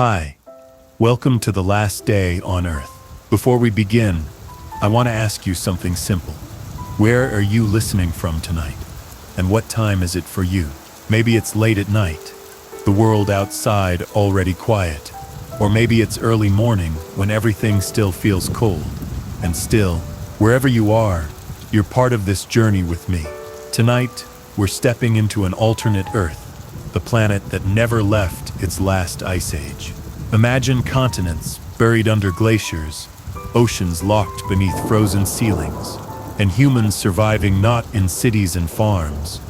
Hi, welcome to the last day on Earth. Before we begin, I want to ask you something simple. Where are you listening from tonight? And what time is it for you? Maybe it's late at night, the world outside already quiet. Or maybe it's early morning when everything still feels cold. And still, wherever you are, you're part of this journey with me. Tonight, we're stepping into an alternate Earth, the planet that never left its last ice age. Imagine continents buried under glaciers, oceans locked beneath frozen ceilings, and humans surviving not in cities and farms,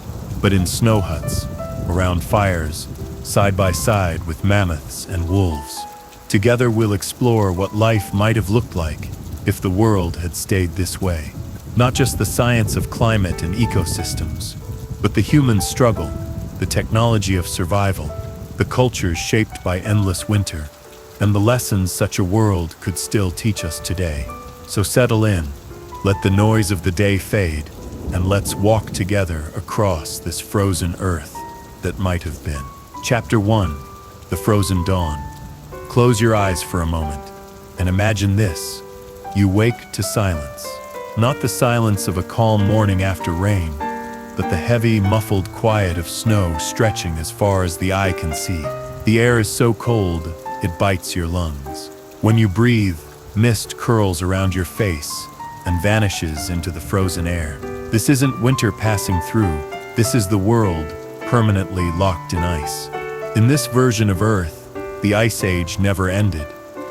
but in snow huts, around fires, side by side with mammoths and wolves. Together we'll explore what life might have looked like if the world had stayed this way. Not just the science of climate and ecosystems, but the human struggle, the technology of survival, the cultures shaped by endless winter, and the lessons such a world could still teach us today. So settle in, let the noise of the day fade, and let's walk together across this frozen Earth that might have been. Chapter 1, The Frozen Dawn. Close your eyes for a moment, and imagine this. You wake to silence. Not the silence of a calm morning after rain, but the heavy, muffled quiet of snow stretching as far as the eye can see. The air is so cold, it bites your lungs. When you breathe, mist curls around your face and vanishes into the frozen air. This isn't winter passing through, this is the world permanently locked in ice. In this version of Earth, the Ice Age never ended.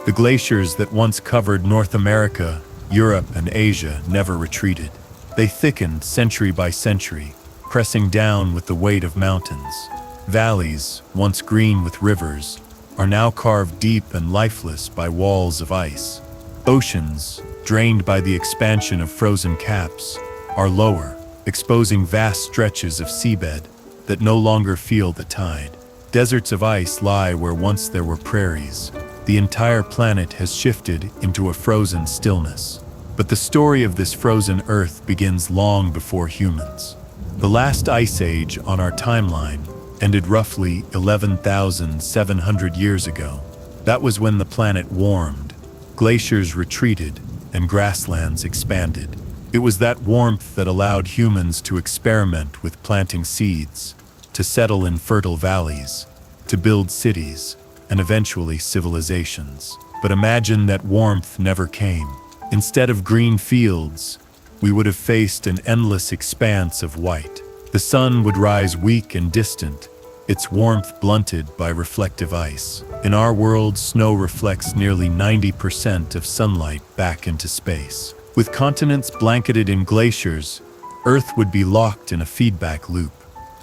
The glaciers that once covered North America, Europe, and Asia never retreated. They thickened century by century, pressing down with the weight of mountains. Valleys, once green with rivers, are now carved deep and lifeless by walls of ice. Oceans, drained by the expansion of frozen caps, are lower, exposing vast stretches of seabed that no longer feel the tide. Deserts of ice lie where once there were prairies. The entire planet has shifted into a frozen stillness. But the story of this frozen Earth begins long before humans. The last ice age on our timeline ended roughly 11,700 years ago. That was when the planet warmed, glaciers retreated, and grasslands expanded. It was that warmth that allowed humans to experiment with planting seeds, to settle in fertile valleys, to build cities, and eventually civilizations. But imagine that warmth never came. Instead of green fields, we would have faced an endless expanse of white. The sun would rise weak and distant, its warmth blunted by reflective ice. In our world, snow reflects nearly 90% of sunlight back into space. With continents blanketed in glaciers, Earth would be locked in a feedback loop.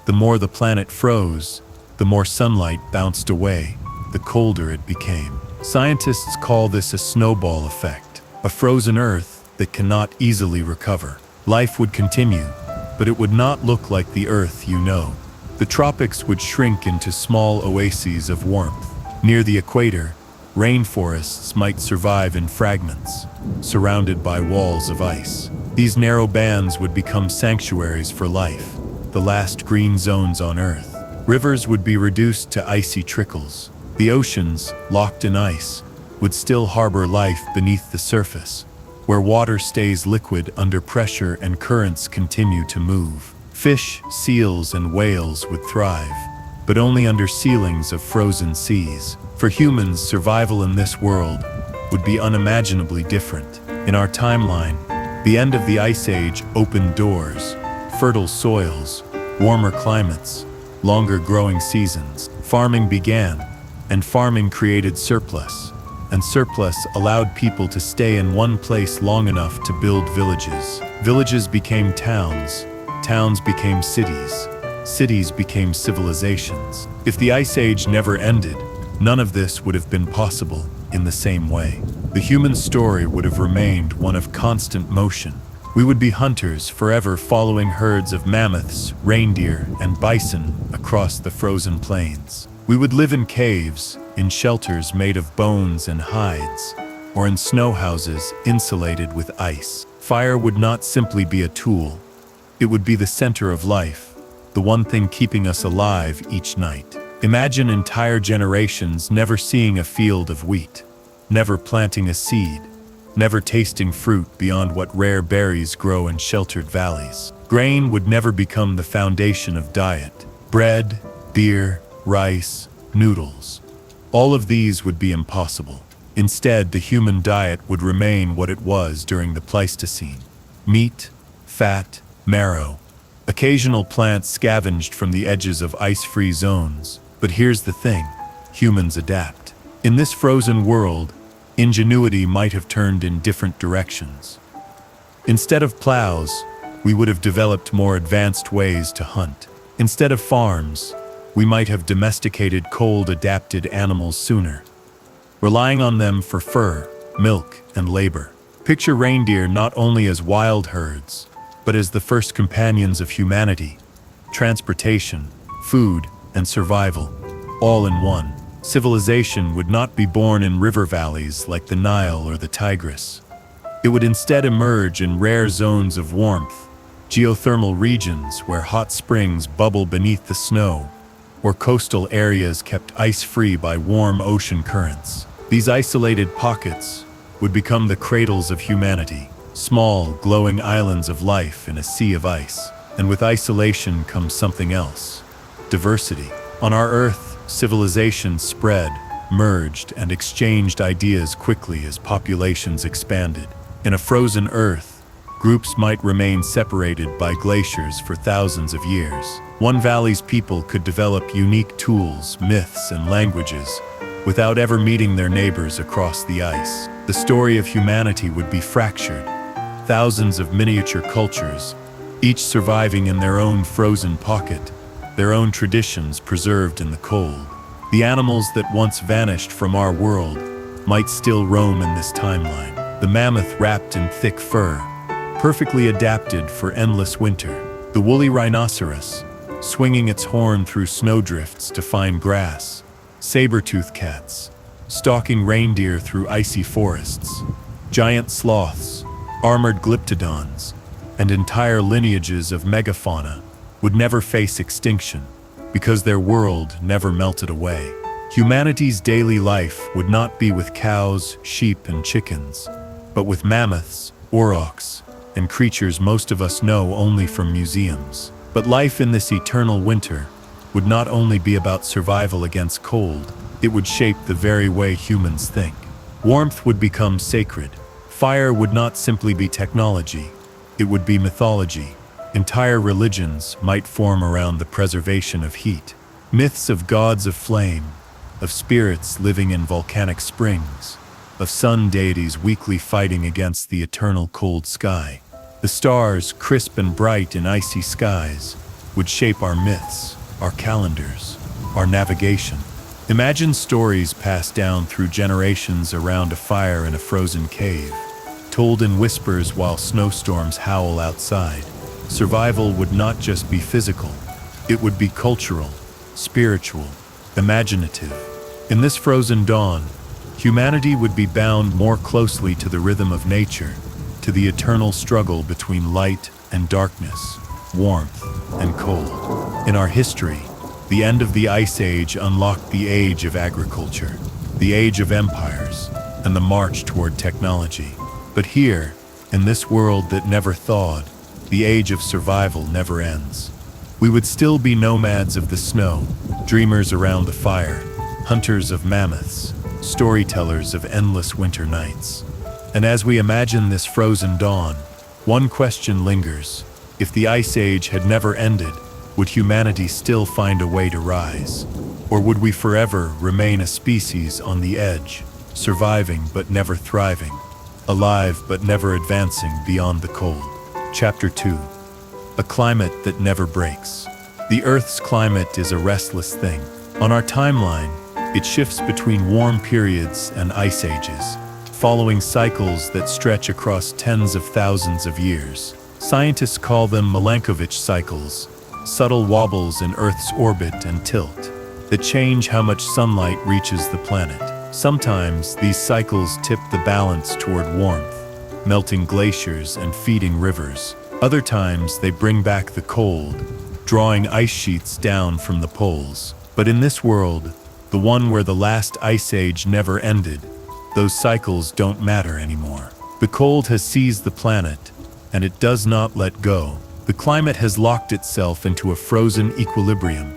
The more the planet froze, the more sunlight bounced away, the colder it became. Scientists call this a snowball effect, a frozen Earth that cannot easily recover. Life would continue, but it would not look like the Earth you know. The tropics would shrink into small oases of warmth. Near the equator, rainforests might survive in fragments, surrounded by walls of ice. These narrow bands would become sanctuaries for life, the last green zones on Earth. Rivers would be reduced to icy trickles. The oceans, locked in ice, would still harbor life beneath the surface, where water stays liquid under pressure and currents continue to move. Fish, seals, and whales would thrive, but only under ceilings of frozen seas. For humans, survival in this world would be unimaginably different. In our timeline, the end of the Ice Age opened doors, fertile soils, warmer climates, longer growing seasons. Farming began, and farming created surplus. And surplus allowed people to stay in one place long enough to build villages. Villages became towns, towns became cities, cities became civilizations. If the Ice Age never ended, none of this would have been possible in the same way. The human story would have remained one of constant motion. We would be hunters, forever following herds of mammoths, reindeer, and bison across the frozen plains. We would live in caves, in shelters made of bones and hides, or in snow houses insulated with ice. Fire would not simply be a tool. It would be the center of life, the one thing keeping us alive each night. Imagine entire generations never seeing a field of wheat, never planting a seed, never tasting fruit beyond what rare berries grow in sheltered valleys. Grain would never become the foundation of diet. Bread, beer, rice, noodles. All of these would be impossible. Instead, the human diet would remain what it was during the Pleistocene. Meat, fat, marrow. Occasional plants scavenged from the edges of ice-free zones. But here's the thing, humans adapt. In this frozen world, ingenuity might have turned in different directions. Instead of plows, we would have developed more advanced ways to hunt. Instead of farms, we might have domesticated cold-adapted animals sooner, relying on them for fur, milk, and labor. Picture reindeer not only as wild herds, but as the first companions of humanity, transportation, food, and survival, all in one. Civilization would not be born in river valleys like the Nile or the Tigris. It would instead emerge in rare zones of warmth, geothermal regions where hot springs bubble beneath the snow, or coastal areas kept ice-free by warm ocean currents. These isolated pockets would become the cradles of humanity, small, glowing islands of life in a sea of ice. And with isolation comes something else: diversity. On our Earth, civilizations spread, merged, and exchanged ideas quickly as populations expanded. In a frozen Earth, groups might remain separated by glaciers for thousands of years. One valley's people could develop unique tools, myths, and languages without ever meeting their neighbors across the ice. The story of humanity would be fractured, thousands of miniature cultures, each surviving in their own frozen pocket, their own traditions preserved in the cold. The animals that once vanished from our world might still roam in this timeline. The mammoth wrapped in thick fur, perfectly adapted for endless winter. The woolly rhinoceros, swinging its horn through snowdrifts to find grass. Saber-toothed cats, stalking reindeer through icy forests. Giant sloths, armored glyptodons, and entire lineages of megafauna would never face extinction because their world never melted away. Humanity's daily life would not be with cows, sheep, and chickens, but with mammoths, aurochs, and creatures most of us know only from museums. But life in this eternal winter would not only be about survival against cold, it would shape the very way humans think. Warmth would become sacred. Fire would not simply be technology, it would be mythology. Entire religions might form around the preservation of heat. Myths of gods of flame, of spirits living in volcanic springs, of sun deities weakly fighting against the eternal cold sky. The stars, crisp and bright in icy skies, would shape our myths, our calendars, our navigation. Imagine stories passed down through generations around a fire in a frozen cave, told in whispers while snowstorms howl outside. Survival would not just be physical, it would be cultural, spiritual, imaginative. In this frozen dawn, humanity would be bound more closely to the rhythm of nature, to the eternal struggle between light and darkness, warmth and cold. In our history, the end of the Ice Age unlocked the age of agriculture, the age of empires, and the march toward technology. But here, in this world that never thawed, the age of survival never ends. We would still be nomads of the snow, dreamers around the fire, hunters of mammoths, storytellers of endless winter nights. And as we imagine this frozen dawn, one question lingers. If the Ice Age had never ended, would humanity still find a way to rise? Or would we forever remain a species on the edge, surviving but never thriving, alive but never advancing beyond the cold? Chapter 2. A climate that never breaks. The Earth's climate is a restless thing. On our timeline, it shifts between warm periods and ice ages, following cycles that stretch across tens of thousands of years. Scientists call them Milankovitch cycles, subtle wobbles in Earth's orbit and tilt that change how much sunlight reaches the planet. Sometimes these cycles tip the balance toward warmth, melting glaciers and feeding rivers. Other times they bring back the cold, drawing ice sheets down from the poles. But in this world, the one where the last ice age never ended, those cycles don't matter anymore. The cold has seized the planet, and it does not let go. The climate has locked itself into a frozen equilibrium,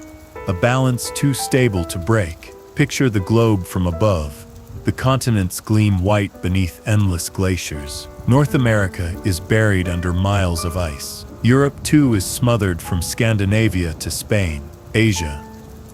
a balance too stable to break. Picture the globe from above. The continents gleam white beneath endless glaciers. North America is buried under miles of ice. Europe too is smothered from Scandinavia to Spain. Asia,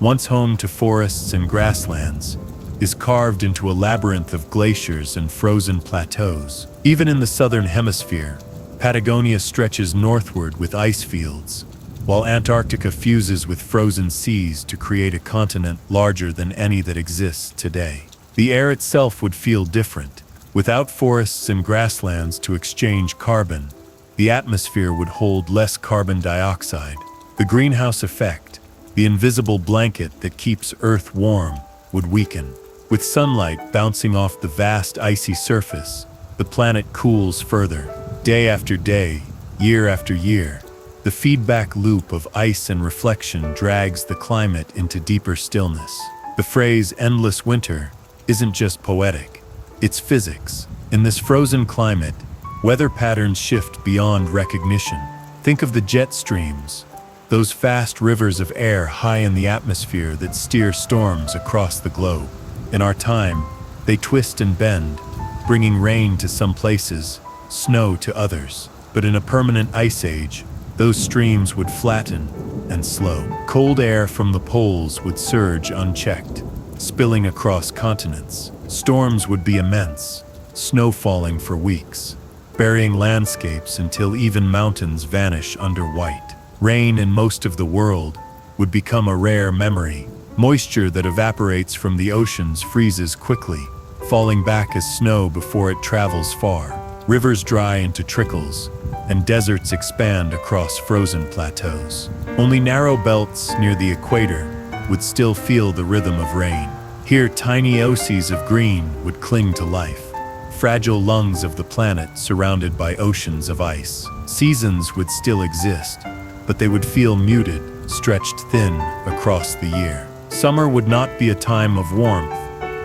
once home to forests and grasslands, is carved into a labyrinth of glaciers and frozen plateaus. Even in the southern hemisphere, Patagonia stretches northward with ice fields, while Antarctica fuses with frozen seas to create a continent larger than any that exists today. The air itself would feel different. Without forests and grasslands to exchange carbon, the atmosphere would hold less carbon dioxide. The greenhouse effect, the invisible blanket that keeps Earth warm, would weaken. With sunlight bouncing off the vast icy surface, the planet cools further. Day after day, year after year, the feedback loop of ice and reflection drags the climate into deeper stillness. The phrase endless winter isn't just poetic, it's physics. In this frozen climate, weather patterns shift beyond recognition. Think of the jet streams, those fast rivers of air high in the atmosphere that steer storms across the globe. In our time, they twist and bend, bringing rain to some places, snow to others. But in a permanent ice age, those streams would flatten and slow. Cold air from the poles would surge unchecked, spilling across continents. Storms would be immense, snow falling for weeks, burying landscapes until even mountains vanish under white. Rain in most of the world would become a rare memory. Moisture that evaporates from the oceans freezes quickly, falling back as snow before it travels far. Rivers dry into trickles, and deserts expand across frozen plateaus. Only narrow belts near the equator would still feel the rhythm of rain. Here, tiny oases of green would cling to life, fragile lungs of the planet surrounded by oceans of ice. Seasons would still exist, but they would feel muted, stretched thin across the year. Summer would not be a time of warmth,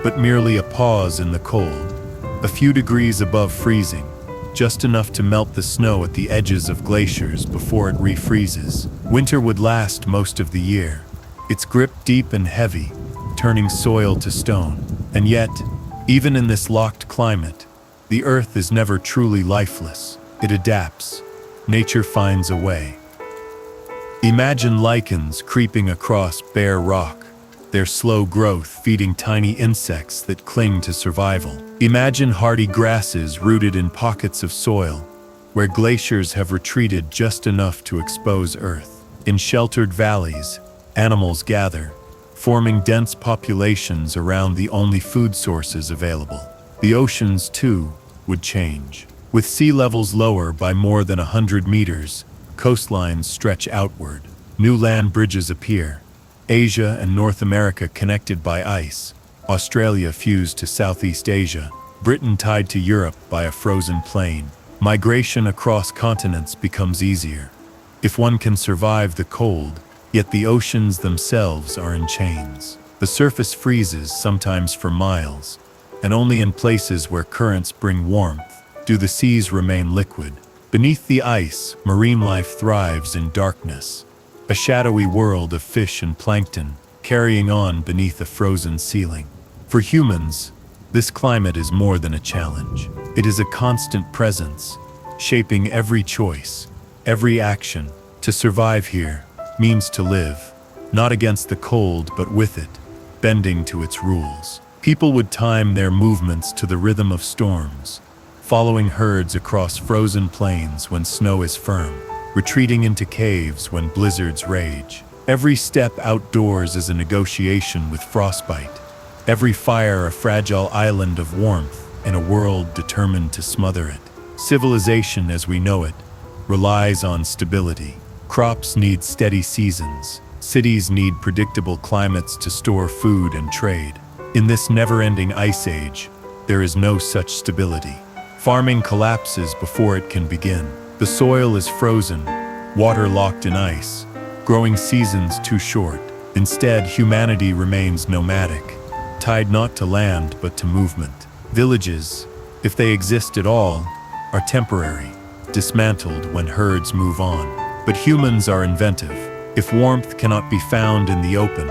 but merely a pause in the cold, a few degrees above freezing, just enough to melt the snow at the edges of glaciers before it refreezes. Winter would last most of the year, its grip deep and heavy, turning soil to stone. And yet, even in this locked climate, the Earth is never truly lifeless. It adapts. Nature finds a way. Imagine lichens creeping across bare rock, their slow growth feeding tiny insects that cling to survival. Imagine hardy grasses rooted in pockets of soil, where glaciers have retreated just enough to expose Earth. In sheltered valleys, animals gather, forming dense populations around the only food sources available. The oceans, too, would change. With sea levels lower by more than 100 meters, coastlines stretch outward. New land bridges appear. Asia and North America connected by ice. Australia fused to Southeast Asia. Britain tied to Europe by a frozen plain. Migration across continents becomes easier, if one can survive the cold. Yet the oceans themselves are in chains. The surface freezes, sometimes for miles, and only in places where currents bring warmth do the seas remain liquid. Beneath the ice, marine life thrives in darkness, a shadowy world of fish and plankton carrying on beneath a frozen ceiling. For humans, this climate is more than a challenge. It is a constant presence, shaping every choice, every action. To survive here means to live, not against the cold but with it, bending to its rules. People would time their movements to the rhythm of storms, following herds across frozen plains when snow is firm, retreating into caves when blizzards rage. Every step outdoors is a negotiation with frostbite, every fire a fragile island of warmth in a world determined to smother it. Civilization as we know it relies on stability. Crops need steady seasons. Cities need predictable climates to store food and trade. In this never-ending ice age, there is no such stability. Farming collapses before it can begin. The soil is frozen, water locked in ice, growing seasons too short. Instead, humanity remains nomadic, tied not to land but to movement. Villages, if they exist at all, are temporary, dismantled when herds move on. But humans are inventive. If warmth cannot be found in the open,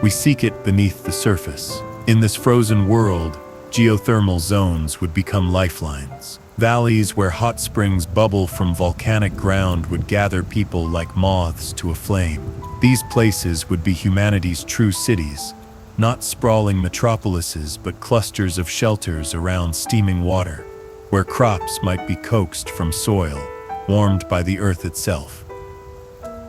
we seek it beneath the surface. In this frozen world, geothermal zones would become lifelines. Valleys where hot springs bubble from volcanic ground would gather people like moths to a flame. These places would be humanity's true cities, not sprawling metropolises but clusters of shelters around steaming water, where crops might be coaxed from soil, warmed by the earth itself.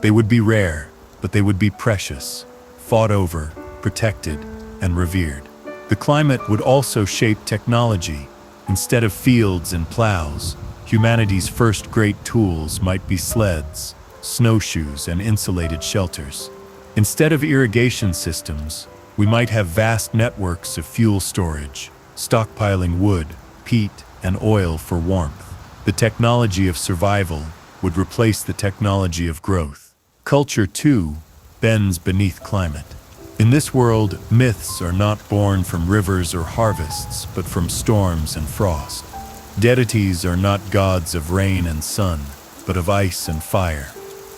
They would be rare, but they would be precious, fought over, protected, and revered. The climate would also shape technology. Instead of fields and plows, humanity's first great tools might be sleds, snowshoes, and insulated shelters. Instead of irrigation systems, we might have vast networks of fuel storage, stockpiling wood, peat, and oil for warmth. The technology of survival would replace the technology of growth. Culture, too, bends beneath climate. In this world, myths are not born from rivers or harvests, but from storms and frost. Deities are not gods of rain and sun, but of ice and fire.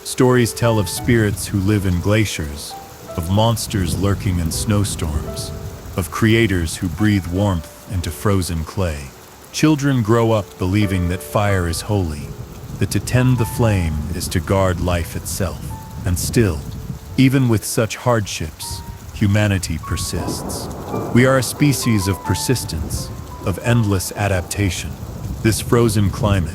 Stories tell of spirits who live in glaciers, of monsters lurking in snowstorms, of creators who breathe warmth into frozen clay. Children grow up believing that fire is holy, that to tend the flame is to guard life itself. And still, even with such hardships, humanity persists. We are a species of persistence, of endless adaptation. This frozen climate,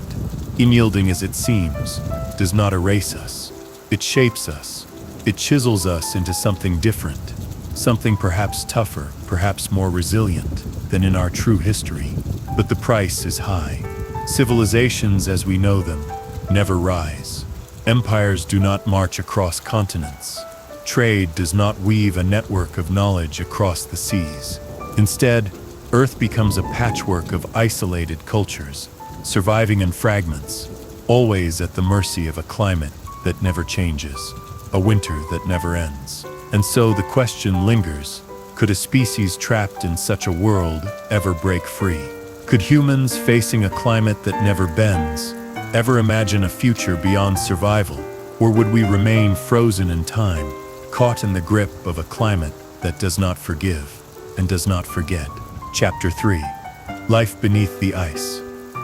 unyielding as it seems, does not erase us. It shapes us. It chisels us into something different, something perhaps tougher, perhaps more resilient than in our true history. But the price is high. Civilizations as we know them never rise. Empires do not march across continents. Trade does not weave a network of knowledge across the seas. Instead, Earth becomes a patchwork of isolated cultures, surviving in fragments, always at the mercy of a climate that never changes, a winter that never ends. And so the question lingers, could a species trapped in such a world ever break free? Could humans facing a climate that never bends ever imagine a future beyond survival? Or would we remain frozen in time, caught in the grip of a climate that does not forgive and does not forget? Chapter 3. Life beneath the ice.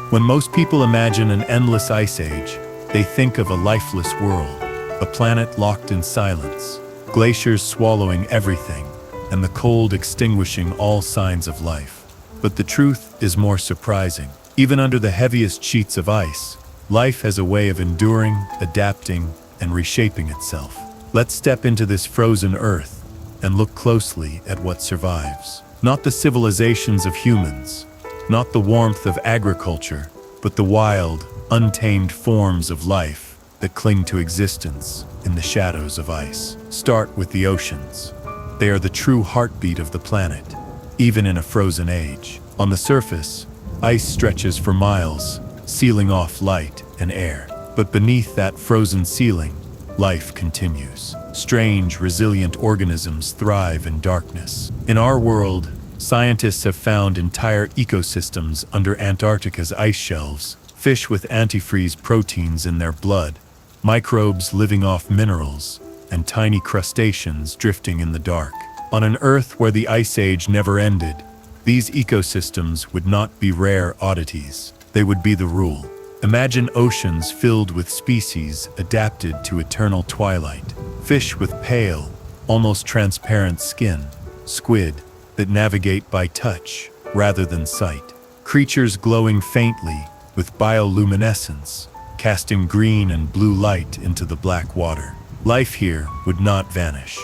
When most people imagine an endless ice age, they think of a lifeless world, a planet locked in silence, glaciers swallowing everything, and the cold extinguishing all signs of life. But the truth is more surprising. Even under the heaviest sheets of ice, life has a way of enduring, adapting, and reshaping itself. Let's step into this frozen earth and look closely at what survives. Not the civilizations of humans, not the warmth of agriculture, but the wild, untamed forms of life that cling to existence in the shadows of ice. Start with the oceans. They are the true heartbeat of the planet, even in a frozen age. On the surface, ice stretches for miles, sealing off light and air. But beneath that frozen ceiling, life continues. Strange, resilient organisms thrive in darkness. In our world, scientists have found entire ecosystems under Antarctica's ice shelves, fish with antifreeze proteins in their blood, microbes living off minerals, and tiny crustaceans drifting in the dark. On an Earth where the Ice Age never ended, these ecosystems would not be rare oddities. They would be the rule. Imagine oceans filled with species adapted to eternal twilight. Fish with pale, almost transparent skin. Squid that navigate by touch rather than sight. Creatures glowing faintly with bioluminescence, casting green and blue light into the black water. Life here would not vanish.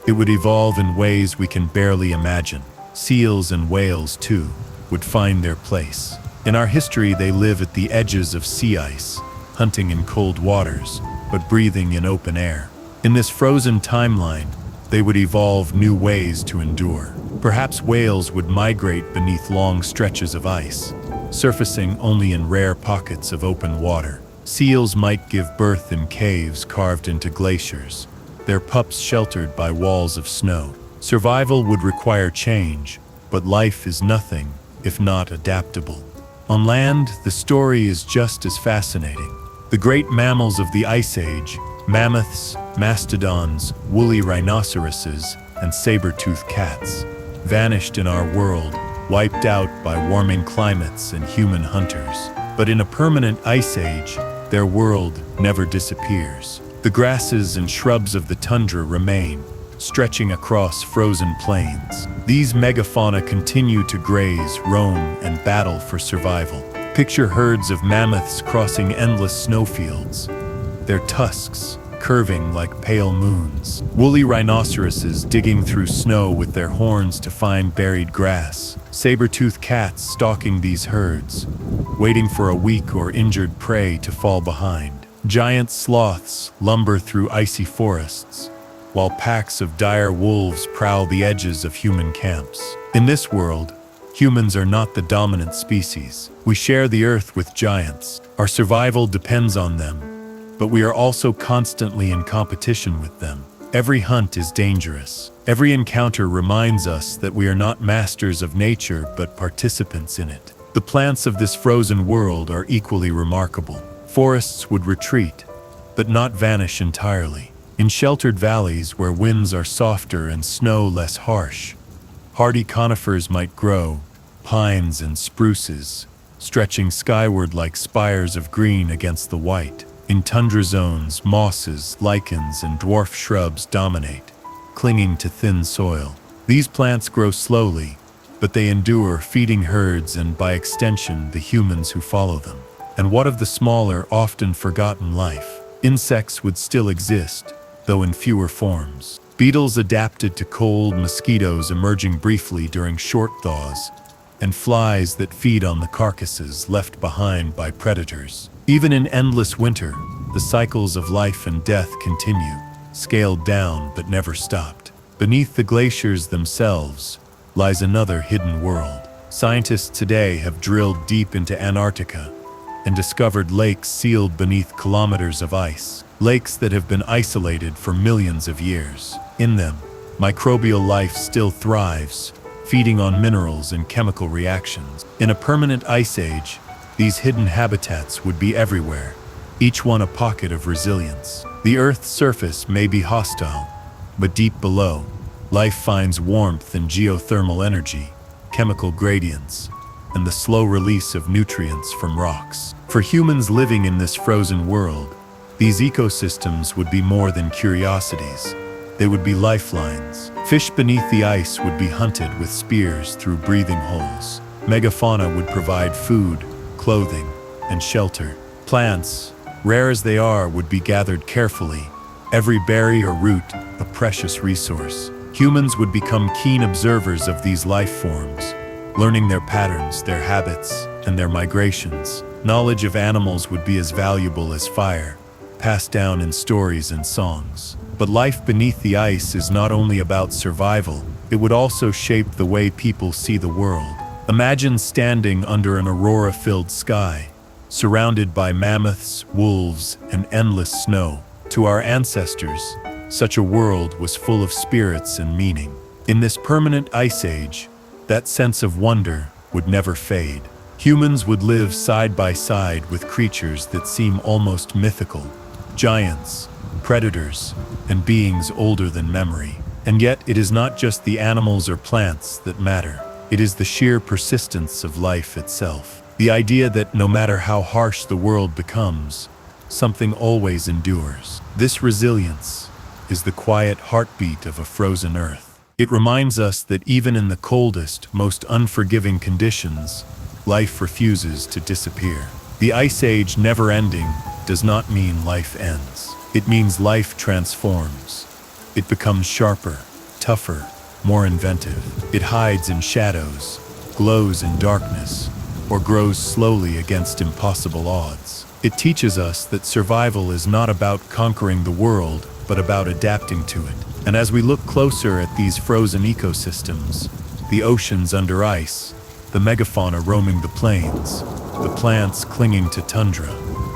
It would evolve in ways we can barely imagine. Seals and whales, too, would find their place. In our history, they live at the edges of sea ice, hunting in cold waters, but breathing in open air. In this frozen timeline, they would evolve new ways to endure. Perhaps whales would migrate beneath long stretches of ice, surfacing only in rare pockets of open water. Seals might give birth in caves carved into glaciers, their pups sheltered by walls of snow. Survival would require change, but life is nothing if not adaptable. On land, the story is just as fascinating. The great mammals of the Ice Age, mammoths, mastodons, woolly rhinoceroses, and saber-toothed cats, vanished in our world, wiped out by warming climates and human hunters. But in a permanent ice age, their world never disappears. The grasses and shrubs of the tundra remain, stretching across frozen plains. These megafauna continue to graze, roam, and battle for survival. Picture herds of mammoths crossing endless snowfields, their tusks curving like pale moons. Woolly rhinoceroses digging through snow with their horns to find buried grass. Saber-toothed cats stalking these herds, waiting for a weak or injured prey to fall behind. Giant sloths lumber through icy forests, while packs of dire wolves prowl the edges of human camps. In this world, humans are not the dominant species. We share the earth with giants. Our survival depends on them, but we are also constantly in competition with them. Every hunt is dangerous. Every encounter reminds us that we are not masters of nature, but participants in it. The plants of this frozen world are equally remarkable. Forests would retreat, but not vanish entirely. In sheltered valleys where winds are softer and snow less harsh, hardy conifers might grow, pines and spruces, stretching skyward like spires of green against the white. In tundra zones, mosses, lichens, and dwarf shrubs dominate, clinging to thin soil. These plants grow slowly, but they endure, feeding herds and, by extension, the humans who follow them. And what of the smaller, often forgotten life? Insects would still exist, though in fewer forms. Beetles adapted to cold, mosquitoes emerging briefly during short thaws, and flies that feed on the carcasses left behind by predators. Even in endless winter, the cycles of life and death continue, scaled down but never stopped. Beneath the glaciers themselves lies another hidden world. Scientists today have drilled deep into Antarctica and discovered lakes sealed beneath kilometers of ice, lakes that have been isolated for millions of years. In them, microbial life still thrives, feeding on minerals and chemical reactions. In a permanent ice age, these hidden habitats would be everywhere, each one a pocket of resilience. The Earth's surface may be hostile, but deep below, life finds warmth and geothermal energy, chemical gradients, and the slow release of nutrients from rocks. For humans living in this frozen world, these ecosystems would be more than curiosities. They would be lifelines. Fish beneath the ice would be hunted with spears through breathing holes. Megafauna would provide food, clothing, and shelter. Plants, rare as they are, would be gathered carefully, every berry or root a precious resource. Humans would become keen observers of these life forms, learning their patterns, their habits, and their migrations. Knowledge of animals would be as valuable as fire, passed down in stories and songs. But life beneath the ice is not only about survival, it would also shape the way people see the world. Imagine standing under an aurora-filled sky, surrounded by mammoths, wolves, and endless snow. To our ancestors, such a world was full of spirits and meaning. In this permanent ice age, that sense of wonder would never fade. Humans would live side by side with creatures that seem almost mythical. Giants, predators, and beings older than memory. And yet, it is not just the animals or plants that matter. It is the sheer persistence of life itself. The idea that no matter how harsh the world becomes, something always endures. This resilience is the quiet heartbeat of a frozen earth. It reminds us that even in the coldest, most unforgiving conditions, life refuses to disappear. The ice age never ending does not mean life ends. It means life transforms. It becomes sharper, tougher, more inventive. It hides in shadows, glows in darkness, or grows slowly against impossible odds. It teaches us that survival is not about conquering the world, but about adapting to it. And as we look closer at these frozen ecosystems, the oceans under ice, the megafauna roaming the plains, the plants clinging to tundra,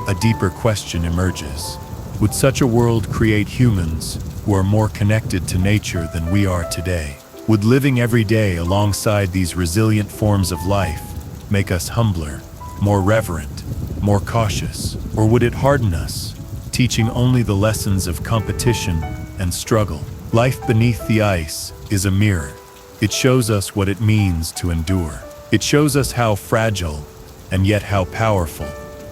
a deeper question emerges. Would such a world create humans, who are more connected to nature than we are today. Would living every day alongside these resilient forms of life make us humbler, more reverent, more cautious? Or would it harden us, teaching only the lessons of competition and struggle? Life beneath the ice is a mirror. It shows us what it means to endure. It shows us how fragile, and yet how powerful,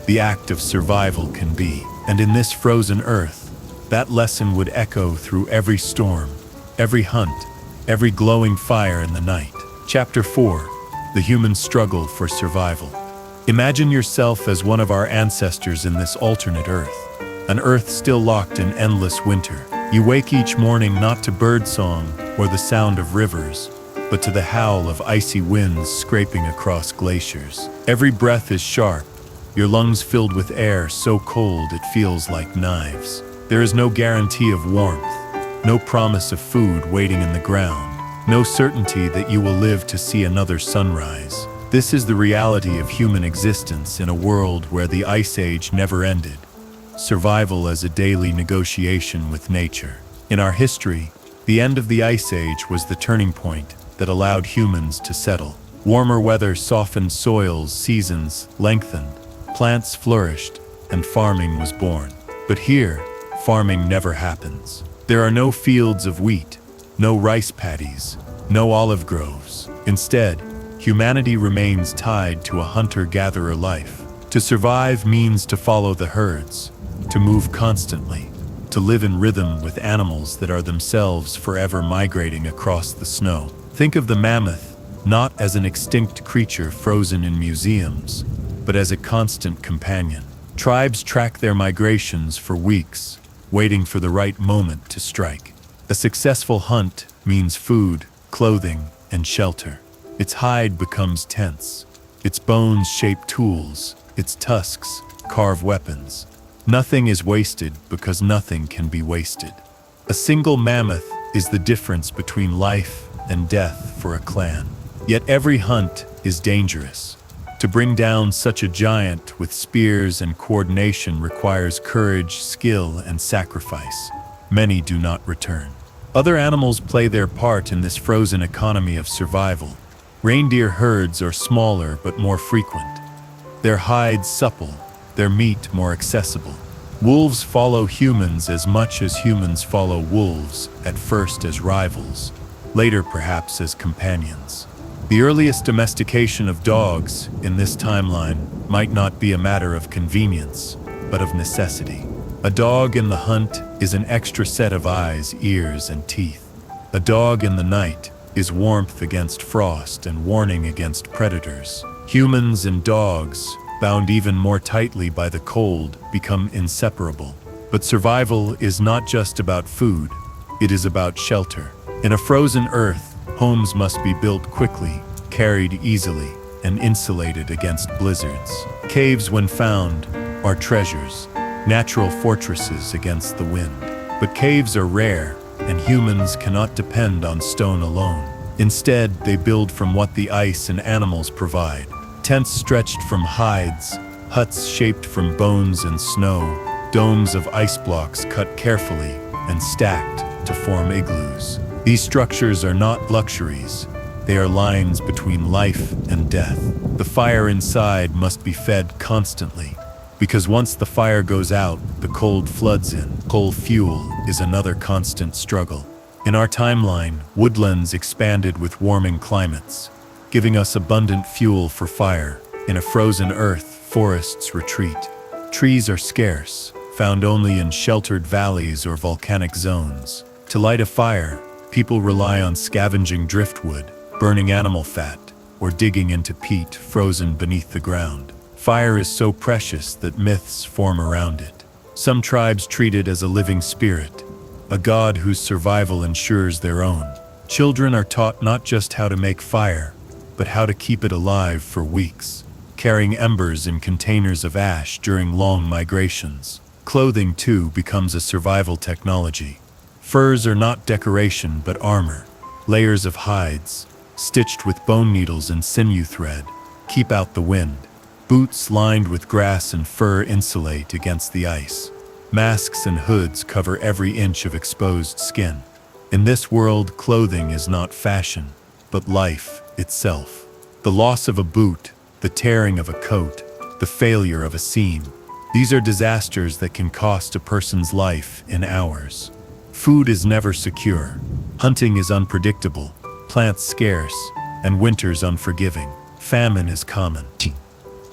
the act of survival can be. And in this frozen earth, that lesson would echo through every storm, every hunt, every glowing fire in the night. Chapter 4: The Human Struggle for Survival. Imagine yourself as one of our ancestors in this alternate Earth, an Earth still locked in endless winter. You wake each morning not to birdsong or the sound of rivers, but to the howl of icy winds scraping across glaciers. Every breath is sharp, your lungs filled with air so cold it feels like knives. There is no guarantee of warmth, no promise of food waiting in the ground, no certainty that you will live to see another sunrise. This is the reality of human existence in a world where the Ice Age never ended. Survival as a daily negotiation with nature. In our history, the end of the Ice Age was the turning point that allowed humans to settle. Warmer weather softened soils, seasons lengthened, plants flourished, and farming was born. But here, farming never happens. There are no fields of wheat, no rice paddies, no olive groves. Instead, humanity remains tied to a hunter-gatherer life. To survive means to follow the herds, to move constantly, to live in rhythm with animals that are themselves forever migrating across the snow. Think of the mammoth not as an extinct creature frozen in museums, but as a constant companion. Tribes track their migrations for weeks, waiting for the right moment to strike. A successful hunt means food, clothing, and shelter. Its hide becomes tents, its bones shape tools, its tusks carve weapons. Nothing is wasted because nothing can be wasted. A single mammoth is the difference between life and death for a clan. Yet every hunt is dangerous. To bring down such a giant with spears and coordination requires courage, skill, and sacrifice. Many do not return. Other animals play their part in this frozen economy of survival. Reindeer herds are smaller but more frequent. Their hides supple, their meat more accessible. Wolves follow humans as much as humans follow wolves, at first as rivals, later perhaps as companions. The earliest domestication of dogs in this timeline might not be a matter of convenience, but of necessity. A dog in the hunt is an extra set of eyes, ears, and teeth. A dog in the night is warmth against frost and warning against predators. Humans and dogs, bound even more tightly by the cold, become inseparable. But survival is not just about food, it is about shelter. In a frozen earth, homes must be built quickly, carried easily, and insulated against blizzards. Caves, when found, are treasures, natural fortresses against the wind. But caves are rare, and humans cannot depend on stone alone. Instead, they build from what the ice and animals provide. Tents stretched from hides, huts shaped from bones and snow, domes of ice blocks cut carefully and stacked to form igloos. These structures are not luxuries. They are lines between life and death. The fire inside must be fed constantly, because once the fire goes out, the cold floods in. Coal fuel is another constant struggle. In our timeline, woodlands expanded with warming climates, giving us abundant fuel for fire. In a frozen earth, forests retreat. Trees are scarce, found only in sheltered valleys or volcanic zones. To light a fire, people rely on scavenging driftwood, burning animal fat, or digging into peat frozen beneath the ground. Fire is so precious that myths form around it. Some tribes treat it as a living spirit, a god whose survival ensures their own. Children are taught not just how to make fire, but how to keep it alive for weeks, carrying embers in containers of ash during long migrations. Clothing, too, becomes a survival technology. Furs are not decoration but armor. Layers of hides, stitched with bone needles and sinew thread, keep out the wind. Boots lined with grass and fur insulate against the ice. Masks and hoods cover every inch of exposed skin. In this world, clothing is not fashion, but life itself. The loss of a boot, the tearing of a coat, the failure of a seam. These are disasters that can cost a person's life in hours. Food is never secure. Hunting is unpredictable, plants scarce, and winters unforgiving. Famine is common.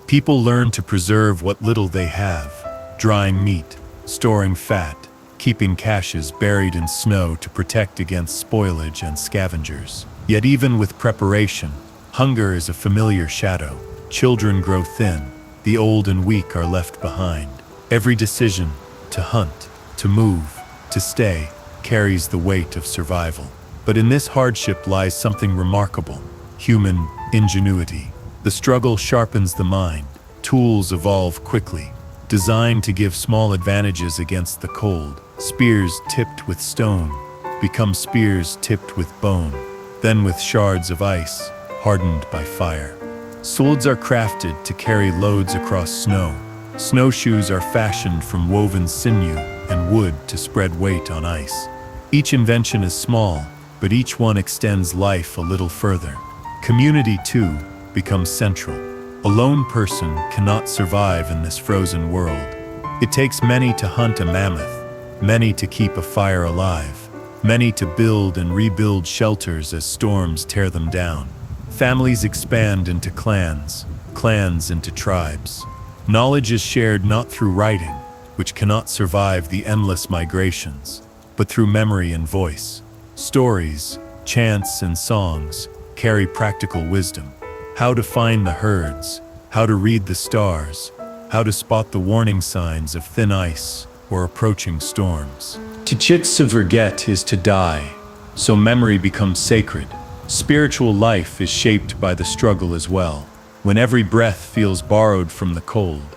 People learn to preserve what little they have, drying meat, storing fat, keeping caches buried in snow to protect against spoilage and scavengers. Yet even with preparation, hunger is a familiar shadow. Children grow thin, the old and weak are left behind. Every decision, to hunt, to move, to stay, carries the weight of survival. But in this hardship lies something remarkable: human ingenuity. The struggle sharpens the mind. Tools evolve quickly, designed to give small advantages against the cold. Spears tipped with stone become spears tipped with bone, then with shards of ice, hardened by fire. Swords are crafted to carry loads across snow. Snowshoes are fashioned from woven sinew and wood to spread weight on ice. Each invention is small, but each one extends life a little further. Community, too, becomes central. A lone person cannot survive in this frozen world. It takes many to hunt a mammoth, many to keep a fire alive, many to build and rebuild shelters as storms tear them down. Families expand into clans, clans into tribes. Knowledge is shared not through writing, which cannot survive the endless migrations, but through memory and voice. Stories, chants, and songs carry practical wisdom. How to find the herds, how to read the stars, how to spot the warning signs of thin ice or approaching storms. To forget is to die, so memory becomes sacred. Spiritual life is shaped by the struggle as well. When every breath feels borrowed from the cold,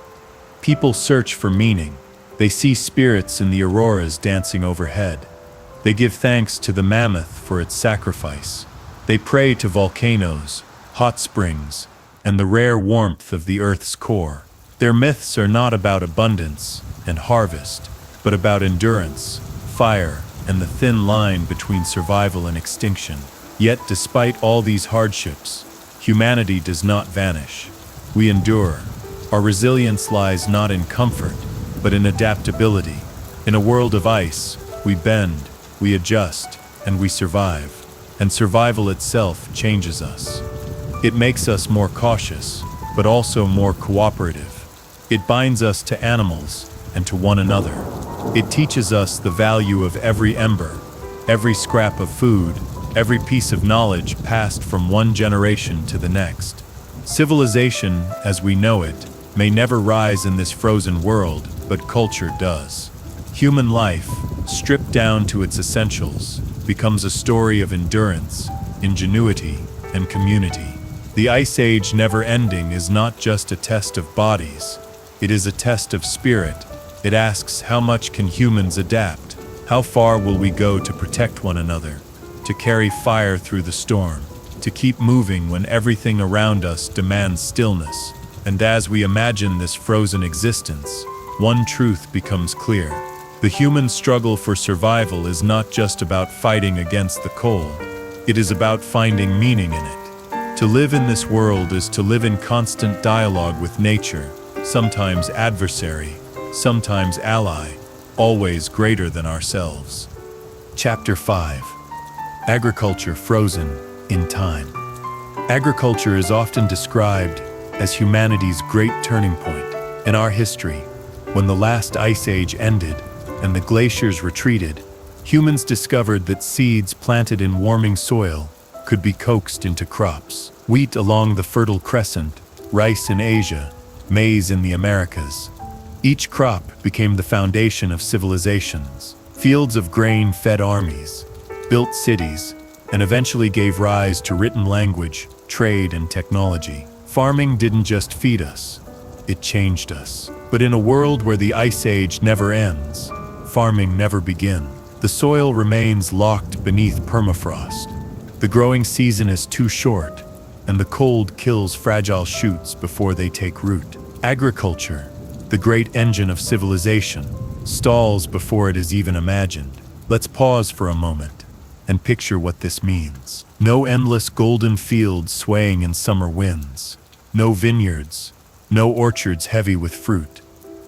people search for meaning. They see spirits in the auroras dancing overhead. They give thanks to the mammoth for its sacrifice. They pray to volcanoes, hot springs, and the rare warmth of the earth's core. Their myths are not about abundance and harvest, but about endurance, fire, and the thin line between survival and extinction. Yet, despite all these hardships, humanity does not vanish. We endure. Our resilience lies not in comfort, but in adaptability. In a world of ice, we bend, we adjust, and we survive. And survival itself changes us. It makes us more cautious, but also more cooperative. It binds us to animals and to one another. It teaches us the value of every ember, every scrap of food, every piece of knowledge passed from one generation to the next. Civilization, as we know it, may never rise in this frozen world, but culture does. Human life, stripped down to its essentials, becomes a story of endurance, ingenuity, and community. The Ice Age never ending is not just a test of bodies, it is a test of spirit. It asks, how much can humans adapt? How far will we go to protect one another? To carry fire through the storm, to keep moving when everything around us demands stillness. And as we imagine this frozen existence, one truth becomes clear. The human struggle for survival is not just about fighting against the cold. It is about finding meaning in it. To live in this world is to live in constant dialogue with nature, sometimes adversary, sometimes ally, always greater than ourselves. Chapter 5. Agriculture frozen in time. Agriculture is often described as humanity's great turning point. In our history, when the last ice age ended and the glaciers retreated, humans discovered that seeds planted in warming soil could be coaxed into crops. Wheat along the Fertile Crescent, rice in Asia, maize in the Americas. Each crop became the foundation of civilizations. Fields of grain fed armies, built cities, and eventually gave rise to written language, trade, and technology. Farming didn't just feed us, it changed us. But in a world where the Ice Age never ends, farming never begins. The soil remains locked beneath permafrost. The growing season is too short, and the cold kills fragile shoots before they take root. Agriculture, the great engine of civilization, stalls before it is even imagined. Let's pause for a moment and picture what this means. No endless golden fields swaying in summer winds. No vineyards. No orchards heavy with fruit.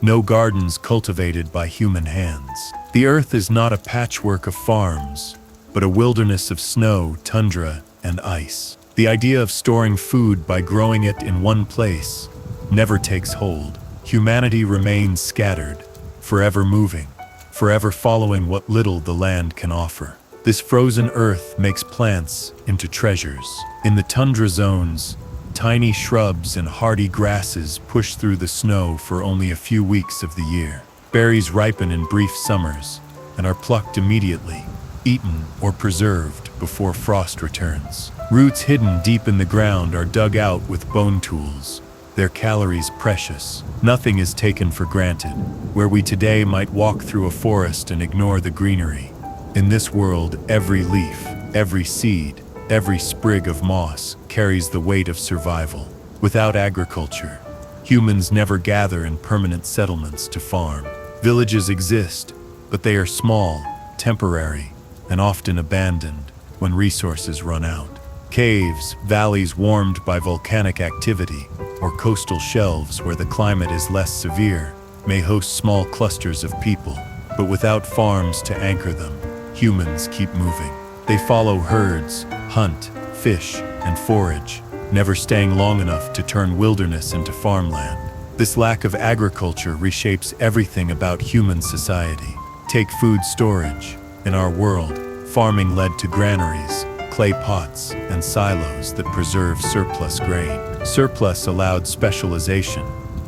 No gardens cultivated by human hands. The earth is not a patchwork of farms, but a wilderness of snow, tundra, and ice. The idea of storing food by growing it in one place never takes hold. Humanity remains scattered, forever moving, forever following what little the land can offer. This frozen earth makes plants into treasures. In the tundra zones, tiny shrubs and hardy grasses push through the snow for only a few weeks of the year. Berries ripen in brief summers and are plucked immediately, eaten or preserved before frost returns. Roots hidden deep in the ground are dug out with bone tools, their calories precious. Nothing is taken for granted, where we today might walk through a forest and ignore the greenery. In this world, every leaf, every seed, every sprig of moss carries the weight of survival. Without agriculture, humans never gather in permanent settlements to farm. Villages exist, but they are small, temporary, and often abandoned when resources run out. Caves, valleys warmed by volcanic activity, or coastal shelves where the climate is less severe, may host small clusters of people, but without farms to anchor them, humans keep moving. They follow herds, hunt, fish, and forage, never staying long enough to turn wilderness into farmland. This lack of agriculture reshapes everything about human society. Take food storage. In our world, farming led to granaries, clay pots, and silos that preserve surplus grain. Surplus allowed specialization.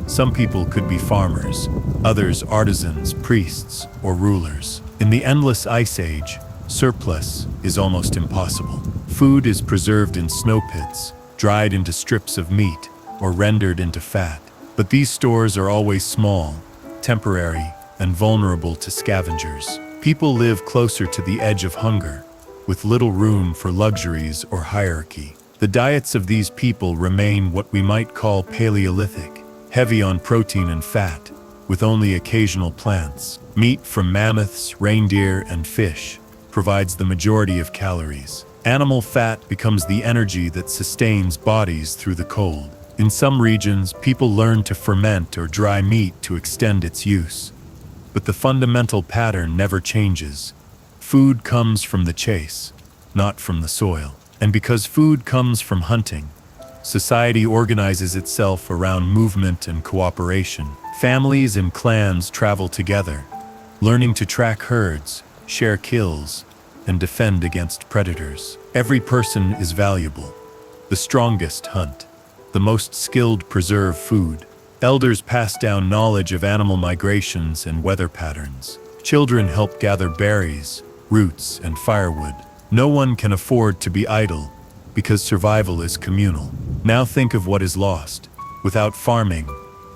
Some people could be farmers, others artisans, priests, or rulers. In the endless ice age, surplus is almost impossible. Food is preserved in snow pits, dried into strips of meat, or rendered into fat. But these stores are always small, temporary, and vulnerable to scavengers. People live closer to the edge of hunger, with little room for luxuries or hierarchy. The diets of these people remain what we might call Paleolithic, heavy on protein and fat, with only occasional plants. Meat from mammoths, reindeer, and fish provides the majority of calories. Animal fat becomes the energy that sustains bodies through the cold. In some regions, people learn to ferment or dry meat to extend its use. But the fundamental pattern never changes. Food comes from the chase, not from the soil. And because food comes from hunting, society organizes itself around movement and cooperation. Families and clans travel together, learning to track herds, share kills, and defend against predators. Every person is valuable. The strongest hunt. The most skilled preserve food. Elders pass down knowledge of animal migrations and weather patterns. Children help gather berries, roots, and firewood. No one can afford to be idle, because survival is communal. Now think of what is lost. Without farming,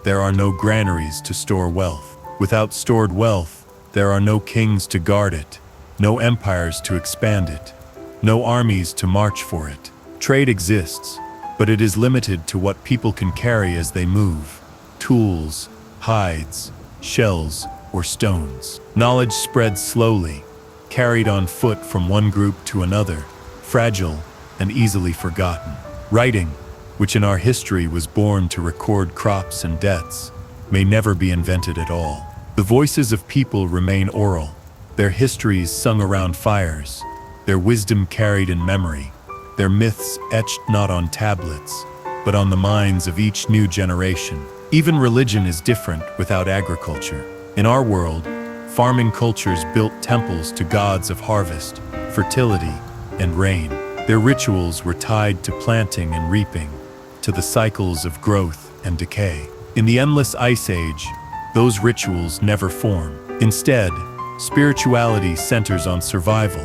there are no granaries to store wealth. Without stored wealth, there are no kings to guard it, no empires to expand it, no armies to march for it. Trade exists, but it is limited to what people can carry as they move. Tools, hides, shells, or stones. Knowledge spreads slowly, carried on foot from one group to another, fragile and easily forgotten. Writing, which in our history was born to record crops and deaths, may never be invented at all. The voices of people remain oral, their histories sung around fires, their wisdom carried in memory, their myths etched not on tablets, but on the minds of each new generation. Even religion is different without agriculture. In our world, farming cultures built temples to gods of harvest, fertility, and rain. Their rituals were tied to planting and reaping, to the cycles of growth and decay. In the endless ice age, those rituals never form. Instead, spirituality centers on survival.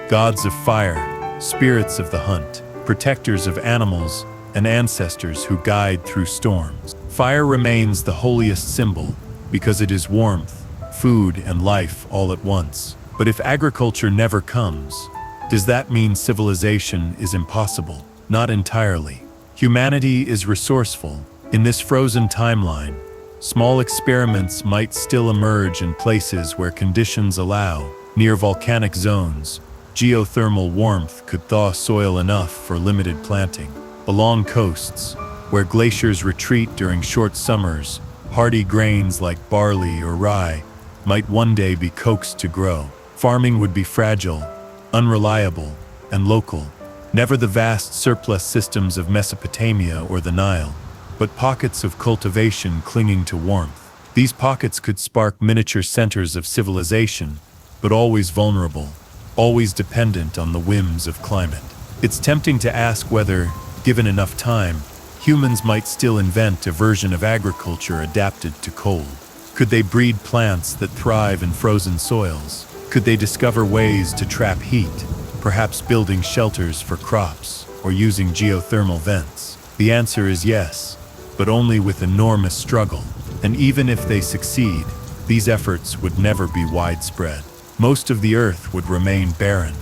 Gods of fire, spirits of the hunt, protectors of animals, and ancestors who guide through storms. Fire remains the holiest symbol because it is warmth, food, and life all at once. But if agriculture never comes, does that mean civilization is impossible? Not entirely. Humanity is resourceful. In this frozen timeline, Small experiments might still emerge in places where conditions allow. Near volcanic zones, geothermal warmth could thaw soil enough for limited planting. Along coasts, where glaciers retreat during short summers, hardy grains like barley or rye might one day be coaxed to grow. Farming would be fragile, unreliable, and local. Never the vast surplus systems of Mesopotamia or the Nile, but pockets of cultivation clinging to warmth. These pockets could spark miniature centers of civilization, but always vulnerable, always dependent on the whims of climate. It's tempting to ask whether, given enough time, humans might still invent a version of agriculture adapted to cold. Could they breed plants that thrive in frozen soils? Could they discover ways to trap heat, perhaps building shelters for crops or using geothermal vents? The answer is yes, but only with enormous struggle. And even if they succeed, these efforts would never be widespread. Most of the earth would remain barren,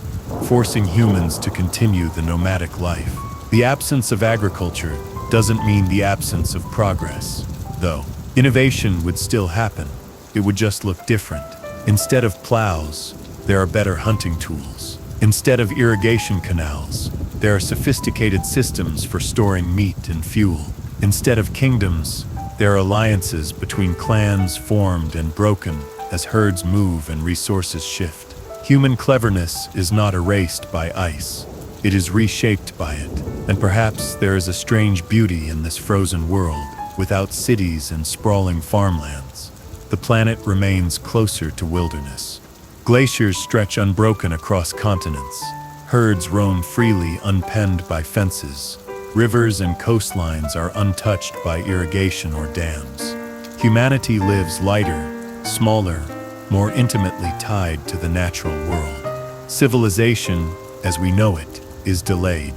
forcing humans to continue the nomadic life. The absence of agriculture doesn't mean the absence of progress, though. Innovation would still happen. It would just look different. Instead of plows, there are better hunting tools. Instead of irrigation canals, there are sophisticated systems for storing meat and fuel. Instead of kingdoms, there are alliances between clans formed and broken as herds move and resources shift. Human cleverness is not erased by ice. It is reshaped by it. And perhaps there is a strange beauty in this frozen world. Without cities and sprawling farmlands, the planet remains closer to wilderness. Glaciers stretch unbroken across continents. Herds roam freely unpenned by fences. Rivers and coastlines are untouched by irrigation or dams. Humanity lives lighter, smaller, more intimately tied to the natural world. Civilization, as we know it, is delayed,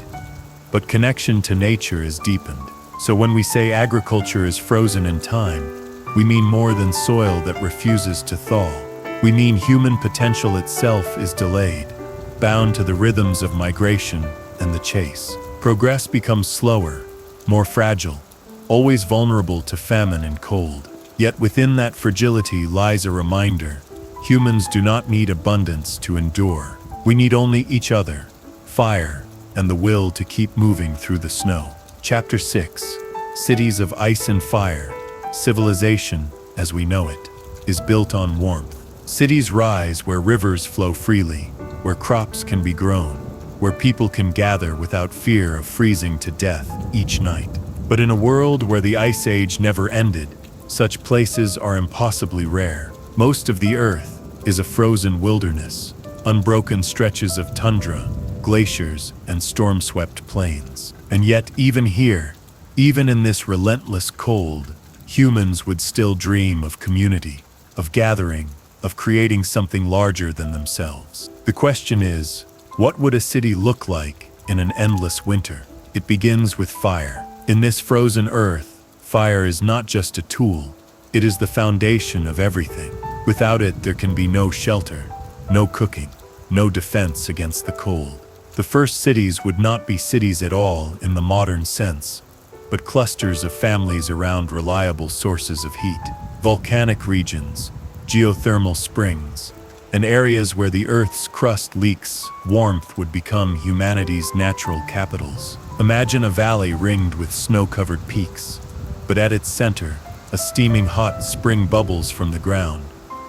but connection to nature is deepened. So when we say agriculture is frozen in time, we mean more than soil that refuses to thaw. We mean human potential itself is delayed, bound to the rhythms of migration and the chase. Progress becomes slower, more fragile, always vulnerable to famine and cold. Yet within that fragility lies a reminder: humans do not need abundance to endure. We need only each other, fire, and the will to keep moving through the snow. Chapter 6. Cities of Ice and Fire. Civilization, as we know it, is built on warmth. Cities rise where rivers flow freely, where crops can be grown, where people can gather without fear of freezing to death each night. But in a world where the Ice Age never ended, such places are impossibly rare. Most of the Earth is a frozen wilderness, unbroken stretches of tundra, glaciers, and storm-swept plains. And yet even here, even in this relentless cold, humans would still dream of community, of gathering, of creating something larger than themselves. The question is, what would a city look like in an endless winter? It begins with fire. In this frozen earth, fire is not just a tool, it is the foundation of everything. Without it, there can be no shelter, no cooking, no defense against the cold. The first cities would not be cities at all in the modern sense, but clusters of families around reliable sources of heat. Volcanic regions, geothermal springs, and areas where the Earth's crust leaks warmth would become humanity's natural capitals. Imagine a valley ringed with snow-covered peaks, but at its center, a steaming hot spring bubbles from the ground,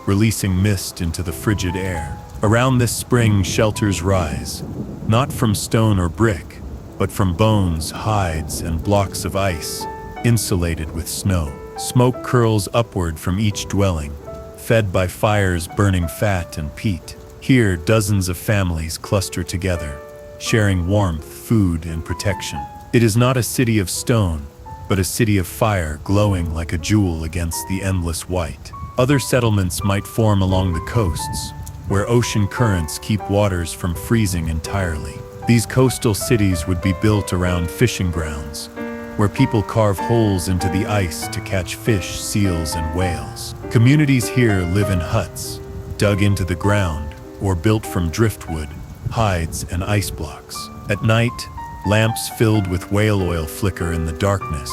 releasing mist into the frigid air. Around this spring, shelters rise, not from stone or brick, but from bones, hides, and blocks of ice, insulated with snow. Smoke curls upward from each dwelling, fed by fires burning fat and peat. Here, dozens of families cluster together, sharing warmth, food, and protection. It is not a city of stone, but a city of fire glowing like a jewel against the endless white. Other settlements might form along the coasts, where ocean currents keep waters from freezing entirely. These coastal cities would be built around fishing grounds, where people carve holes into the ice to catch fish, seals, and whales. Communities here live in huts, dug into the ground, or built from driftwood, hides, and ice blocks. At night, lamps filled with whale oil flicker in the darkness,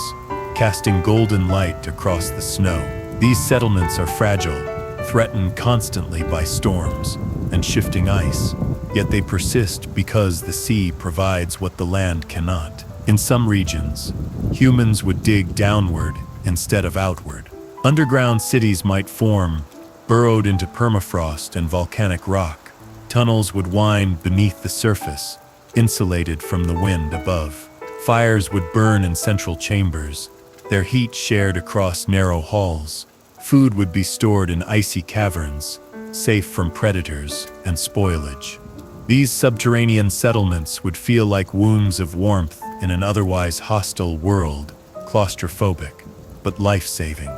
casting golden light across the snow. These settlements are fragile, threatened constantly by storms and shifting ice, yet they persist because the sea provides what the land cannot. In some regions, humans would dig downward instead of outward. Underground cities might form, burrowed into permafrost and volcanic rock. Tunnels would wind beneath the surface, insulated from the wind above. Fires would burn in central chambers, their heat shared across narrow halls. Food would be stored in icy caverns, safe from predators and spoilage. These subterranean settlements would feel like wombs of warmth in an otherwise hostile world, claustrophobic, but life-saving.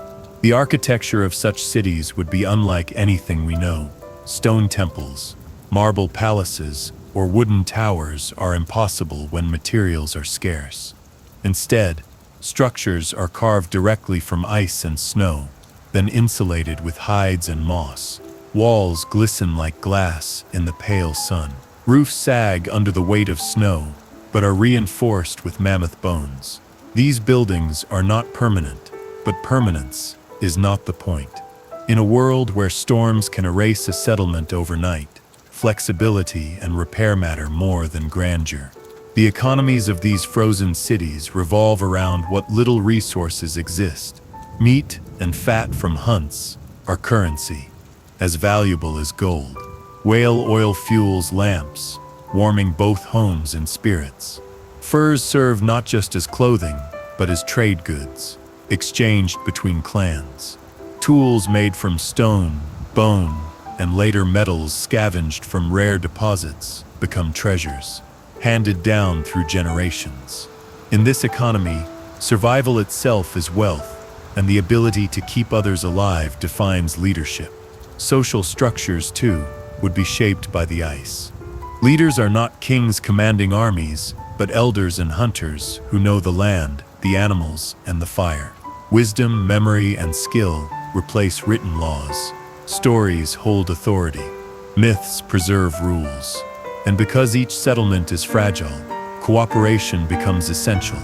The architecture of such cities would be unlike anything we know. Stone temples, marble palaces, or wooden towers are impossible when materials are scarce. Instead, structures are carved directly from ice and snow, then insulated with hides and moss. Walls glisten like glass in the pale sun. Roofs sag under the weight of snow, but are reinforced with mammoth bones. These buildings are not permanent, but permanence is not the point. In a world where storms can erase a settlement overnight, flexibility and repair matter more than grandeur. The economies of these frozen cities revolve around what little resources exist. Meat and fat from hunts are currency, as valuable as gold. Whale oil fuels lamps, warming both homes and spirits. Furs serve not just as clothing, but as trade goods, exchanged between clans. Tools made from stone, bone, and later metals scavenged from rare deposits become treasures, handed down through generations. In this economy, survival itself is wealth, and the ability to keep others alive defines leadership. Social structures, too, would be shaped by the ice. Leaders are not kings commanding armies, but elders and hunters who know the land, the animals, and the fire. Wisdom, memory, and skill replace written laws. Stories hold authority. Myths preserve rules. And because each settlement is fragile, cooperation becomes essential.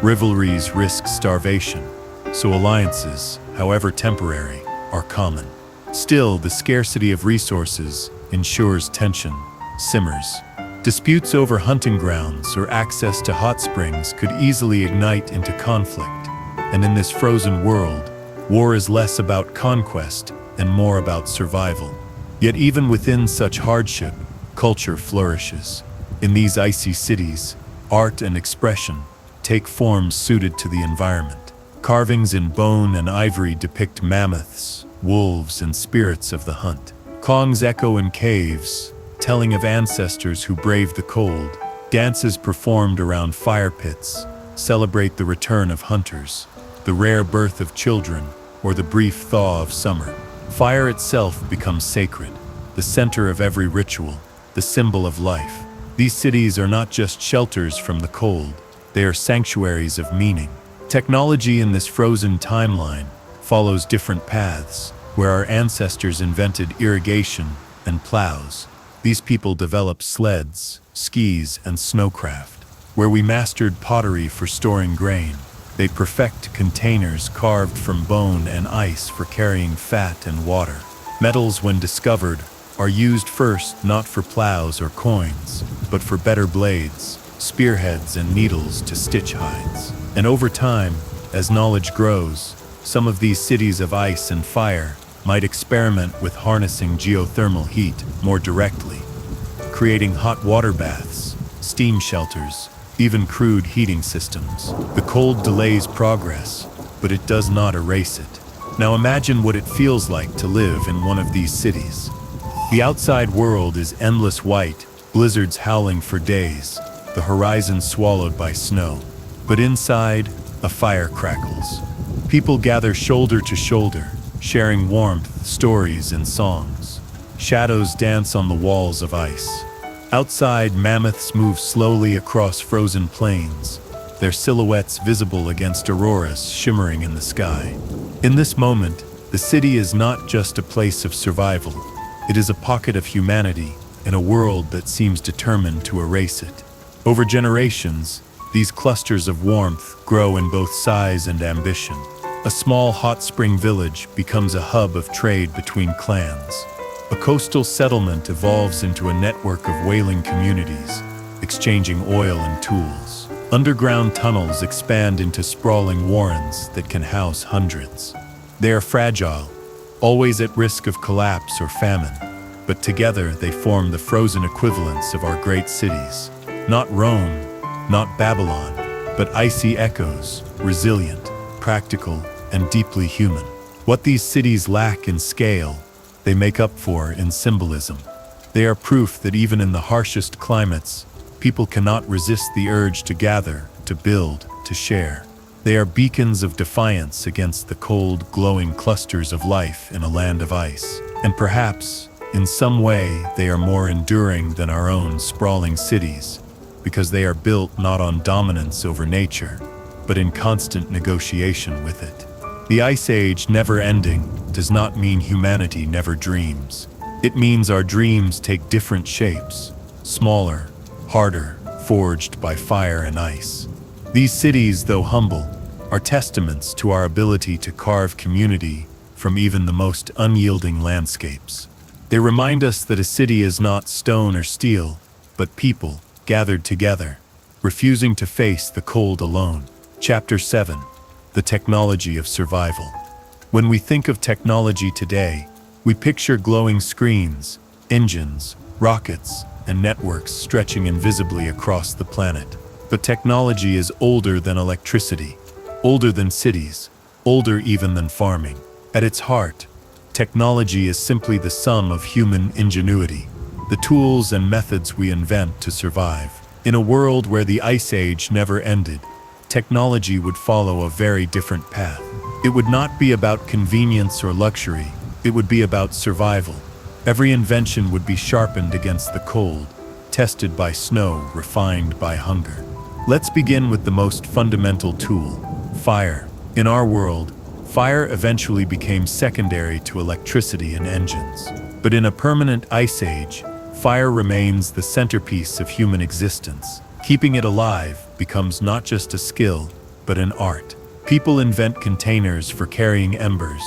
Rivalries risk starvation, so alliances, however temporary, are common. Still, the scarcity of resources ensures tension simmers. Disputes over hunting grounds or access to hot springs could easily ignite into conflict. And in this frozen world, war is less about conquest and more about survival. Yet even within such hardship, culture flourishes. In these icy cities, art and expression take forms suited to the environment. Carvings in bone and ivory depict mammoths, wolves, and spirits of the hunt. Kongs echo in caves, telling of ancestors who braved the cold. Dances performed around fire pits celebrate the return of hunters, the rare birth of children, or the brief thaw of summer. Fire itself becomes sacred, the center of every ritual, the symbol of life. These cities are not just shelters from the cold, they are sanctuaries of meaning. Technology in this frozen timeline follows different paths. Where our ancestors invented irrigation and plows, these people developed sleds, skis, and snowcraft. Where we mastered pottery for storing grain, they perfect containers carved from bone and ice for carrying fat and water. Metals, when discovered, are used first not for plows or coins, but for better blades, spearheads, and needles to stitch hides. And over time, as knowledge grows, some of these cities of ice and fire might experiment with harnessing geothermal heat more directly, creating hot water baths, steam shelters, even crude heating systems. The cold delays progress, but it does not erase it. Now imagine what it feels like to live in one of these cities. The outside world is endless white, blizzards howling for days, the horizon swallowed by snow. But inside, a fire crackles. People gather shoulder to shoulder, sharing warmth, stories, and songs. Shadows dance on the walls of ice. Outside, mammoths move slowly across frozen plains, their silhouettes visible against auroras shimmering in the sky. In this moment, the city is not just a place of survival. It is a pocket of humanity in a world that seems determined to erase it. Over generations, These clusters of warmth grow in both size and ambition. A small hot spring village becomes a hub of trade between clans. A coastal settlement evolves into a network of whaling communities, exchanging oil and tools. Underground tunnels expand into sprawling warrens that can house hundreds. They are fragile, always at risk of collapse or famine, but together they form the frozen equivalents of our great cities. Not Rome, not Babylon, but icy echoes, resilient, practical, and deeply human. What these cities lack in scale, they make up for in symbolism. They are proof that even in the harshest climates, people cannot resist the urge to gather, to build, to share. They are beacons of defiance against the cold, glowing clusters of life in a land of ice. And perhaps, in some way, they are more enduring than our own sprawling cities, because they are built not on dominance over nature, but in constant negotiation with it. The Ice Age never ending does not mean humanity never dreams. It means our dreams take different shapes, smaller, harder, forged by fire and ice. These cities, though humble, are testaments to our ability to carve community from even the most unyielding landscapes. They remind us that a city is not stone or steel, but people gathered together, refusing to face the cold alone. Chapter 7. The Technology of Survival. When we think of technology today, we picture glowing screens, engines, rockets, and networks stretching invisibly across the planet. But technology is older than electricity, older than cities, older even than farming. At its heart, technology is simply the sum of human ingenuity, the tools and methods we invent to survive. In a world where the Ice Age never ended, technology would follow a very different path. It would not be about convenience or luxury, it would be about survival. Every invention would be sharpened against the cold, tested by snow, refined by hunger. Let's begin with the most fundamental tool, fire. In our world, fire eventually became secondary to electricity and engines. But in a permanent ice age, fire remains the centerpiece of human existence. Keeping it alive becomes not just a skill, but an art. People invent containers for carrying embers,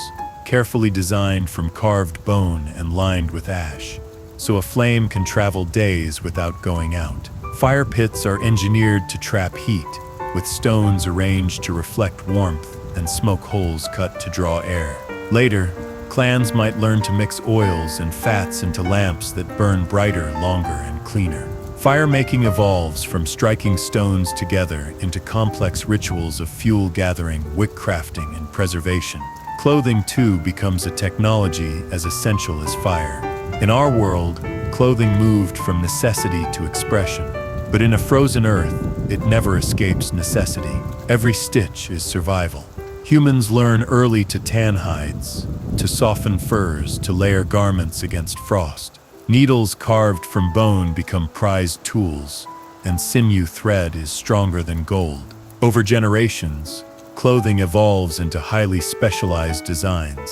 carefully designed from carved bone and lined with ash, so a flame can travel days without going out. Fire pits are engineered to trap heat, with stones arranged to reflect warmth and smoke holes cut to draw air. Later, clans might learn to mix oils and fats into lamps that burn brighter, longer, and cleaner. Fire-making evolves from striking stones together into complex rituals of fuel gathering, wick crafting, and preservation. Clothing, too, becomes a technology as essential as fire. In our world, clothing moved from necessity to expression. But in a frozen earth, it never escapes necessity. Every stitch is survival. Humans learn early to tan hides, to soften furs, to layer garments against frost. Needles carved from bone become prized tools, and sinew thread is stronger than gold. Over generations, clothing evolves into highly specialized designs.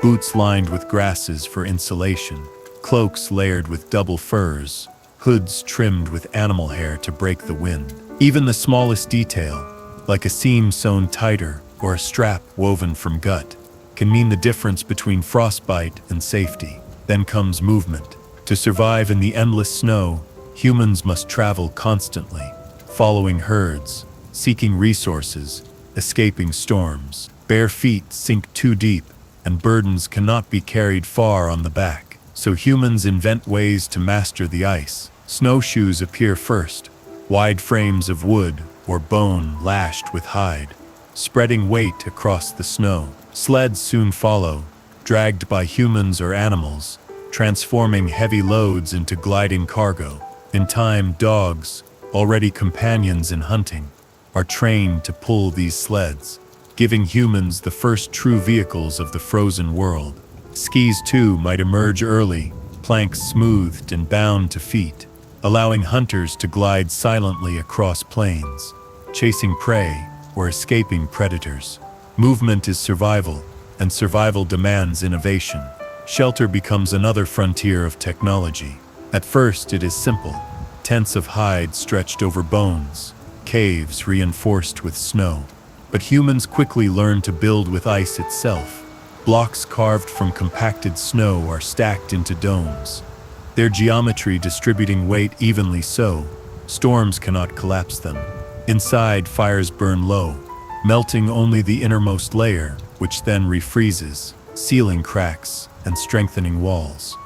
Boots lined with grasses for insulation, cloaks layered with double furs, hoods trimmed with animal hair to break the wind. Even the smallest detail, like a seam sewn tighter or a strap woven from gut, can mean the difference between frostbite and safety. Then comes movement. To survive in the endless snow, humans must travel constantly, following herds, seeking resources, escaping storms. Bare feet sink too deep, and burdens cannot be carried far on the back. So humans invent ways to master the ice. Snowshoes appear first, wide frames of wood or bone lashed with hide, spreading weight across the snow. Sleds soon follow, dragged by humans or animals, transforming heavy loads into gliding cargo. In time, dogs, already companions in hunting, are trained to pull these sleds, giving humans the first true vehicles of the frozen world. Skis too might emerge early, planks smoothed and bound to feet, allowing hunters to glide silently across plains, chasing prey or escaping predators. Movement is survival, and survival demands innovation. Shelter becomes another frontier of technology. At first, it is simple: tents of hide stretched over bones, caves reinforced with snow. But humans quickly learned to build with ice itself. Blocks carved from compacted snow are stacked into domes, their geometry distributing weight evenly so storms cannot collapse them. Inside, fires burn low, melting only the innermost layer, which then refreezes, sealing cracks and strengthening walls.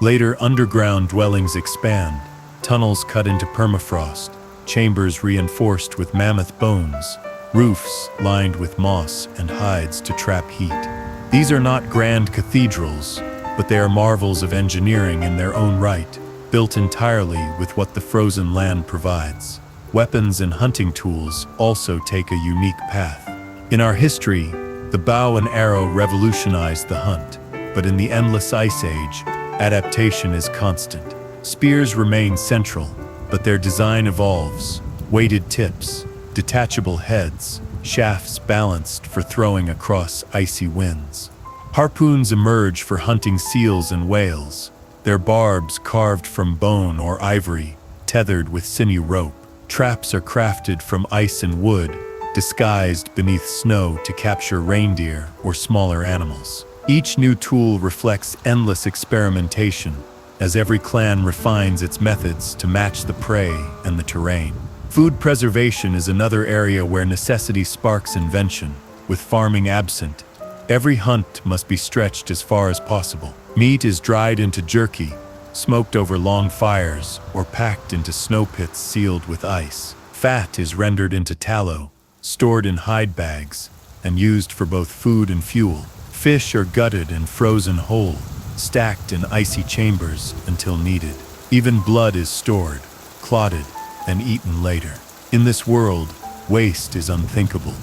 Later, underground dwellings expand, tunnels cut into permafrost, chambers reinforced with mammoth bones, roofs lined with moss and hides to trap heat. These are not grand cathedrals, but they are marvels of engineering in their own right, built entirely with what the frozen land provides. Weapons and hunting tools also take a unique path. In our history, the bow and arrow revolutionized the hunt, but in the endless ice age, adaptation is constant. Spears remain central, but their design evolves. Weighted tips, detachable heads, shafts balanced for throwing across icy winds. Harpoons emerge for hunting seals and whales, their barbs carved from bone or ivory, tethered with sinew rope. Traps are crafted from ice and wood, disguised beneath snow to capture reindeer or smaller animals. Each new tool reflects endless experimentation, as every clan refines its methods to match the prey and the terrain. Food preservation is another area where necessity sparks invention. With farming absent, every hunt must be stretched as far as possible. Meat is dried into jerky, smoked over long fires, or packed into snow pits sealed with ice. Fat is rendered into tallow, stored in hide bags, and used for both food and fuel. Fish are gutted and frozen whole, stacked in icy chambers until needed. Even blood is stored, clotted, and eaten later. In this world, waste is unthinkable.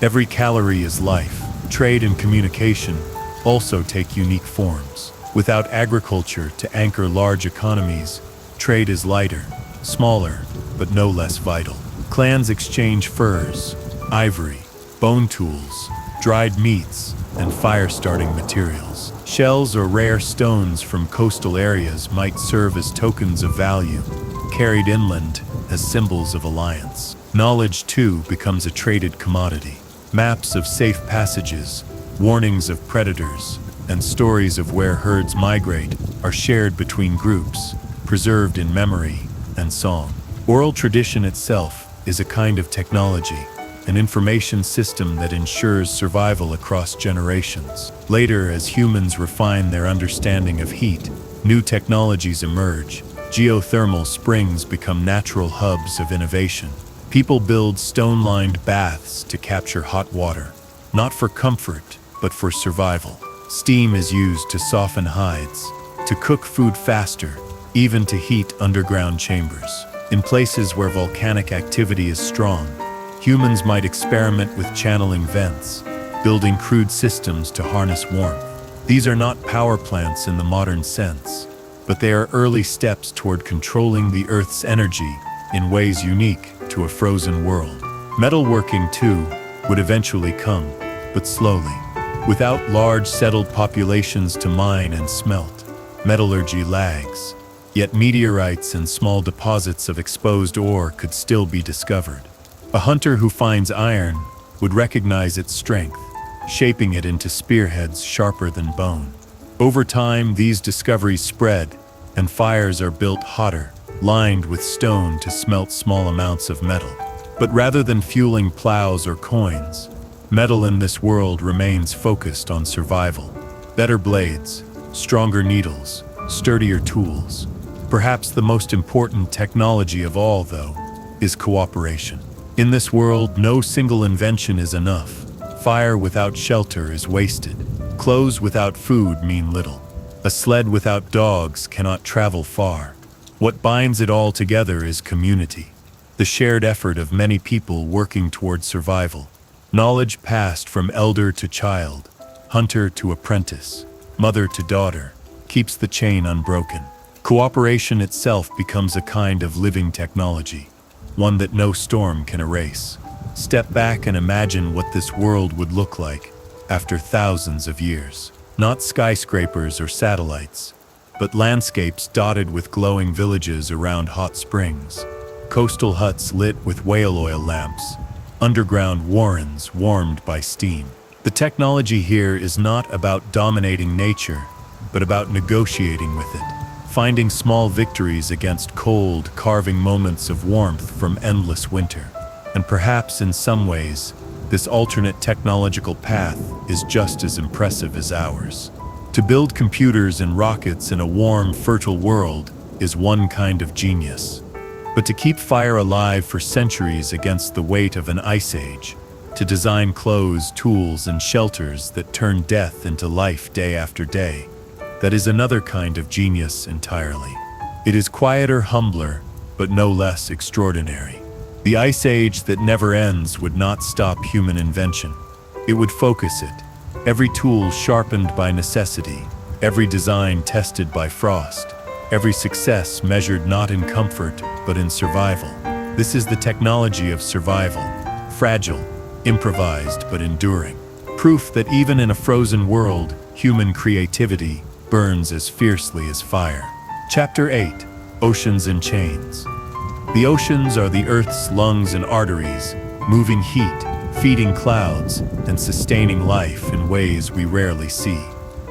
Every calorie is life. Trade and communication also take unique forms. Without agriculture to anchor large economies, trade is lighter, smaller, but no less vital. Clans exchange furs, ivory, bone tools, dried meats, and fire-starting materials. Shells or rare stones from coastal areas might serve as tokens of value, carried inland as symbols of alliance. Knowledge, too, becomes a traded commodity. Maps of safe passages, warnings of predators, and stories of where herds migrate are shared between groups, preserved in memory and song. Oral tradition itself is a kind of technology, an information system that ensures survival across generations. Later, as humans refine their understanding of heat, new technologies emerge. Geothermal springs become natural hubs of innovation. People build stone-lined baths to capture hot water, not for comfort, but for survival. Steam is used to soften hides, to cook food faster, even to heat underground chambers. In places where volcanic activity is strong, humans might experiment with channeling vents, building crude systems to harness warmth. These are not power plants in the modern sense, but they are early steps toward controlling the Earth's energy in ways unique to a frozen world. Metalworking, too, would eventually come, but slowly. Without large settled populations to mine and smelt, metallurgy lags. Yet meteorites and small deposits of exposed ore could still be discovered. A hunter who finds iron would recognize its strength, shaping it into spearheads sharper than bone. Over time, these discoveries spread, and fires are built hotter, lined with stone to smelt small amounts of metal. But rather than fueling plows or coins, metal in this world remains focused on survival. Better blades, stronger needles, sturdier tools. Perhaps the most important technology of all, though, is cooperation. In this world, no single invention is enough. Fire without shelter is wasted. Clothes without food mean little. A sled without dogs cannot travel far. What binds it all together is community, the shared effort of many people working toward survival. Knowledge passed from elder to child, hunter to apprentice, mother to daughter, keeps the chain unbroken. Cooperation itself becomes a kind of living technology, one that no storm can erase. Step back and imagine what this world would look like after thousands of years. Not skyscrapers or satellites, but landscapes dotted with glowing villages around hot springs. coastal huts lit with whale oil lamps, underground warrens warmed by steam. The technology here is not about dominating nature, but about negotiating with it, finding small victories against cold, carving moments of warmth from endless winter. And perhaps in some ways, this alternate technological path is just as impressive as ours. To build computers and rockets in a warm, fertile world is one kind of genius. But to keep fire alive for centuries against the weight of an ice age, to design clothes, tools, and shelters that turn death into life day after day, that is another kind of genius entirely. It is quieter, humbler, but no less extraordinary. The ice age that never ends would not stop human invention. It would focus it. Every tool sharpened by necessity, every design tested by frost, every success measured not in comfort, but in survival. This is the technology of survival, fragile, improvised, but enduring. Proof that even in a frozen world, human creativity burns as fiercely as fire. Chapter 8: Oceans in Chains. The oceans are the Earth's lungs and arteries, moving heat, feeding clouds, and sustaining life in ways we rarely see.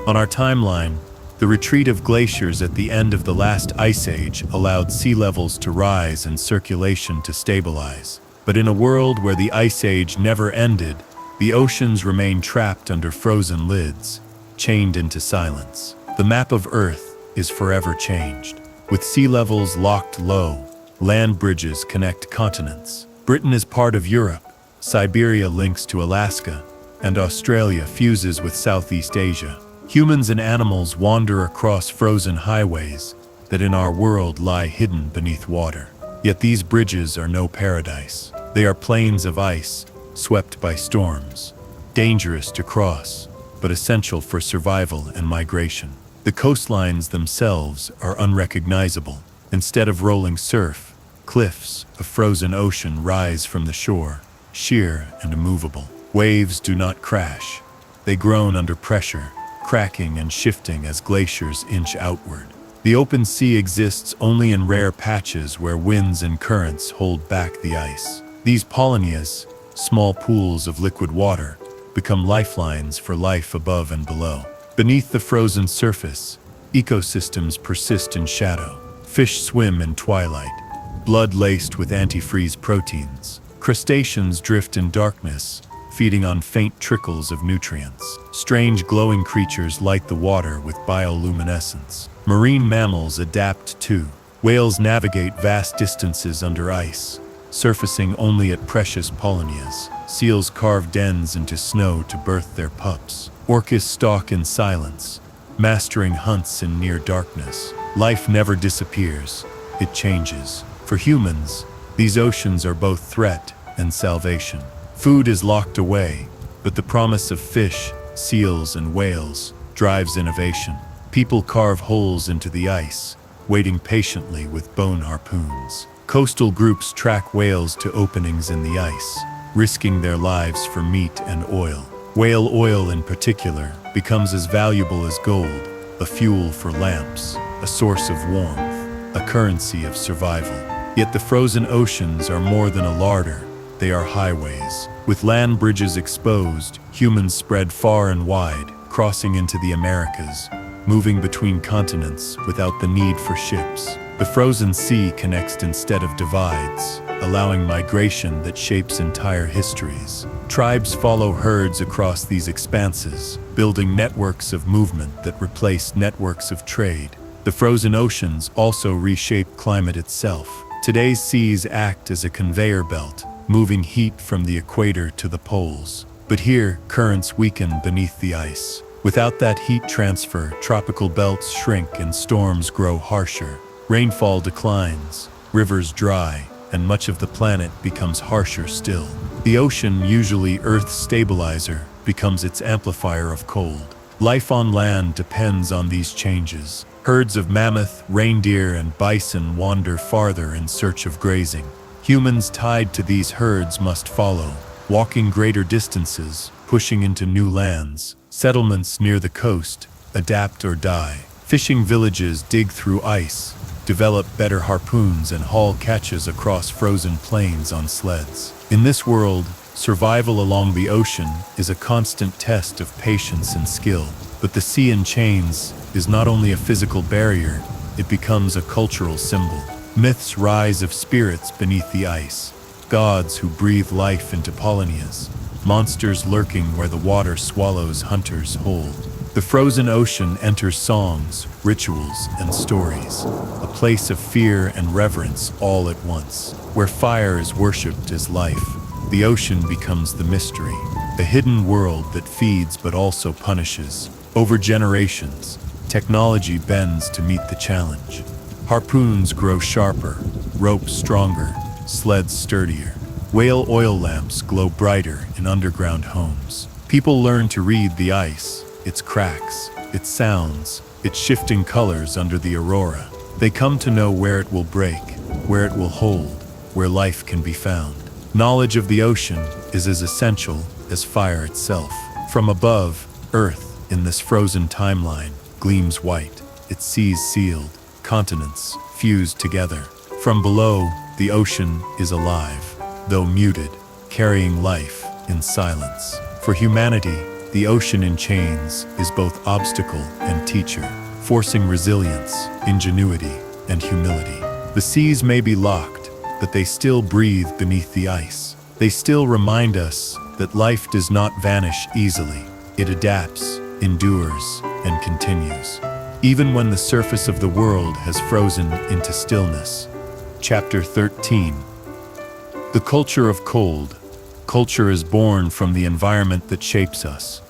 On our timeline, the retreat of glaciers at the end of the last ice age allowed sea levels to rise and circulation to stabilize. But in a world where the ice age never ended, the oceans remain trapped under frozen lids, chained into silence. The map of Earth is forever changed. With sea levels locked low, land bridges connect continents. Britain is part of Europe, Siberia links to Alaska, and Australia fuses with Southeast Asia. Humans and animals wander across frozen highways that in our world lie hidden beneath water. Yet these bridges are no paradise. They are plains of ice, swept by storms, dangerous to cross, but essential for survival and migration. The coastlines themselves are unrecognizable. Instead of rolling surf, cliffs of frozen ocean rise from the shore, sheer and immovable. Waves do not crash. They groan under pressure, cracking and shifting as glaciers inch outward. The open sea exists only in rare patches where winds and currents hold back the ice. These polynias, small pools of liquid water, become lifelines for life above and below. Beneath the frozen surface, ecosystems persist in shadow. Fish swim in twilight, blood laced with antifreeze proteins. Crustaceans drift in darkness, feeding on faint trickles of nutrients. Strange glowing creatures light the water with bioluminescence. Marine mammals adapt too. Whales navigate vast distances under ice, surfacing only at precious polynias. Seals carve dens into snow to birth their pups. Orcas stalk in silence, mastering hunts in near darkness. Life never disappears, it changes. For humans, these oceans are both threat and salvation. Food is locked away, but the promise of fish, seals, and whales drives innovation. People carve holes into the ice, waiting patiently with bone harpoons. Coastal groups track whales to openings in the ice, risking their lives for meat and oil. Whale oil in particular becomes as valuable as gold, a fuel for lamps, a source of warmth, a currency of survival. Yet the frozen oceans are more than a larder. They are highways. With land bridges exposed, humans spread far and wide, crossing into the Americas, moving between continents without the need for ships. The frozen sea connects instead of divides, allowing migration that shapes entire histories. Tribes follow herds across these expanses, building networks of movement that replace networks of trade. The frozen oceans also reshape climate itself. Today's seas act as a conveyor belt, moving heat from the equator to the poles. But here, currents weaken beneath the ice. Without that heat transfer, tropical belts shrink and storms grow harsher. Rainfall declines, rivers dry, and much of the planet becomes harsher still. The ocean, usually Earth's stabilizer, becomes its amplifier of cold. Life on land depends on these changes. Herds of mammoth, reindeer, and bison wander farther in search of grazing. Humans tied to these herds must follow, walking greater distances, pushing into new lands. Settlements near the coast adapt or die. Fishing villages dig through ice, develop better harpoons, and haul catches across frozen plains on sleds. In this world, survival along the ocean is a constant test of patience and skill. But the sea in chains is not only a physical barrier, it becomes a cultural symbol. Myths rise of spirits beneath the ice, gods who breathe life into Polynesias, monsters lurking where the water swallows hunters whole. The frozen ocean enters songs, rituals, and stories, a place of fear and reverence all at once. Where fire is worshipped as life, the ocean becomes the mystery, a hidden world that feeds but also punishes. Over generations, technology bends to meet the challenge. Harpoons grow sharper, ropes stronger, sleds sturdier. Whale oil lamps glow brighter in underground homes. People learn to read the ice, its cracks, its sounds, its shifting colors under the aurora. They come to know where it will break, where it will hold, where life can be found. Knowledge of the ocean is as essential as fire itself. From above, Earth, in this frozen timeline, gleams white, its seas sealed, continents fused together. From below, the ocean is alive, though muted, carrying life in silence. For humanity, the ocean in chains is both obstacle and teacher, forcing resilience, ingenuity, and humility. The seas may be locked, but they still breathe beneath the ice. They still remind us that life does not vanish easily. It adapts, endures, and continues, even when the surface of the world has frozen into stillness. Chapter 13. The culture of cold. Culture is born from the environment that shapes us.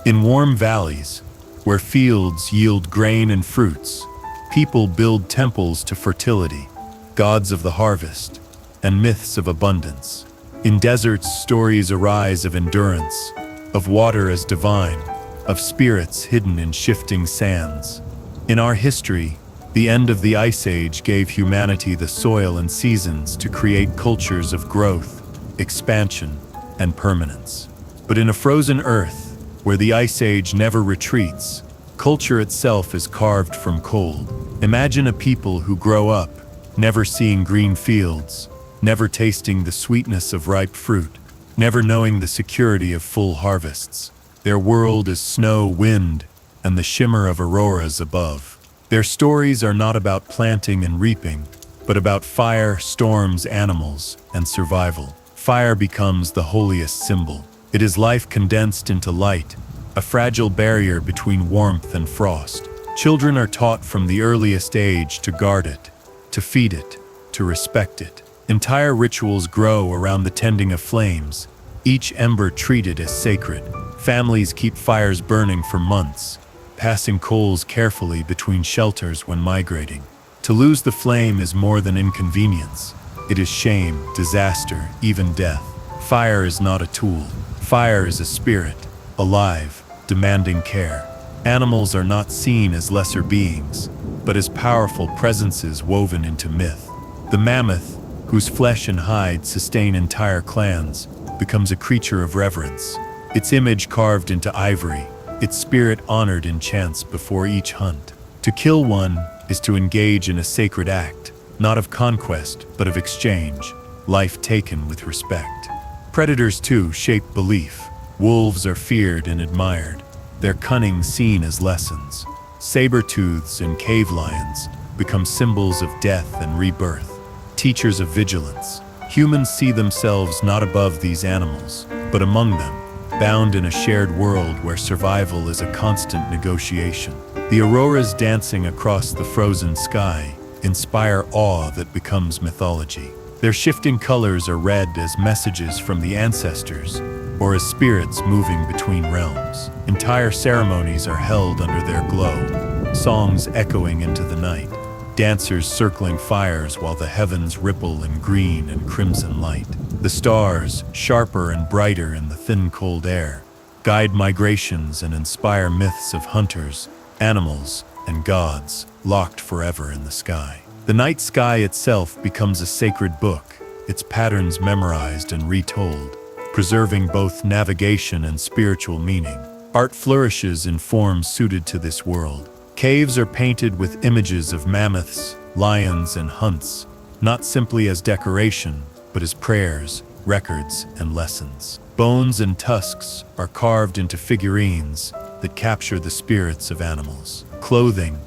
In warm valleys, where fields yield grain and fruits, people build temples to fertility, gods of the harvest, and myths of abundance. In deserts, stories arise of endurance, of water as divine, of spirits hidden in shifting sands. In our history, the end of the Ice Age gave humanity the soil and seasons to create cultures of growth, expansion, and permanence. But in a frozen Earth, where the Ice Age never retreats, culture itself is carved from cold. Imagine a people who grow up, never seeing green fields, never tasting the sweetness of ripe fruit, never knowing the security of full harvests. Their world is snow, wind, and the shimmer of auroras above. Their stories are not about planting and reaping, but about fire, storms, animals, and survival. Fire becomes the holiest symbol. It is life condensed into light, a fragile barrier between warmth and frost. Children are taught from the earliest age to guard it, to feed it, to respect it. Entire rituals grow around the tending of flames, each ember treated as sacred. Families keep fires burning for months, passing coals carefully between shelters when migrating. To lose the flame is more than inconvenience. It is shame, disaster, even death. Fire is not a tool. Fire is a spirit, alive, demanding care. Animals are not seen as lesser beings, but as powerful presences woven into myth. The mammoth, whose flesh and hide sustain entire clans, becomes a creature of reverence. Its image carved into ivory, its spirit honored in chants before each hunt. To kill one is to engage in a sacred act, not of conquest, but of exchange, life taken with respect. Predators too shape belief. Wolves are feared and admired, their cunning seen as lessons. Saber-tooths and cave lions become symbols of death and rebirth, teachers of vigilance. Humans see themselves not above these animals, but among them, bound in a shared world where survival is a constant negotiation. The auroras dancing across the frozen sky inspire awe that becomes mythology. Their shifting colors are read as messages from the ancestors or as spirits moving between realms. Entire ceremonies are held under their glow, songs echoing into the night, dancers circling fires while the heavens ripple in green and crimson light. The stars, sharper and brighter in the thin cold air, guide migrations and inspire myths of hunters, animals, and gods locked forever in the sky. The night sky itself becomes a sacred book, its patterns memorized and retold, preserving both navigation and spiritual meaning. Art flourishes in forms suited to this world. Caves are painted with images of mammoths, lions, and hunts, not simply as decoration, but as prayers, records, and lessons. Bones and tusks are carved into figurines that capture the spirits of animals. Clothing,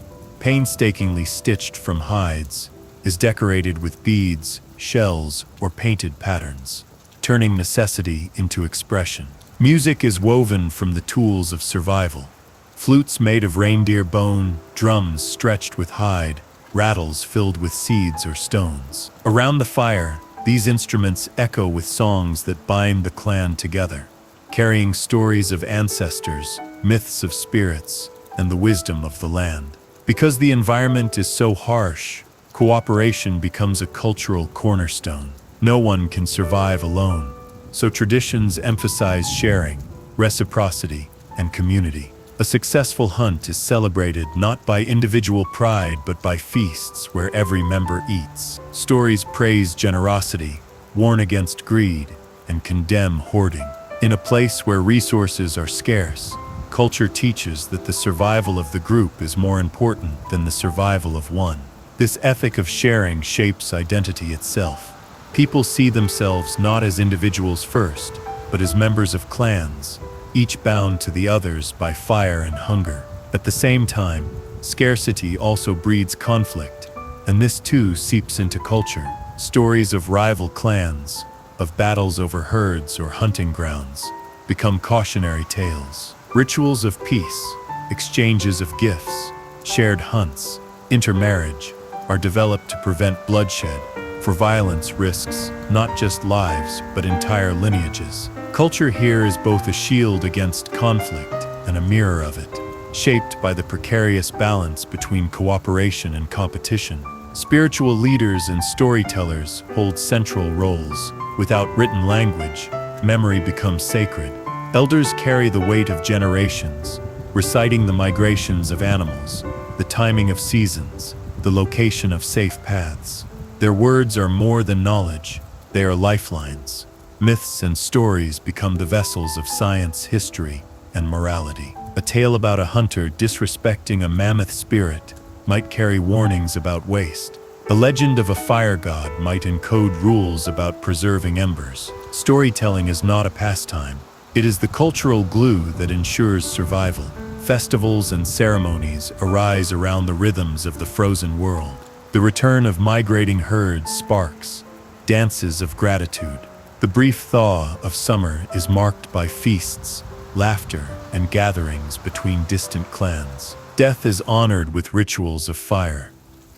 painstakingly stitched from hides, is decorated with beads, shells, or painted patterns, turning necessity into expression. Music is woven from the tools of survival. Flutes made of reindeer bone, drums stretched with hide, rattles filled with seeds or stones. Around the fire, these instruments echo with songs that bind the clan together, carrying stories of ancestors, myths of spirits, and the wisdom of the land. Because the environment is so harsh, cooperation becomes a cultural cornerstone. No one can survive alone, so traditions emphasize sharing, reciprocity, and community. A successful hunt is celebrated not by individual pride but by feasts where every member eats. Stories praise generosity, warn against greed, and condemn hoarding. In a place where resources are scarce, culture teaches that the survival of the group is more important than the survival of one. This ethic of sharing shapes identity itself. People see themselves not as individuals first, but as members of clans, each bound to the others by fire and hunger. At the same time, scarcity also breeds conflict, and this too seeps into culture. Stories of rival clans, of battles over herds or hunting grounds, become cautionary tales. Rituals of peace, exchanges of gifts, shared hunts, intermarriage, are developed to prevent bloodshed, for violence risks not just lives but entire lineages. Culture here is both a shield against conflict and a mirror of it, shaped by the precarious balance between cooperation and competition. Spiritual leaders and storytellers hold central roles. Without written language, memory becomes sacred. Elders carry the weight of generations, reciting the migrations of animals, the timing of seasons, the location of safe paths. Their words are more than knowledge, they are lifelines. Myths and stories become the vessels of science, history, and morality. A tale about a hunter disrespecting a mammoth spirit might carry warnings about waste. The legend of a fire god might encode rules about preserving embers. Storytelling is not a pastime. It is the cultural glue that ensures survival. Festivals and ceremonies arise around the rhythms of the frozen world. The return of migrating herds sparks dances of gratitude. The brief thaw of summer is marked by feasts, laughter, and gatherings between distant clans. Death is honored with rituals of fire,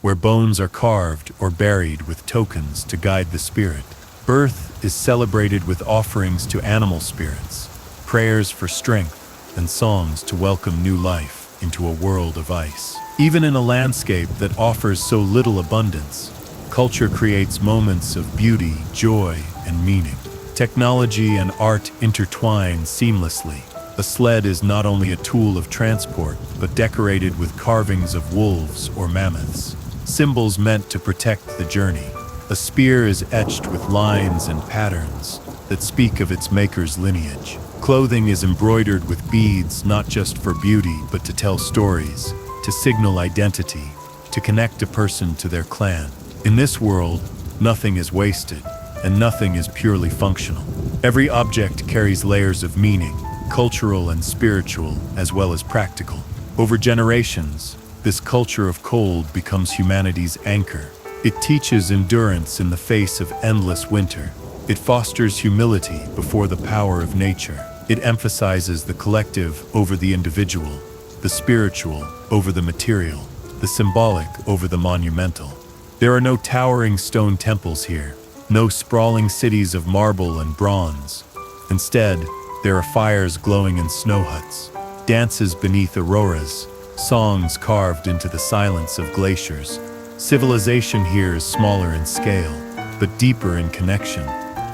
where bones are carved or buried with tokens to guide the spirit. Birth is celebrated with offerings to animal spirits, prayers for strength, and songs to welcome new life into a world of ice. Even in a landscape that offers so little abundance, culture creates moments of beauty, joy, and meaning. Technology and art intertwine seamlessly. A sled is not only a tool of transport, but decorated with carvings of wolves or mammoths, symbols meant to protect the journey. A spear is etched with lines and patterns that speak of its maker's lineage. Clothing is embroidered with beads not just for beauty, but to tell stories, to signal identity, to connect a person to their clan. In this world, nothing is wasted, and nothing is purely functional. Every object carries layers of meaning, cultural and spiritual, as well as practical. Over generations, this culture of cold becomes humanity's anchor. It teaches endurance in the face of endless winter. It fosters humility before the power of nature. It emphasizes the collective over the individual, the spiritual over the material, the symbolic over the monumental. There are no towering stone temples here, no sprawling cities of marble and bronze. Instead, there are fires glowing in snow huts, dances beneath auroras, songs carved into the silence of glaciers. Civilization here is smaller in scale, but deeper in connection.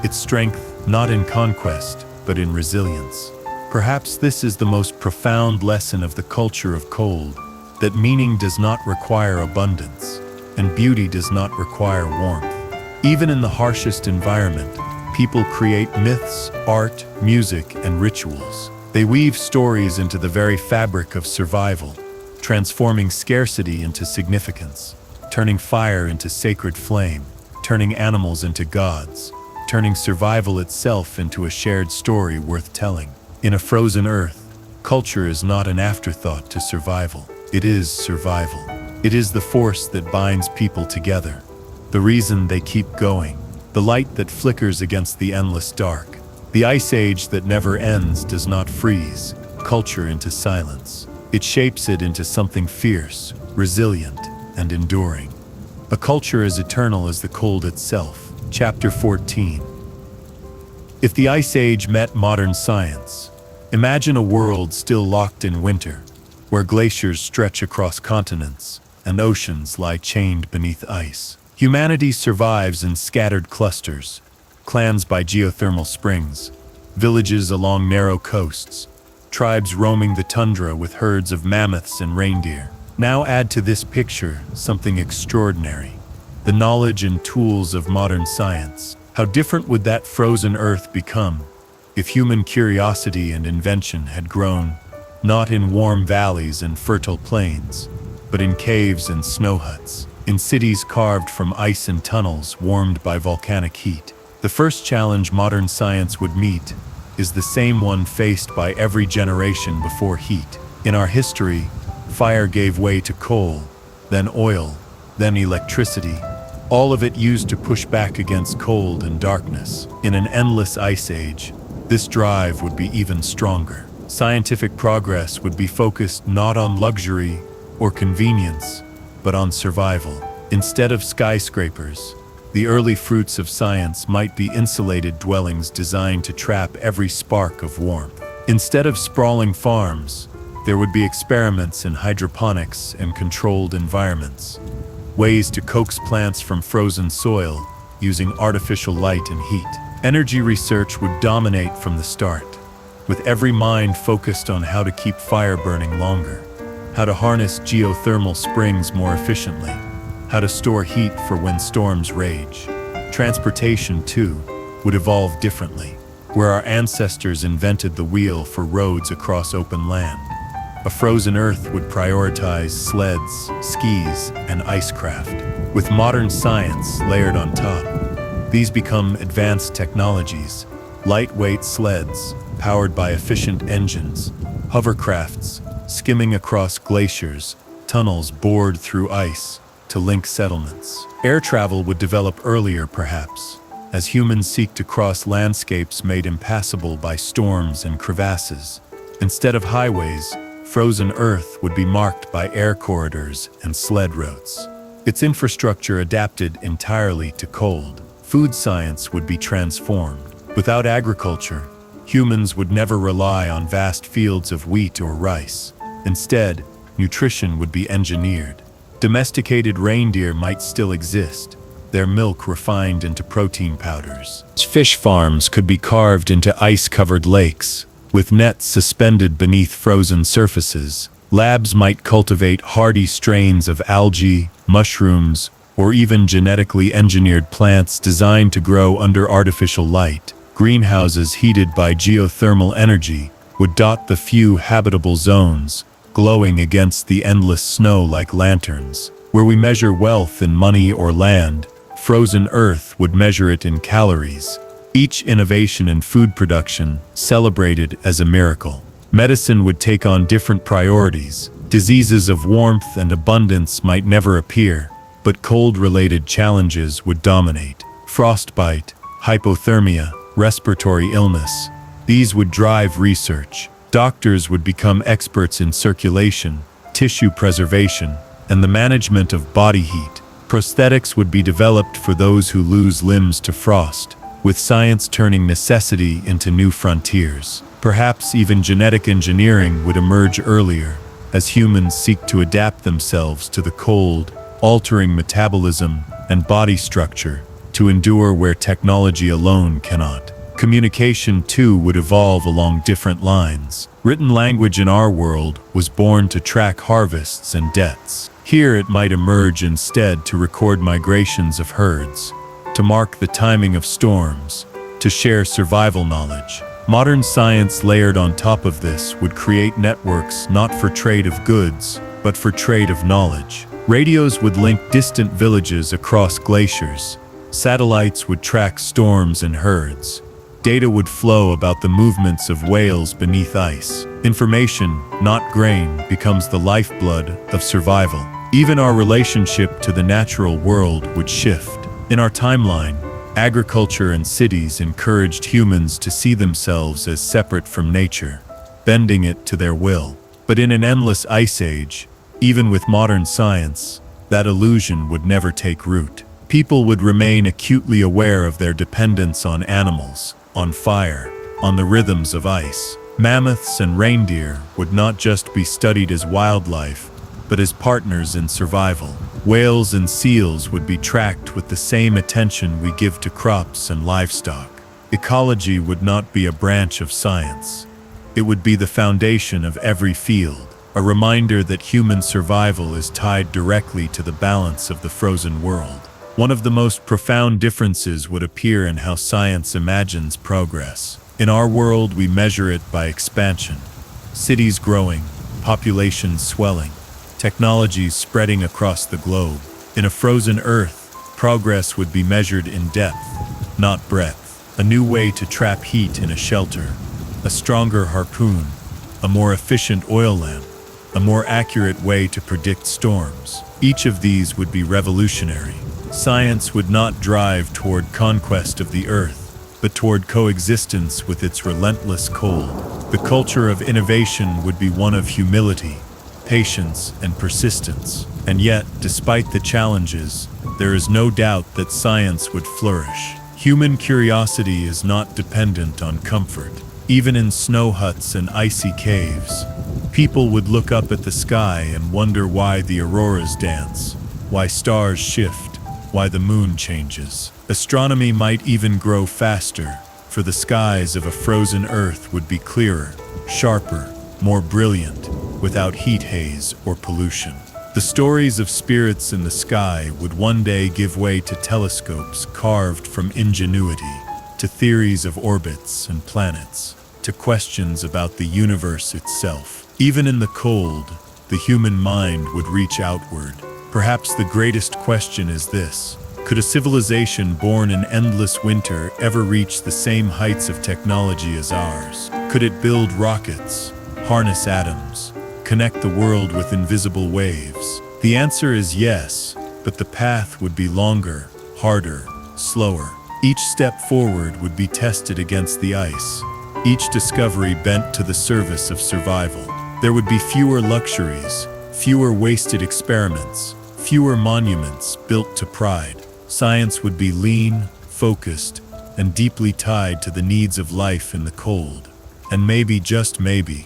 Its strength not in conquest, but in resilience. Perhaps this is the most profound lesson of the culture of cold, that meaning does not require abundance, and beauty does not require warmth. Even in the harshest environment, people create myths, art, music, and rituals. They weave stories into the very fabric of survival, transforming scarcity into significance. turning fire into sacred flame, turning animals into gods, turning survival itself into a shared story worth telling. In a frozen earth, culture is not an afterthought to survival. It is survival. It is the force that binds people together, the reason they keep going, the light that flickers against the endless dark. The ice age that never ends does not freeze culture into silence. It shapes it into something fierce, resilient, and enduring. A culture as eternal as the cold itself. Chapter 14. If the Ice Age met modern science, imagine a world still locked in winter, where glaciers stretch across continents and oceans lie chained beneath ice. Humanity survives in scattered clusters, clans by geothermal springs, villages along narrow coasts, tribes roaming the tundra with herds of mammoths and reindeer. Now add to this picture something extraordinary: the knowledge and tools of modern science. How different would that frozen earth become if human curiosity and invention had grown, not in warm valleys and fertile plains, but in caves and snow huts, in cities carved from ice and tunnels warmed by volcanic heat. The first challenge modern science would meet is the same one faced by every generation before heat. In our history, fire gave way to coal, then oil, then electricity, all of it used to push back against cold and darkness. In an endless ice age, this drive would be even stronger. Scientific progress would be focused not on luxury or convenience, but on survival. Instead of skyscrapers, the early fruits of science might be insulated dwellings designed to trap every spark of warmth. Instead of sprawling farms, there would be experiments in hydroponics and controlled environments, ways to coax plants from frozen soil using artificial light and heat. Energy research would dominate from the start, with every mind focused on how to keep fire burning longer, how to harness geothermal springs more efficiently, how to store heat for when storms rage. Transportation, too, would evolve differently, where our ancestors invented the wheel for roads across open land. A frozen earth would prioritize sleds, skis, and icecraft. With modern science layered on top, these become advanced technologies: lightweight sleds, powered by efficient engines, hovercrafts, skimming across glaciers, tunnels bored through ice to link settlements. Air travel would develop earlier, perhaps, as humans seek to cross landscapes made impassable by storms and crevasses. Instead of highways, frozen earth would be marked by air corridors and sled routes, its infrastructure adapted entirely to cold. Food science would be transformed. Without agriculture, humans would never rely on vast fields of wheat or rice. Instead, nutrition would be engineered. Domesticated reindeer might still exist, their milk refined into protein powders. Fish farms could be carved into ice-covered lakes, with nets suspended beneath frozen surfaces. Labs might cultivate hardy strains of algae, mushrooms, or even genetically engineered plants designed to grow under artificial light. Greenhouses heated by geothermal energy would dot the few habitable zones, glowing against the endless snow like lanterns. Where we measure wealth in money or land, frozen earth would measure it in calories. Each innovation in food production celebrated as a miracle. Medicine would take on different priorities. Diseases of warmth and abundance might never appear, but cold-related challenges would dominate. Frostbite, hypothermia, respiratory illness. These would drive research. Doctors would become experts in circulation, tissue preservation, and the management of body heat. Prosthetics would be developed for those who lose limbs to frost, with science turning necessity into new frontiers. Perhaps even genetic engineering would emerge earlier, as humans seek to adapt themselves to the cold, altering metabolism and body structure to endure where technology alone cannot. Communication, too, would evolve along different lines. Written language in our world was born to track harvests and debts. Here it might emerge instead to record migrations of herds, to mark the timing of storms, to share survival knowledge. Modern science layered on top of this would create networks not for trade of goods, but for trade of knowledge. Radios would link distant villages across glaciers. Satellites would track storms and herds. Data would flow about the movements of whales beneath ice. Information, not grain, becomes the lifeblood of survival. Even our relationship to the natural world would shift. In our timeline, agriculture and cities encouraged humans to see themselves as separate from nature, bending it to their will. But in an endless ice age, even with modern science, that illusion would never take root. People would remain acutely aware of their dependence on animals, on fire, on the rhythms of ice. Mammoths and reindeer would not just be studied as wildlife, but as partners in survival. Whales and seals would be tracked with the same attention we give to crops and livestock. Ecology would not be a branch of science. It would be the foundation of every field, a reminder that human survival is tied directly to the balance of the frozen world. One of the most profound differences would appear in how science imagines progress. In our world, we measure it by expansion. Cities growing, populations swelling, technologies spreading across the globe. In a frozen Earth, progress would be measured in depth, not breadth. A new way to trap heat in a shelter, a stronger harpoon, a more efficient oil lamp, a more accurate way to predict storms. Each of these would be revolutionary. Science would not drive toward conquest of the Earth, but toward coexistence with its relentless cold. The culture of innovation would be one of humility, patience, and persistence. And yet, despite the challenges, there is no doubt that science would flourish. Human curiosity is not dependent on comfort. Even in snow huts and icy caves, people would look up at the sky and wonder why the auroras dance, why stars shift, why the moon changes. Astronomy might even grow faster, for the skies of a frozen Earth would be clearer, sharper, more brilliant, without heat haze or pollution. The stories of spirits in the sky would one day give way to telescopes carved from ingenuity, to theories of orbits and planets, to questions about the universe itself. Even in the cold, the human mind would reach outward. Perhaps the greatest question is this: could a civilization born in endless winter ever reach the same heights of technology as ours? Could it build rockets, harness atoms, connect the world with invisible waves? The answer is yes, but the path would be longer, harder, slower. Each step forward would be tested against the ice, each discovery bent to the service of survival. There would be fewer luxuries, fewer wasted experiments, fewer monuments built to pride. Science would be lean, focused, and deeply tied to the needs of life in the cold. And maybe, just maybe,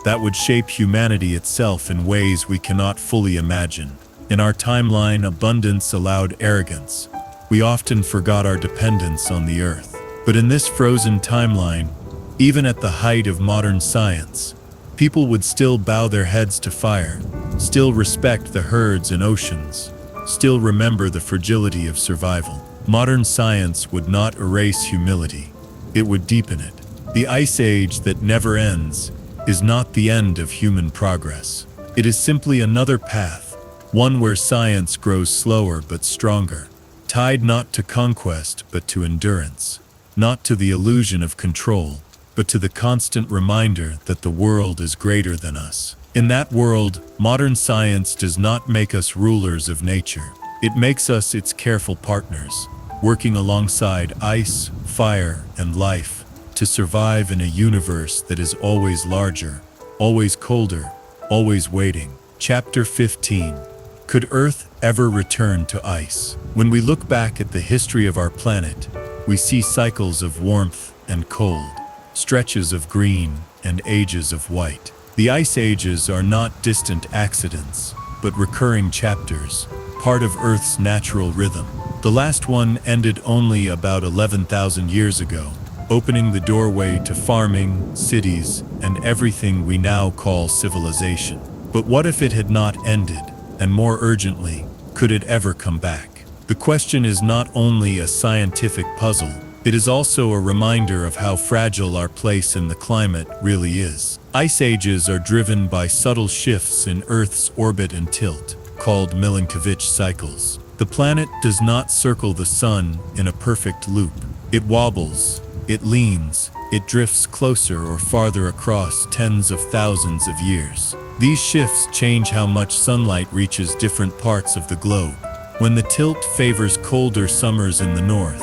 that would shape humanity itself in ways we cannot fully imagine. In our timeline, abundance allowed arrogance. We often forgot our dependence on the Earth. But in this frozen timeline, even at the height of modern science, people would still bow their heads to fire, still respect the herds and oceans, still remember the fragility of survival. Modern science would not erase humility, it would deepen it. The ice age that never ends is not the end of human progress. It is simply another path, one where science grows slower but stronger, tied not to conquest but to endurance, not to the illusion of control, but to the constant reminder that the world is greater than us. In that world, modern science does not make us rulers of nature. It makes us its careful partners, working alongside ice, fire, and life to survive in a universe that is always larger, always colder, always waiting. Chapter 15. Could Earth ever return to ice? When we look back at the history of our planet, we see cycles of warmth and cold, stretches of green and ages of white. The ice ages are not distant accidents, but recurring chapters, part of Earth's natural rhythm. The last one ended only about 11,000 years ago, opening the doorway to farming, cities, and everything we now call civilization. But what if it had not ended? And more urgently, could it ever come back? The question is not only a scientific puzzle, it is also a reminder of how fragile our place in the climate really is. Ice ages are driven by subtle shifts in Earth's orbit and tilt. called Milankovitch cycles. The planet does not circle the sun in a perfect loop. It wobbles, it leans, it drifts closer or farther across tens of thousands of years. These shifts change how much sunlight reaches different parts of the globe. When the tilt favors colder summers in the north,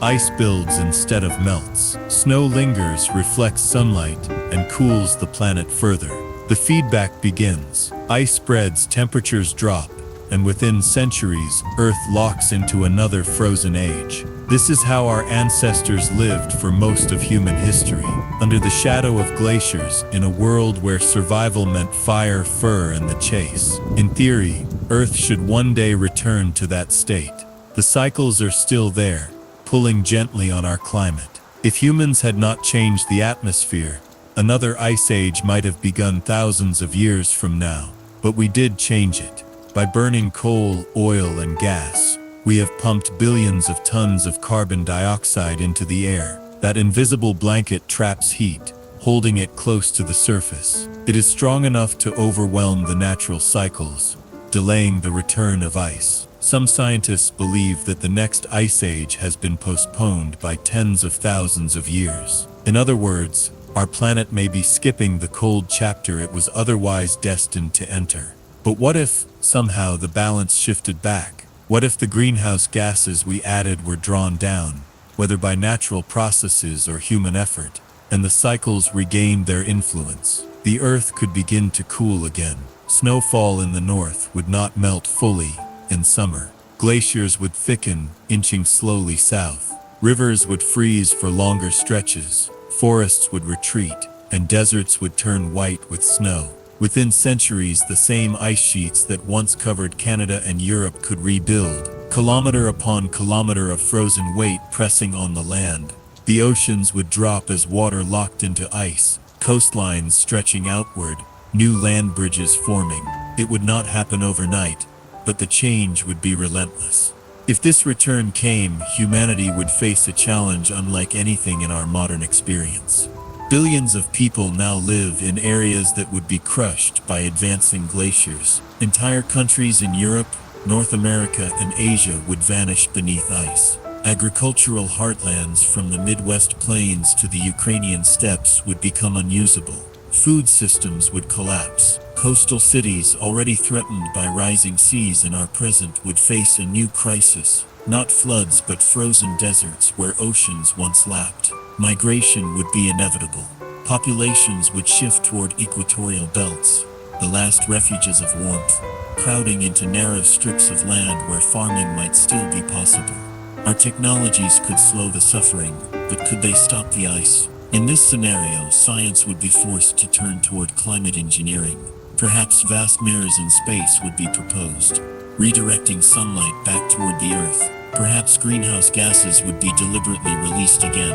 ice builds instead of melts. Snow lingers, reflects sunlight, and cools the planet further. The feedback begins. Ice spreads, temperatures drop, and within centuries, Earth locks into another frozen age. This is how our ancestors lived for most of human history, under the shadow of glaciers, in a world where survival meant fire, fur, and the chase. In theory, Earth should one day return to that state. The cycles are still there, pulling gently on our climate. If humans had not changed the atmosphere, another ice age might have begun thousands of years from now. But we did change it. By burning coal, oil, and gas, we have pumped billions of tons of carbon dioxide into the air. That invisible blanket traps heat, holding it close to the surface. It is strong enough to overwhelm the natural cycles, delaying the return of ice. Some scientists believe that the next ice age has been postponed by tens of thousands of years. In other words, our planet may be skipping the cold chapter it was otherwise destined to enter. But what if, somehow, the balance shifted back? What if the greenhouse gases we added were drawn down, whether by natural processes or human effort, and the cycles regained their influence? The Earth could begin to cool again. Snowfall in the north would not melt fully in summer. Glaciers would thicken, inching slowly south. Rivers would freeze for longer stretches. Forests would retreat, and deserts would turn white with snow. Within centuries, the same ice sheets that once covered Canada and Europe could rebuild, kilometer upon kilometer of frozen weight pressing on the land. The oceans would drop as water locked into ice, coastlines stretching outward, new land bridges forming. It would not happen overnight, but the change would be relentless. If this return came, humanity would face a challenge unlike anything in our modern experience. Billions of people now live in areas that would be crushed by advancing glaciers. Entire countries in Europe, North America, and Asia would vanish beneath ice. Agricultural heartlands from the Midwest plains to the Ukrainian steppes would become unusable. Food systems would collapse. Coastal cities, already threatened by rising seas in our present, would face a new crisis. Not floods, but frozen deserts where oceans once lapped. Migration would be inevitable. Populations would shift toward equatorial belts, the last refuges of warmth, crowding into narrow strips of land where farming might still be possible. Our technologies could slow the suffering, but could they stop the ice? In this scenario, science would be forced to turn toward climate engineering. Perhaps vast mirrors in space would be proposed, redirecting sunlight back toward the Earth. Perhaps greenhouse gases would be deliberately released again,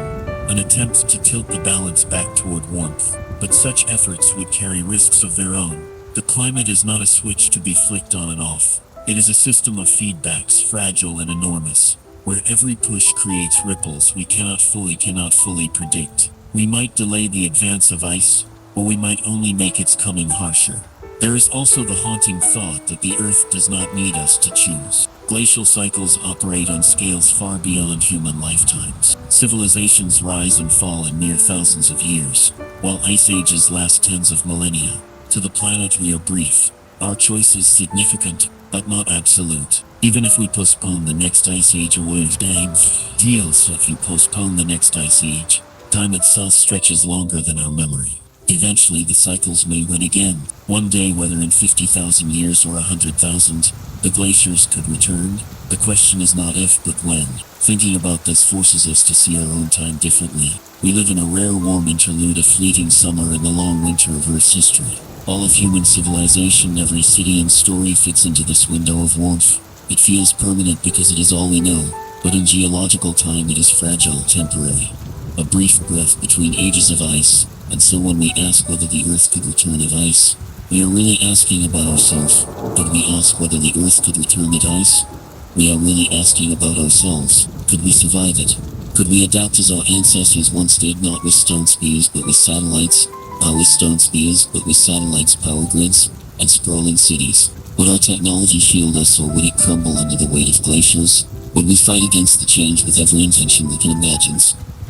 an attempt to tilt the balance back toward warmth. But such efforts would carry risks of their own. The climate is not a switch to be flicked on and off. It is a system of feedbacks, fragile and enormous, where every push creates ripples we cannot fully predict. We might delay the advance of ice, or we might only make its coming harsher. There is also the haunting thought that the Earth does not need us to choose. Glacial cycles operate on scales far beyond human lifetimes. Civilizations rise and fall in mere thousands of years, while ice ages last tens of millennia. To the planet we are brief. Our choice is significant, but not absolute. Even if we postpone the next ice age away, deals if you postpone the next ice age, time itself stretches longer than our memory. Eventually the cycles may win again. One day, whether in 50,000 years or 100,000, the glaciers could return. The question is not if, but when. Thinking about this forces us to see our own time differently. We live in a rare warm interlude of fleeting summer and the long winter of Earth's history. All of human civilization, every city and story fits into this window of warmth. It feels permanent because it is all we know, but in geological time it is fragile, temporary. A brief breath between ages of ice. And so when we ask whether the Earth could return at ice, we are really asking about ourselves. When we ask whether the Earth could return at ice, we are really asking about ourselves. Could we survive it? Could we adapt as our ancestors once did, not with stone spears but with satellites? With stone spears but with satellites, power grids, and sprawling cities. Would our technology shield us, or would it crumble under the weight of glaciers? Would we fight against the change with every invention we can imagine?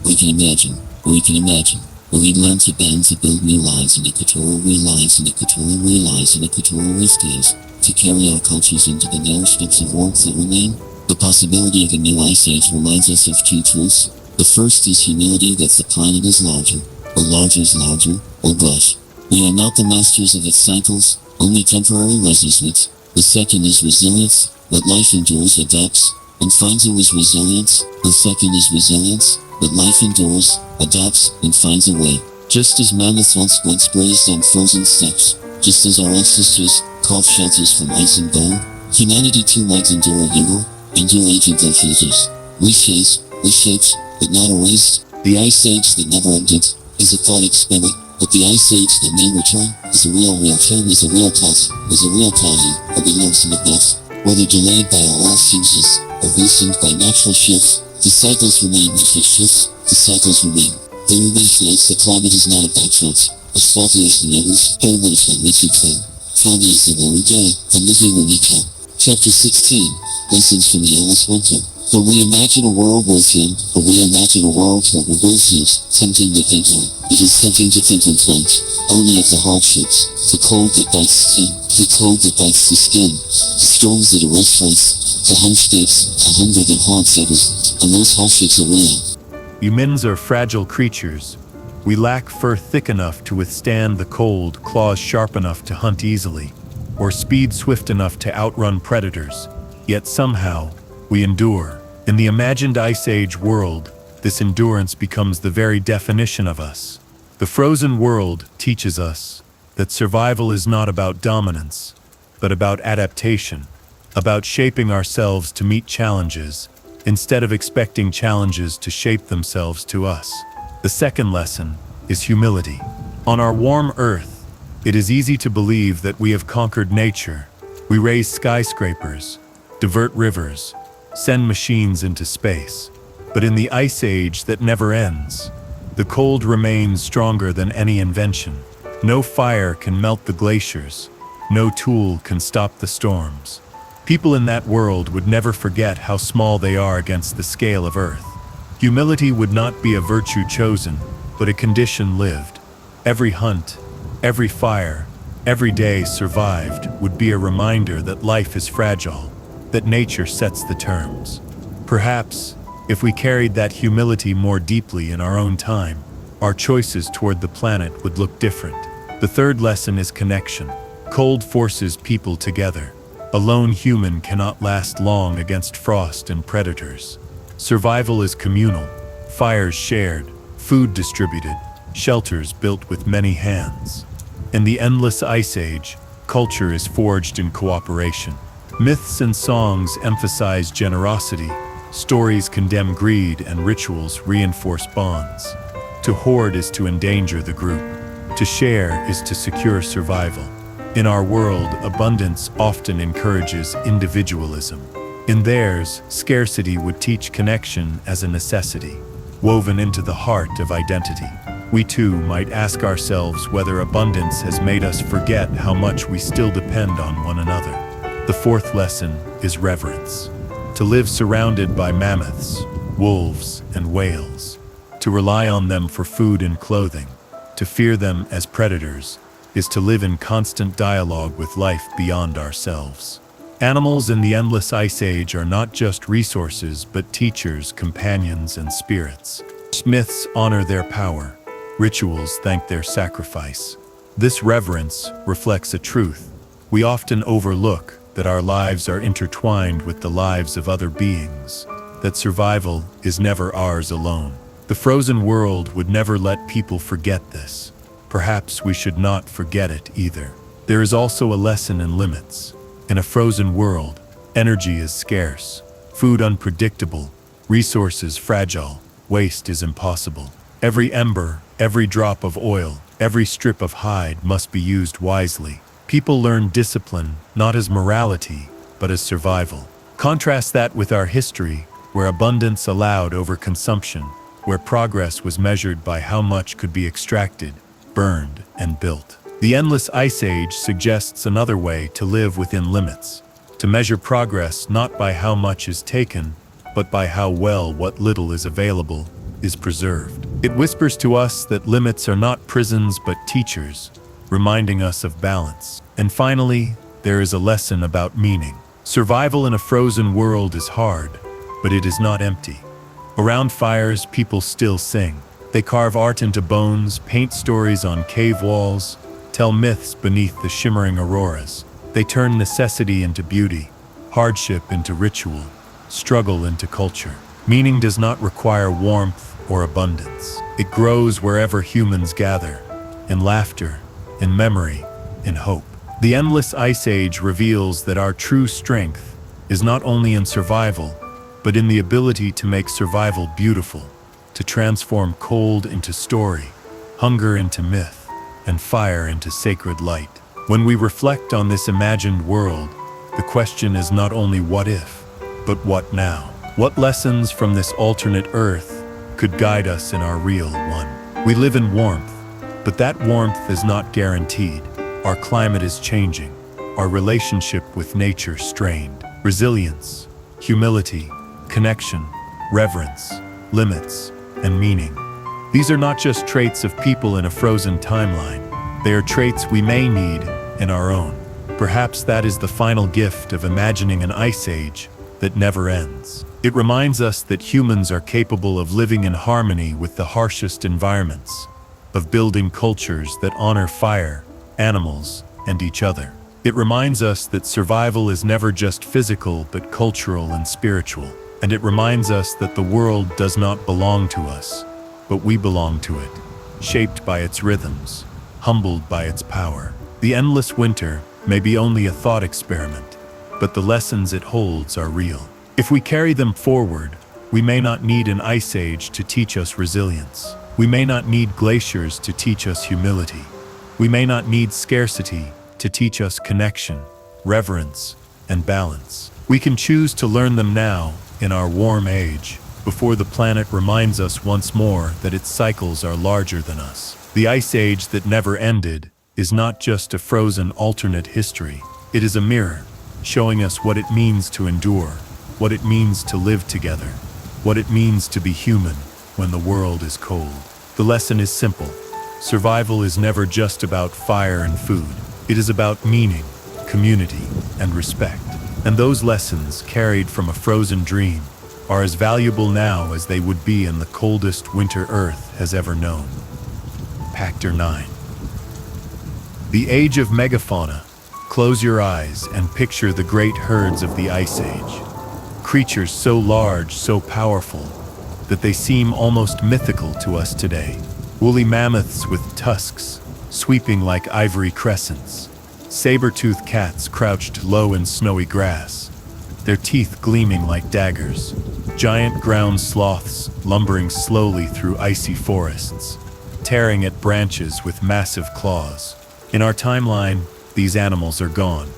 We can imagine, we can imagine. Will we learn to bend, to build new lives in equatorial lives in equatorial lives in equatorial risks, to carry our cultures into the narrow strips of warmth that remain? The possibility of a new ice age reminds us of two truths. The first is humility, that the planet is larger, or brush. We are not the masters of its cycles, only temporary resistance. The second is resilience, that life endures, adapts, and finds a way. Resilience. The second is resilience, that life endures, adapts, and finds a way. Just as mammoths once grazed on frozen steppes, just as our ancestors carved shelters from ice and bone, humanity too might endure a hero, endure ancient futures. Reshaped, but not erased. The ice age that never ended is a thought experiment, but the ice age that may return is a real term, is a real pulse, is a real party of the years in the past. Whether delayed by our last changes or hastened by natural shifts, the cycles remain. The cycles remain. They remain flags. The climate is not about trends. As faulty as the others, painful as the rich claim. Foggy as the very day, and living when we can. Chapter 16. Lessons from the endless winter. When we imagine a world worth in, or we imagine a world that will refuse, tempting to think on. It is tempting to think on plants, only of the hardships, the cold that bites the skin, the storms that arrest flights, the hardships, the hunger that haunts others, and those hardships are real. Humans are fragile creatures. We lack fur thick enough to withstand the cold, claws sharp enough to hunt easily, or speed swift enough to outrun predators. Yet somehow, we endure. In the imagined Ice Age world, this endurance becomes the very definition of us. The frozen world teaches us that survival is not about dominance, but about adaptation, about shaping ourselves to meet challenges, instead of expecting challenges to shape themselves to us. The second lesson is humility. On our warm Earth, it is easy to believe that we have conquered nature. We raise skyscrapers, divert rivers, send machines into space. But in the ice age that never ends, the cold remains stronger than any invention. No fire can melt the glaciers. No tool can stop the storms. People in that world would never forget how small they are against the scale of Earth. Humility would not be a virtue chosen, but a condition lived. Every hunt, every fire, every day survived would be a reminder that life is fragile, that nature sets the terms. Perhaps, if we carried that humility more deeply in our own time, our choices toward the planet would look different. The third lesson is connection. Cold forces people together. A lone human cannot last long against frost and predators. Survival is communal, fires shared, food distributed, shelters built with many hands. In the endless ice age, culture is forged in cooperation. Myths and songs emphasize generosity, stories condemn greed, and rituals reinforce bonds. To hoard is to endanger the group. To share is to secure survival. In our world, abundance often encourages individualism. In theirs, scarcity would teach connection as a necessity, woven into the heart of identity. We too might ask ourselves whether abundance has made us forget how much we still depend on one another. The fourth lesson is reverence. To live surrounded by mammoths, wolves, and whales, to rely on them for food and clothing, to fear them as predators, is to live in constant dialogue with life beyond ourselves. Animals in the endless ice age are not just resources, but teachers, companions, and spirits. Myths honor their power. Rituals thank their sacrifice. This reverence reflects a truth we often overlook, that our lives are intertwined with the lives of other beings, that survival is never ours alone. The frozen world would never let people forget this. Perhaps we should not forget it either. There is also a lesson in limits. In a frozen world, energy is scarce, food unpredictable, resources fragile, waste is impossible. Every ember, every drop of oil, every strip of hide must be used wisely. People learn discipline not as morality, but as survival. Contrast that with our history, where abundance allowed overconsumption, where progress was measured by how much could be extracted, burned, and built. The endless ice age suggests another way to live within limits, to measure progress not by how much is taken, but by how well what little is available is preserved. It whispers to us that limits are not prisons but teachers, reminding us of balance. And finally, there is a lesson about meaning. Survival in a frozen world is hard, but it is not empty. Around fires, people still sing. They carve art into bones, paint stories on cave walls, tell myths beneath the shimmering auroras. They turn necessity into beauty, hardship into ritual, struggle into culture. Meaning does not require warmth or abundance. It grows wherever humans gather, in laughter, in memory, in hope. The endless ice age reveals that our true strength is not only in survival, but in the ability to make survival beautiful, to transform cold into story, hunger into myth, and fire into sacred light. When we reflect on this imagined world, the question is not only what if, but what now? What lessons from this alternate Earth could guide us in our real one? We live in warmth, but that warmth is not guaranteed. Our climate is changing, our relationship with nature strained. Resilience, humility, connection, reverence, limits, and meaning. These are not just traits of people in a frozen timeline. They are traits we may need in our own. Perhaps that is the final gift of imagining an ice age that never ends. It reminds us that humans are capable of living in harmony with the harshest environments, of building cultures that honor fire, animals, and each other. It reminds us that survival is never just physical but cultural and spiritual. And it reminds us that the world does not belong to us, but we belong to it, shaped by its rhythms, humbled by its power. The endless winter may be only a thought experiment, but the lessons it holds are real. If we carry them forward, we may not need an ice age to teach us resilience. We may not need glaciers to teach us humility. We may not need scarcity to teach us connection, reverence, and balance. We can choose to learn them now, in our warm age, before the planet reminds us once more that its cycles are larger than us. The ice age that never ended is not just a frozen alternate history. It is a mirror, showing us what it means to endure, what it means to live together, what it means to be human when the world is cold. The lesson is simple. Survival is never just about fire and food. It is about meaning, community, and respect. And those lessons, carried from a frozen dream, are as valuable now as they would be in the coldest winter Earth has ever known. Factor 9. The age of megafauna. Close your eyes and picture the great herds of the Ice Age. Creatures so large, so powerful, that they seem almost mythical to us today. Woolly mammoths with tusks, sweeping like ivory crescents. Saber-toothed cats crouched low in snowy grass, their teeth gleaming like daggers. Giant ground sloths lumbering slowly through icy forests, tearing at branches with massive claws. In our timeline, these animals are gone,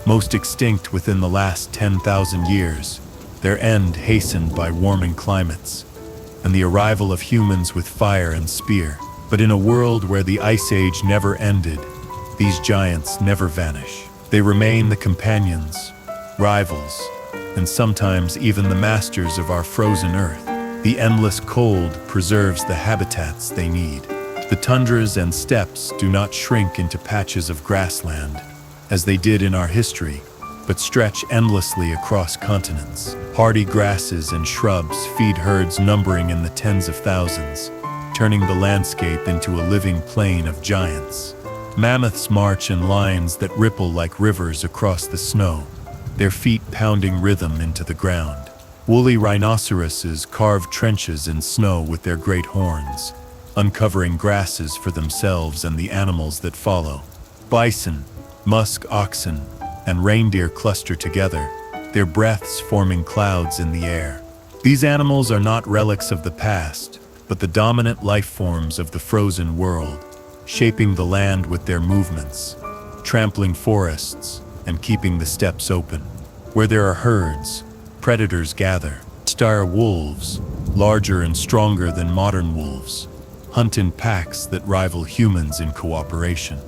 most extinct within the last 10,000 years, their end hastened by warming climates, and the arrival of humans with fire and spear. But in a world where the Ice Age never ended, these giants never vanish. They remain the companions, rivals, and sometimes even the masters of our frozen Earth. The endless cold preserves the habitats they need. The tundras and steppes do not shrink into patches of grassland, as they did in our history, but stretch endlessly across continents. Hardy grasses and shrubs feed herds numbering in the tens of thousands, turning the landscape into a living plain of giants. Mammoths march in lines that ripple like rivers across the snow, their feet pounding rhythm into the ground. Woolly rhinoceroses carve trenches in snow with their great horns, uncovering grasses for themselves and the animals that follow. Bison, musk oxen, and reindeer cluster together, their breaths forming clouds in the air. These animals are not relics of the past, but the dominant life forms of the frozen world, shaping the land with their movements, trampling forests, and keeping the steppes open. Where there are herds, predators gather. Dire wolves, larger and stronger than modern wolves, hunt in packs that rival humans in cooperation.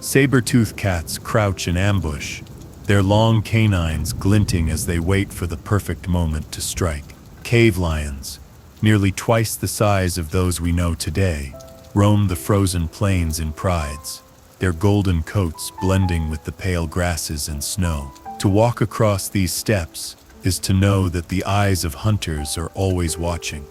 Saber-toothed cats crouch in ambush, their long canines glinting as they wait for the perfect moment to strike. Cave lions, nearly twice the size of those we know today, roam the frozen plains in prides, their golden coats blending with the pale grasses and snow. To walk across these steppes is to know that the eyes of hunters are always watching,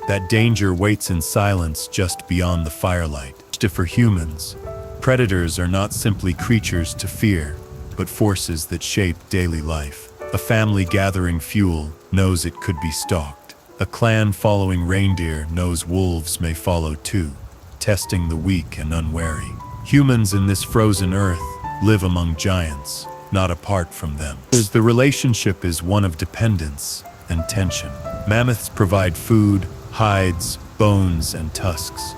that danger waits in silence just beyond the firelight. For humans, predators are not simply creatures to fear, but forces that shape daily life. A family gathering fuel knows it could be stalked. A clan following reindeer knows wolves may follow too, testing the weak and unwary. Humans in this frozen earth live among giants, not apart from them. The relationship is one of dependence and tension. Mammoths provide food, hides, bones, and tusks.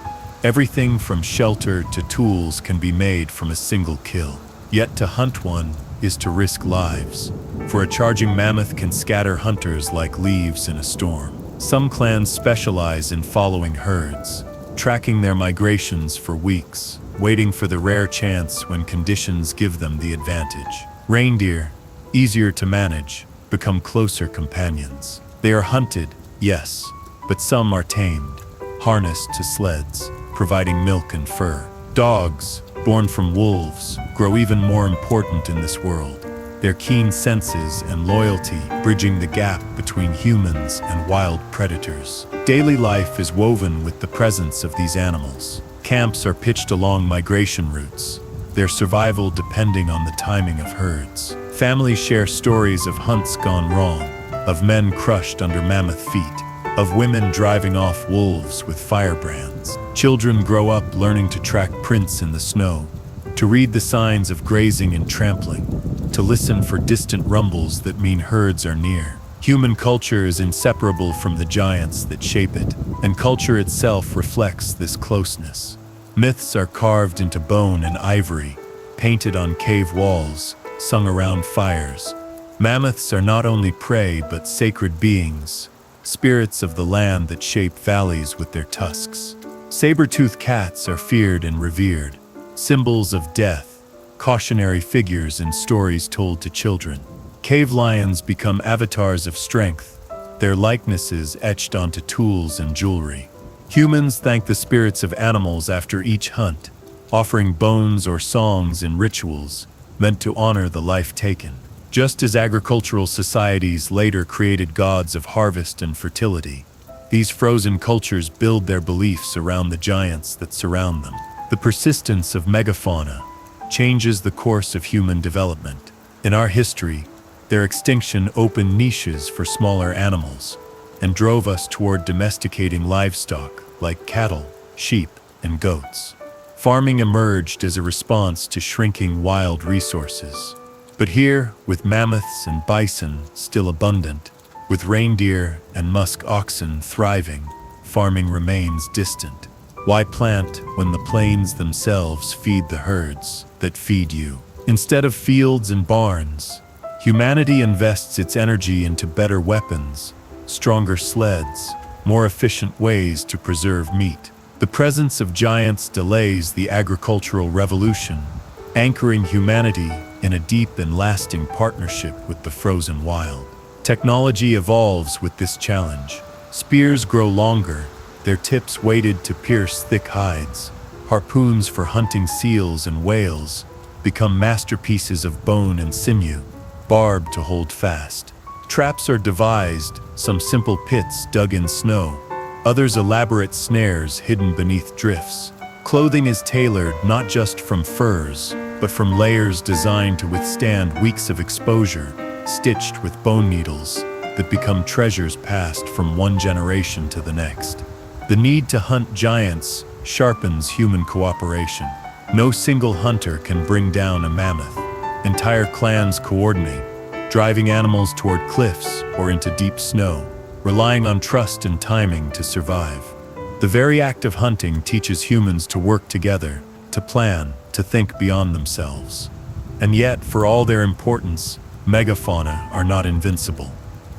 Everything from shelter to tools can be made from a single kill. Yet to hunt one is to risk lives, for a charging mammoth can scatter hunters like leaves in a storm. Some clans specialize in following herds, tracking their migrations for weeks, waiting for the rare chance when conditions give them the advantage. Reindeer, easier to manage, become closer companions. They are hunted, yes, but some are tamed, harnessed to sleds, providing milk and fur. Dogs, born from wolves, grow even more important in this world, their keen senses and loyalty bridging the gap between humans and wild predators. Daily life is woven with the presence of these animals. Camps are pitched along migration routes, their survival depending on the timing of herds. Families share stories of hunts gone wrong, of men crushed under mammoth feet, of women driving off wolves with firebrands. Children grow up learning to track prints in the snow, to read the signs of grazing and trampling, to listen for distant rumbles that mean herds are near. Human culture is inseparable from the giants that shape it, and culture itself reflects this closeness. Myths are carved into bone and ivory, painted on cave walls, sung around fires. Mammoths are not only prey but sacred beings, spirits of the land that shape valleys with their tusks. Saber-toothed cats are feared and revered, symbols of death, cautionary figures in stories told to children. Cave lions become avatars of strength, their likenesses etched onto tools and jewelry. Humans thank the spirits of animals after each hunt, offering bones or songs in rituals meant to honor the life taken. Just as agricultural societies later created gods of harvest and fertility, these frozen cultures build their beliefs around the giants that surround them. The persistence of megafauna changes the course of human development. In our history, their extinction opened niches for smaller animals and drove us toward domesticating livestock like cattle, sheep, and goats. Farming emerged as a response to shrinking wild resources. But here, with mammoths and bison still abundant, with reindeer and musk oxen thriving, farming remains distant. Why plant when the plains themselves feed the herds that feed you? Instead of fields and barns, humanity invests its energy into better weapons, stronger sleds, more efficient ways to preserve meat. The presence of giants delays the agricultural revolution, anchoring humanity in a deep and lasting partnership with the frozen wild. Technology evolves with this challenge. Spears grow longer, their tips weighted to pierce thick hides. Harpoons for hunting seals and whales become masterpieces of bone and sinew, barbed to hold fast. Traps are devised, some simple pits dug in snow, others elaborate snares hidden beneath drifts. Clothing is tailored not just from furs, but from layers designed to withstand weeks of exposure, stitched with bone needles that become treasures passed from one generation to the next. The need to hunt giants sharpens human cooperation. No single hunter can bring down a mammoth. Entire clans coordinate, driving animals toward cliffs or into deep snow, relying on trust and timing to survive. The very act of hunting teaches humans to work together, to plan, to think beyond themselves. And yet, for all their importance, megafauna are not invincible.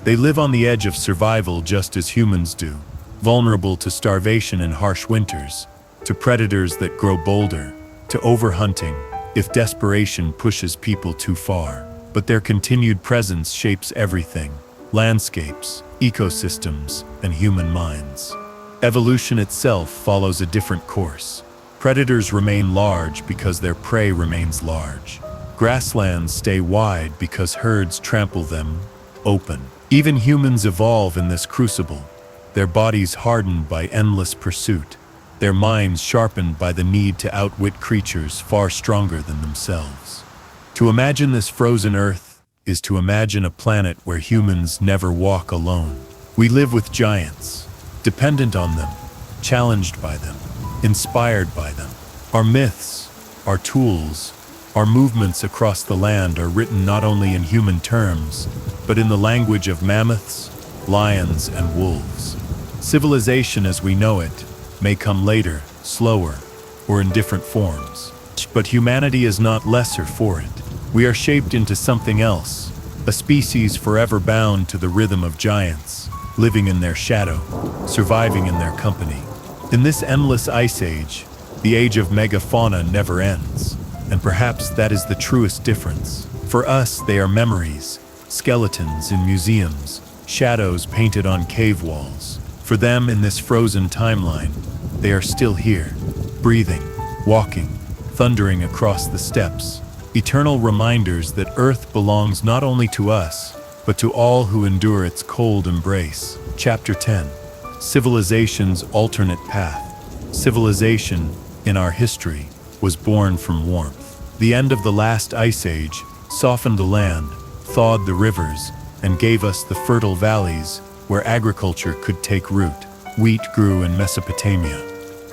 They live on the edge of survival just as humans do, vulnerable to starvation and harsh winters, to predators that grow bolder, to overhunting, if desperation pushes people too far. But their continued presence shapes everything: landscapes, ecosystems, and human minds. Evolution itself follows a different course. Predators remain large because their prey remains large. Grasslands stay wide because herds trample them open. Even humans evolve in this crucible, their bodies hardened by endless pursuit, their minds sharpened by the need to outwit creatures far stronger than themselves. To imagine this frozen earth is to imagine a planet where humans never walk alone. We live with giants, dependent on them, challenged by them, inspired by them. Our myths, our tools, our movements across the land are written not only in human terms, but in the language of mammoths, lions, and wolves. Civilization as we know it may come later, slower, or in different forms. But humanity is not lesser for it. We are shaped into something else, a species forever bound to the rhythm of giants, living in their shadow, surviving in their company. In this endless ice age, the age of megafauna never ends, and perhaps that is the truest difference. For us, they are memories, skeletons in museums, shadows painted on cave walls. For them, in this frozen timeline, they are still here, breathing, walking, thundering across the steppes, eternal reminders that Earth belongs not only to us, but to all who endure its cold embrace. Chapter 10. Civilization's alternate path. Civilization, in our history, was born from warmth. The end of the last ice age softened the land, thawed the rivers, and gave us the fertile valleys where agriculture could take root. Wheat grew in Mesopotamia,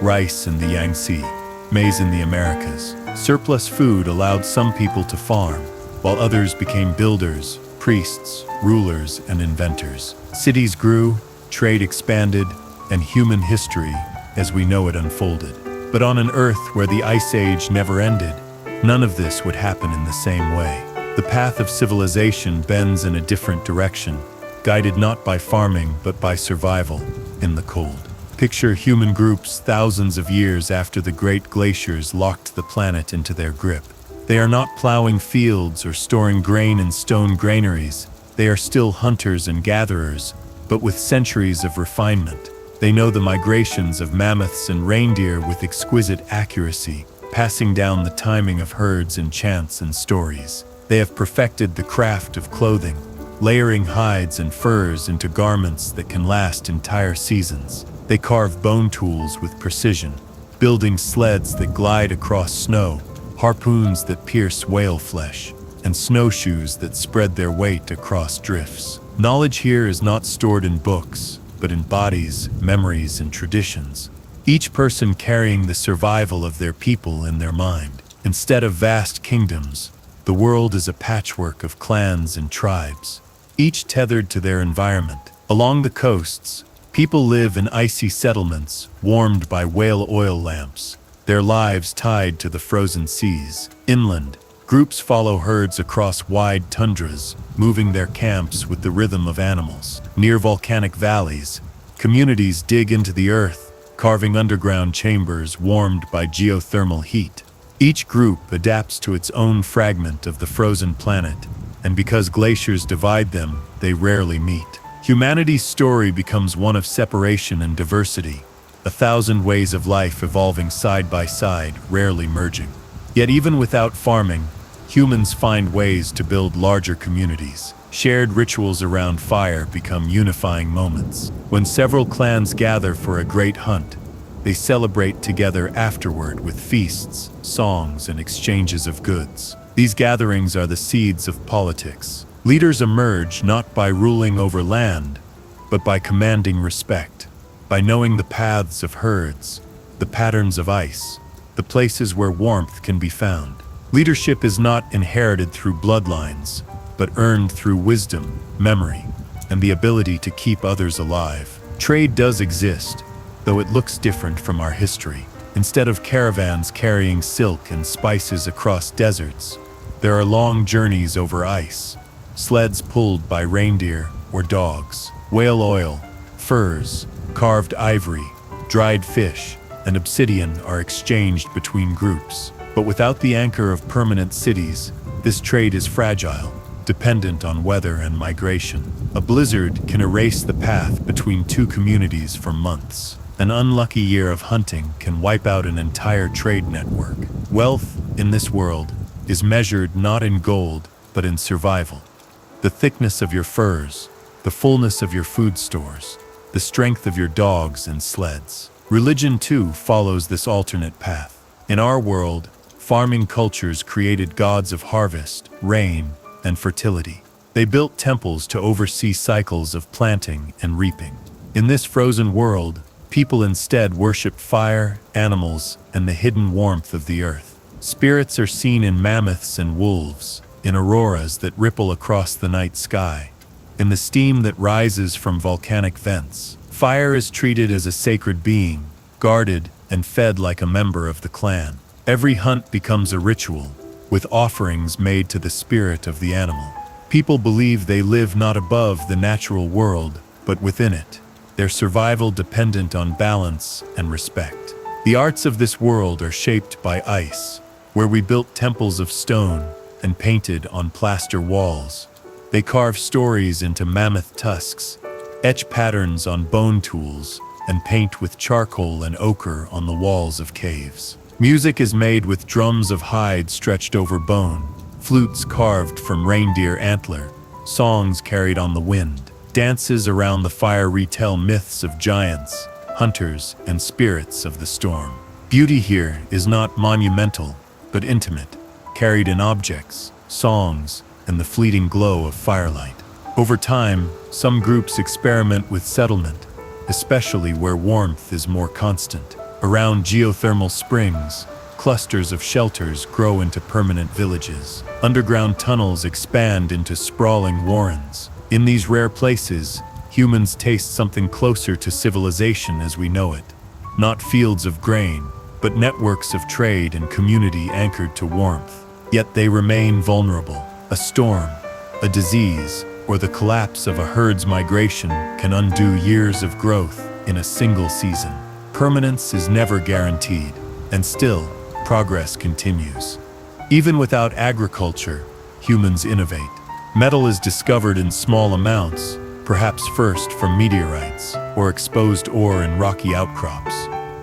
rice in the Yangtze, maize in the Americas. Surplus food allowed some people to farm, while others became builders, priests, rulers, and inventors. Cities grew, trade expanded, and human history, as we know it, unfolded. But on an Earth where the Ice Age never ended, none of this would happen in the same way. The path of civilization bends in a different direction, guided not by farming but by survival in the cold. Picture human groups thousands of years after the great glaciers locked the planet into their grip. They are not plowing fields or storing grain in stone granaries. They are still hunters and gatherers, but with centuries of refinement. They know the migrations of mammoths and reindeer with exquisite accuracy, passing down the timing of herds in chants and stories. They have perfected the craft of clothing, layering hides and furs into garments that can last entire seasons. They carve bone tools with precision, building sleds that glide across snow, harpoons that pierce whale flesh, and snowshoes that spread their weight across drifts. Knowledge here is not stored in books, but in bodies, memories, and traditions, each person carrying the survival of their people in their mind. Instead of vast kingdoms, the world is a patchwork of clans and tribes, each tethered to their environment. Along the coasts, people live in icy settlements, warmed by whale oil lamps, their lives tied to the frozen seas. Inland, groups follow herds across wide tundras, moving their camps with the rhythm of animals. Near volcanic valleys, communities dig into the earth, carving underground chambers warmed by geothermal heat. Each group adapts to its own fragment of the frozen planet, and because glaciers divide them, they rarely meet. Humanity's story becomes one of separation and diversity, 1,000 ways of life evolving side by side, rarely merging. Yet even without farming, humans find ways to build larger communities. Shared rituals around fire become unifying moments. When several clans gather for a great hunt, they celebrate together afterward with feasts, songs, and exchanges of goods. These gatherings are the seeds of politics. Leaders emerge not by ruling over land, but by commanding respect, by knowing the paths of herds, the patterns of ice, the places where warmth can be found. Leadership is not inherited through bloodlines, but earned through wisdom, memory, and the ability to keep others alive. Trade does exist, though it looks different from our history. Instead of caravans carrying silk and spices across deserts, there are long journeys over ice, sleds pulled by reindeer or dogs. Whale oil, furs, carved ivory, dried fish, and obsidian are exchanged between groups. But without the anchor of permanent cities, this trade is fragile, dependent on weather and migration. A blizzard can erase the path between two communities for months. An unlucky year of hunting can wipe out an entire trade network. Wealth, in this world, is measured not in gold, but in survival. The thickness of your furs, the fullness of your food stores, the strength of your dogs and sleds. Religion, too, follows this alternate path. In our world, farming cultures created gods of harvest, rain, and fertility. They built temples to oversee cycles of planting and reaping. In this frozen world, people instead worship fire, animals, and the hidden warmth of the earth. Spirits are seen in mammoths and wolves, in auroras that ripple across the night sky, in the steam that rises from volcanic vents. Fire is treated as a sacred being, guarded and fed like a member of the clan. Every hunt becomes a ritual, with offerings made to the spirit of the animal. People believe they live not above the natural world, but within it, their survival dependent on balance and respect. The arts of this world are shaped by ice, where we built temples of stone and painted on plaster walls. They carve stories into mammoth tusks, etch patterns on bone tools, and paint with charcoal and ochre on the walls of caves. Music is made with drums of hide stretched over bone, flutes carved from reindeer antler, songs carried on the wind. Dances around the fire retell myths of giants, hunters, and spirits of the storm. Beauty here is not monumental, but intimate, carried in objects, songs, and the fleeting glow of firelight. Over time, some groups experiment with settlement, especially where warmth is more constant. Around geothermal springs, clusters of shelters grow into permanent villages. Underground tunnels expand into sprawling warrens. In these rare places, humans taste something closer to civilization as we know it. Not fields of grain, but networks of trade and community anchored to warmth. Yet they remain vulnerable. A storm, a disease, or the collapse of a herd's migration can undo years of growth in a single season. Permanence is never guaranteed, and still, progress continues. Even without agriculture, humans innovate. Metal is discovered in small amounts, perhaps first from meteorites or exposed ore in rocky outcrops.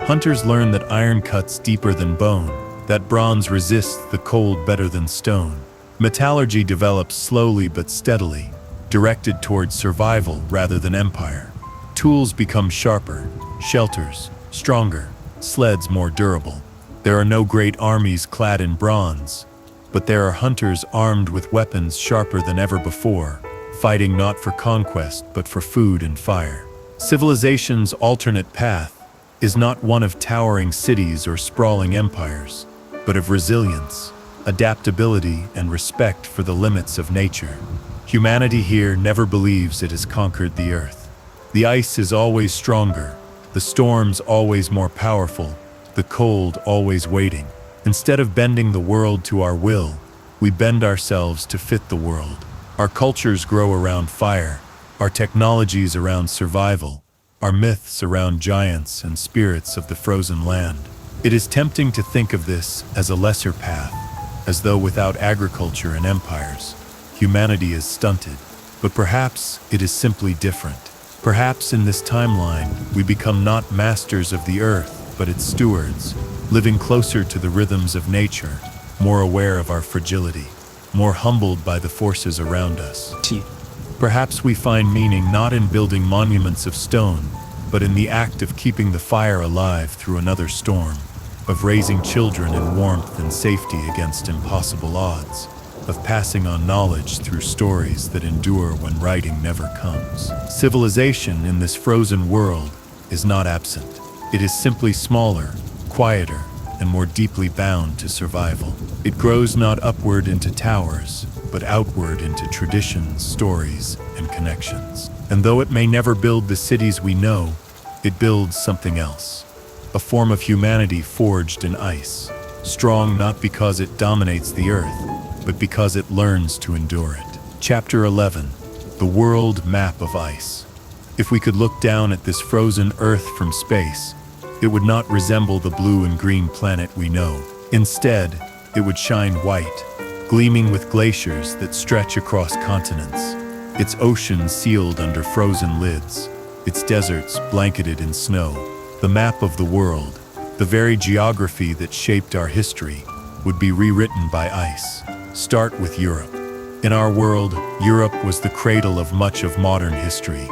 Hunters learn that iron cuts deeper than bone, that bronze resists the cold better than stone. Metallurgy develops slowly but steadily, directed towards survival rather than empire. Tools become sharper, shelters stronger, sleds more durable. There are no great armies clad in bronze, but there are hunters armed with weapons sharper than ever before, fighting not for conquest but for food and fire. Civilization's alternate path is not one of towering cities or sprawling empires, but of resilience, adaptability, and respect for the limits of nature. Humanity here never believes it has conquered the earth. The ice is always stronger, the storms always more powerful, the cold always waiting. Instead of bending the world to our will, we bend ourselves to fit the world. Our cultures grow around fire, our technologies around survival, our myths around giants and spirits of the frozen land. It is tempting to think of this as a lesser path, as though without agriculture and empires, humanity is stunted. But perhaps it is simply different. Perhaps in this timeline, we become not masters of the earth, but its stewards, living closer to the rhythms of nature, more aware of our fragility, more humbled by the forces around us. Perhaps we find meaning not in building monuments of stone, but in the act of keeping the fire alive through another storm, of raising children in warmth and safety against impossible odds, of passing on knowledge through stories that endure when writing never comes. Civilization in this frozen world is not absent. It is simply smaller, quieter, and more deeply bound to survival. It grows not upward into towers, but outward into traditions, stories, and connections. And though it may never build the cities we know, it builds something else. A form of humanity forged in ice, strong not because it dominates the earth, but because it learns to endure it. Chapter 11, The World Map of Ice. If we could look down at this frozen earth from space, it would not resemble the blue and green planet we know. Instead, it would shine white, gleaming with glaciers that stretch across continents, its oceans sealed under frozen lids, its deserts blanketed in snow. The map of the world, the very geography that shaped our history, would be rewritten by ice. Start with Europe. In our world, Europe was the cradle of much of modern history,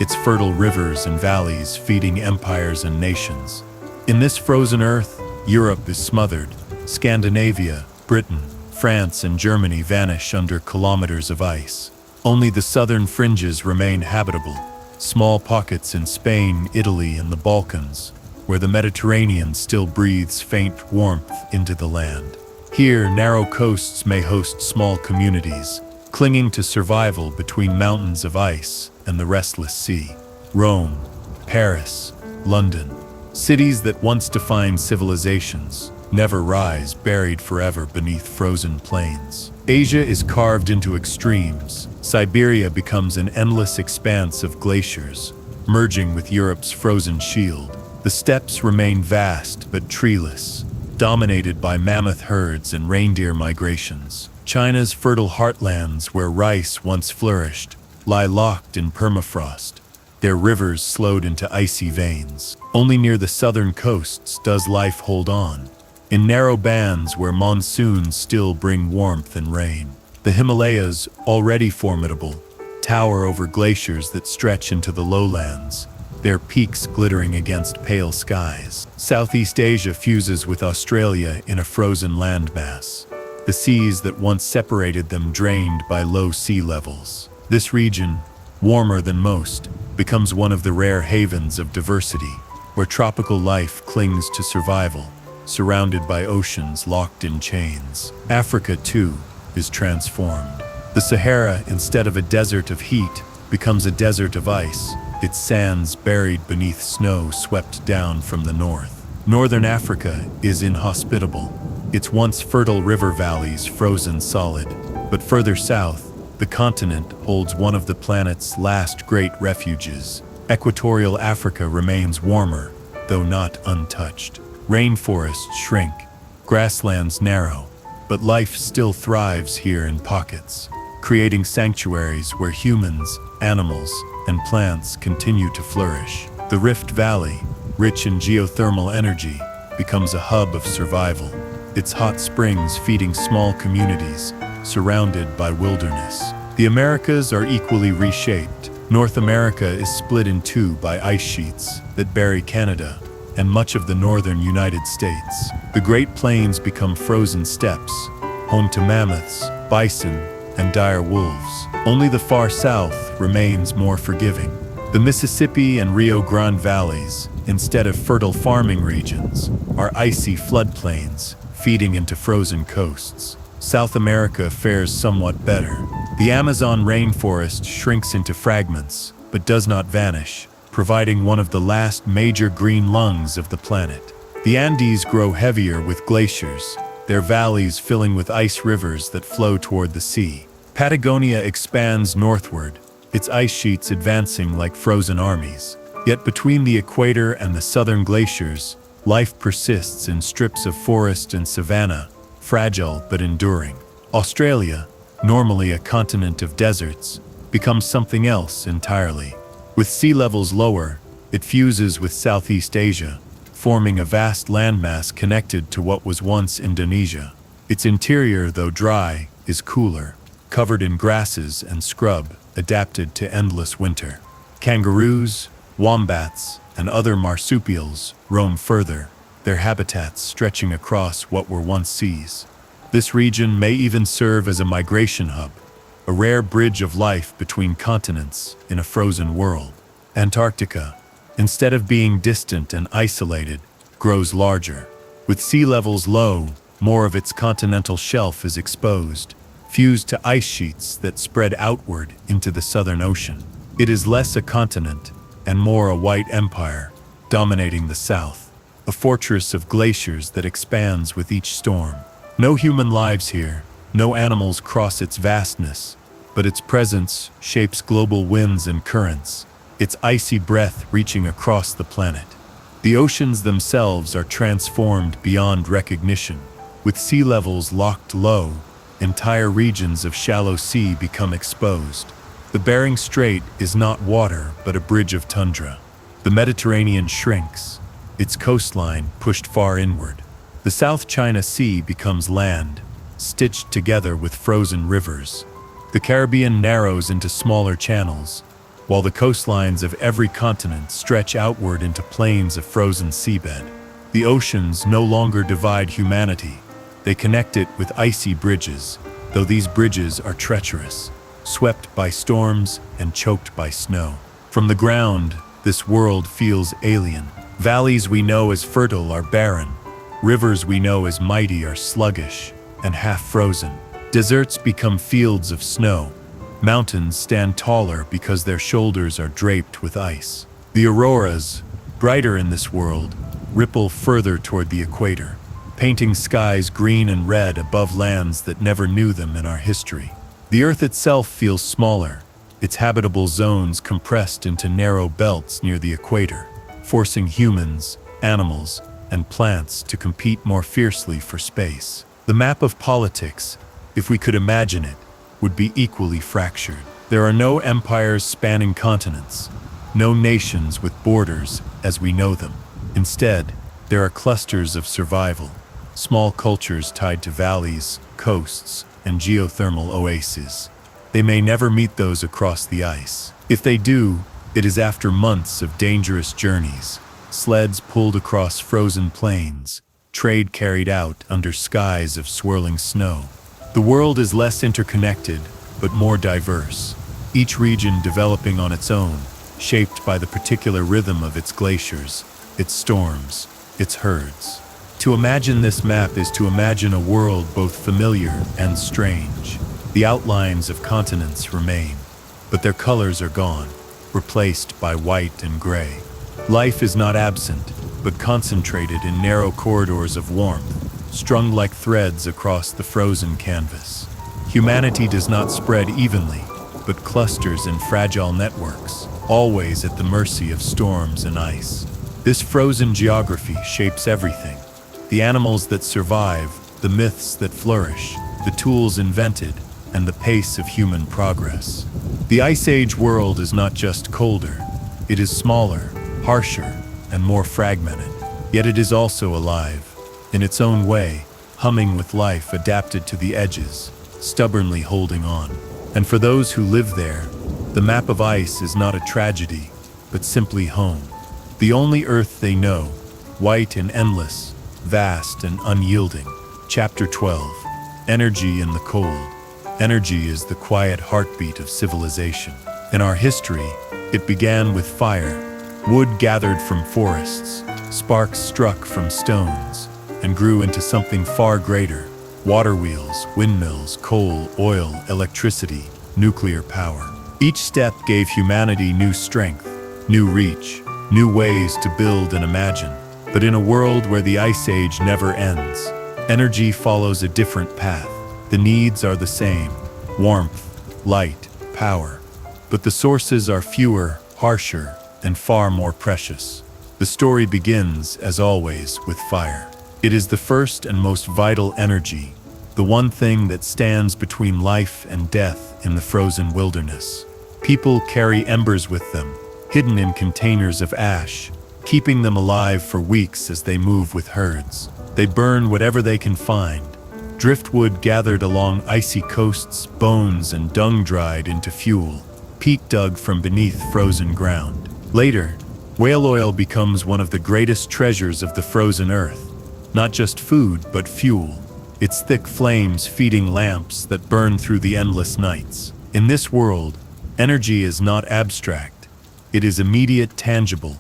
its fertile rivers and valleys feeding empires and nations. In this frozen earth, Europe is smothered. Scandinavia, Britain, France, and Germany vanish under kilometers of ice. Only the southern fringes remain habitable, small pockets in Spain, Italy, and the Balkans, where the Mediterranean still breathes faint warmth into the land. Here, narrow coasts may host small communities, clinging to survival between mountains of ice and the restless sea. Rome, Paris, London, cities that once defined civilizations, never rise, buried forever beneath frozen plains. Asia is carved into extremes. Siberia becomes an endless expanse of glaciers, merging with Europe's frozen shield. The steppes remain vast but treeless, dominated by mammoth herds and reindeer migrations. China's fertile heartlands, where rice once flourished, lie locked in permafrost, their rivers slowed into icy veins. Only near the southern coasts does life hold on, in narrow bands where monsoons still bring warmth and rain. The Himalayas, already formidable, tower over glaciers that stretch into the lowlands, their peaks glittering against pale skies. Southeast Asia fuses with Australia in a frozen landmass, the seas that once separated them drained by low sea levels. This region, warmer than most, becomes one of the rare havens of diversity, where tropical life clings to survival, surrounded by oceans locked in chains. Africa, too, is transformed. The Sahara, instead of a desert of heat, becomes a desert of ice, its sands buried beneath snow swept down from the north. Northern Africa is inhospitable, its once fertile river valleys frozen solid. But further south, the continent holds one of the planet's last great refuges. Equatorial Africa remains warmer, though not untouched. Rainforests shrink, grasslands narrow, but life still thrives here in pockets, creating sanctuaries where humans, animals, and plants continue to flourish. The Rift Valley, rich in geothermal energy, becomes a hub of survival, its hot springs feeding small communities surrounded by wilderness. The Americas are equally reshaped. North America is split in two by ice sheets that bury Canada and much of the northern United States. The Great Plains become frozen steppes, home to mammoths, bison, and dire wolves. Only the far south remains more forgiving. The Mississippi and Rio Grande valleys, instead of fertile farming regions, are icy floodplains feeding into frozen coasts. South America fares somewhat better. The Amazon rainforest shrinks into fragments, but does not vanish, providing one of the last major green lungs of the planet. The Andes grow heavier with glaciers, their valleys filling with ice rivers that flow toward the sea. Patagonia expands northward, its ice sheets advancing like frozen armies. Yet between the equator and the southern glaciers, life persists in strips of forest and savanna, fragile but enduring. Australia, normally a continent of deserts, becomes something else entirely. With sea levels lower, it fuses with Southeast Asia, forming a vast landmass connected to what was once Indonesia. Its interior, though dry, is cooler, covered in grasses and scrub, adapted to endless winter. Kangaroos, wombats, and other marsupials roam further, their habitats stretching across what were once seas. This region may even serve as a migration hub, a rare bridge of life between continents in a frozen world. Antarctica, instead of being distant and isolated, grows larger. With sea levels low, more of its continental shelf is exposed, fused to ice sheets that spread outward into the Southern Ocean. It is less a continent and more a white empire, dominating the south, a fortress of glaciers that expands with each storm. No human lives here, no animals cross its vastness, but its presence shapes global winds and currents, its icy breath reaching across the planet. The oceans themselves are transformed beyond recognition, With sea levels locked low, entire regions of shallow sea become exposed. The Bering Strait is not water, but a bridge of tundra. The Mediterranean shrinks, its coastline pushed far inward. The South China Sea becomes land, stitched together with frozen rivers. The Caribbean narrows into smaller channels, while the coastlines of every continent stretch outward into plains of frozen seabed. The oceans no longer divide humanity. They connect it with icy bridges, though these bridges are treacherous, swept by storms and choked by snow. From the ground, this world feels alien. Valleys we know as fertile are barren. Rivers we know as mighty are sluggish and half-frozen. Deserts become fields of snow. Mountains stand taller because their shoulders are draped with ice. The auroras, brighter in this world, ripple further toward the equator, painting skies green and red above lands that never knew them in our history. The Earth itself feels smaller, its habitable zones compressed into narrow belts near the equator, forcing humans, animals, and plants to compete more fiercely for space. The map of politics, if we could imagine it, would be equally fractured. There are no empires spanning continents, no nations with borders as we know them. Instead, there are clusters of survival, small cultures tied to valleys, coasts, and geothermal oases. They may never meet those across the ice. If they do, it is after months of dangerous journeys, sleds pulled across frozen plains, trade carried out under skies of swirling snow. The world is less interconnected, but more diverse, each region developing on its own, shaped by the particular rhythm of its glaciers, its storms, its herds. To imagine this map is to imagine a world both familiar and strange. The outlines of continents remain, but their colors are gone, replaced by white and gray. Life is not absent, but concentrated in narrow corridors of warmth, strung like threads across the frozen canvas. Humanity does not spread evenly, but clusters in fragile networks, always at the mercy of storms and ice. This frozen geography shapes everything. The animals that survive, the myths that flourish, the tools invented, and the pace of human progress. The Ice Age world is not just colder, it is smaller, harsher, and more fragmented. Yet it is also alive, in its own way, humming with life adapted to the edges, stubbornly holding on. And for those who live there, the map of ice is not a tragedy, but simply home. The only Earth they know, white and endless, vast and unyielding. Chapter 12. Energy in the cold. Energy is the quiet heartbeat of civilization. In our history, it began with fire. Wood gathered from forests, sparks struck from stones, and grew into something far greater. Water wheels, windmills, coal, oil, electricity, nuclear power. Each step gave humanity new strength, new reach, new ways to build and imagine. But in a world where the Ice Age never ends, energy follows a different path. The needs are the same: warmth, light, power. But the sources are fewer, harsher, and far more precious. The story begins, as always, with fire. It is the first and most vital energy, the one thing that stands between life and death in the frozen wilderness. People carry embers with them, hidden in containers of ash, keeping them alive for weeks as they move with herds. They burn whatever they can find: driftwood gathered along icy coasts, bones and dung dried into fuel, peat dug from beneath frozen ground. Later, whale oil becomes one of the greatest treasures of the frozen earth, not just food but fuel, its thick flames feeding lamps that burn through the endless nights. In this world, energy is not abstract. It is immediate, tangible,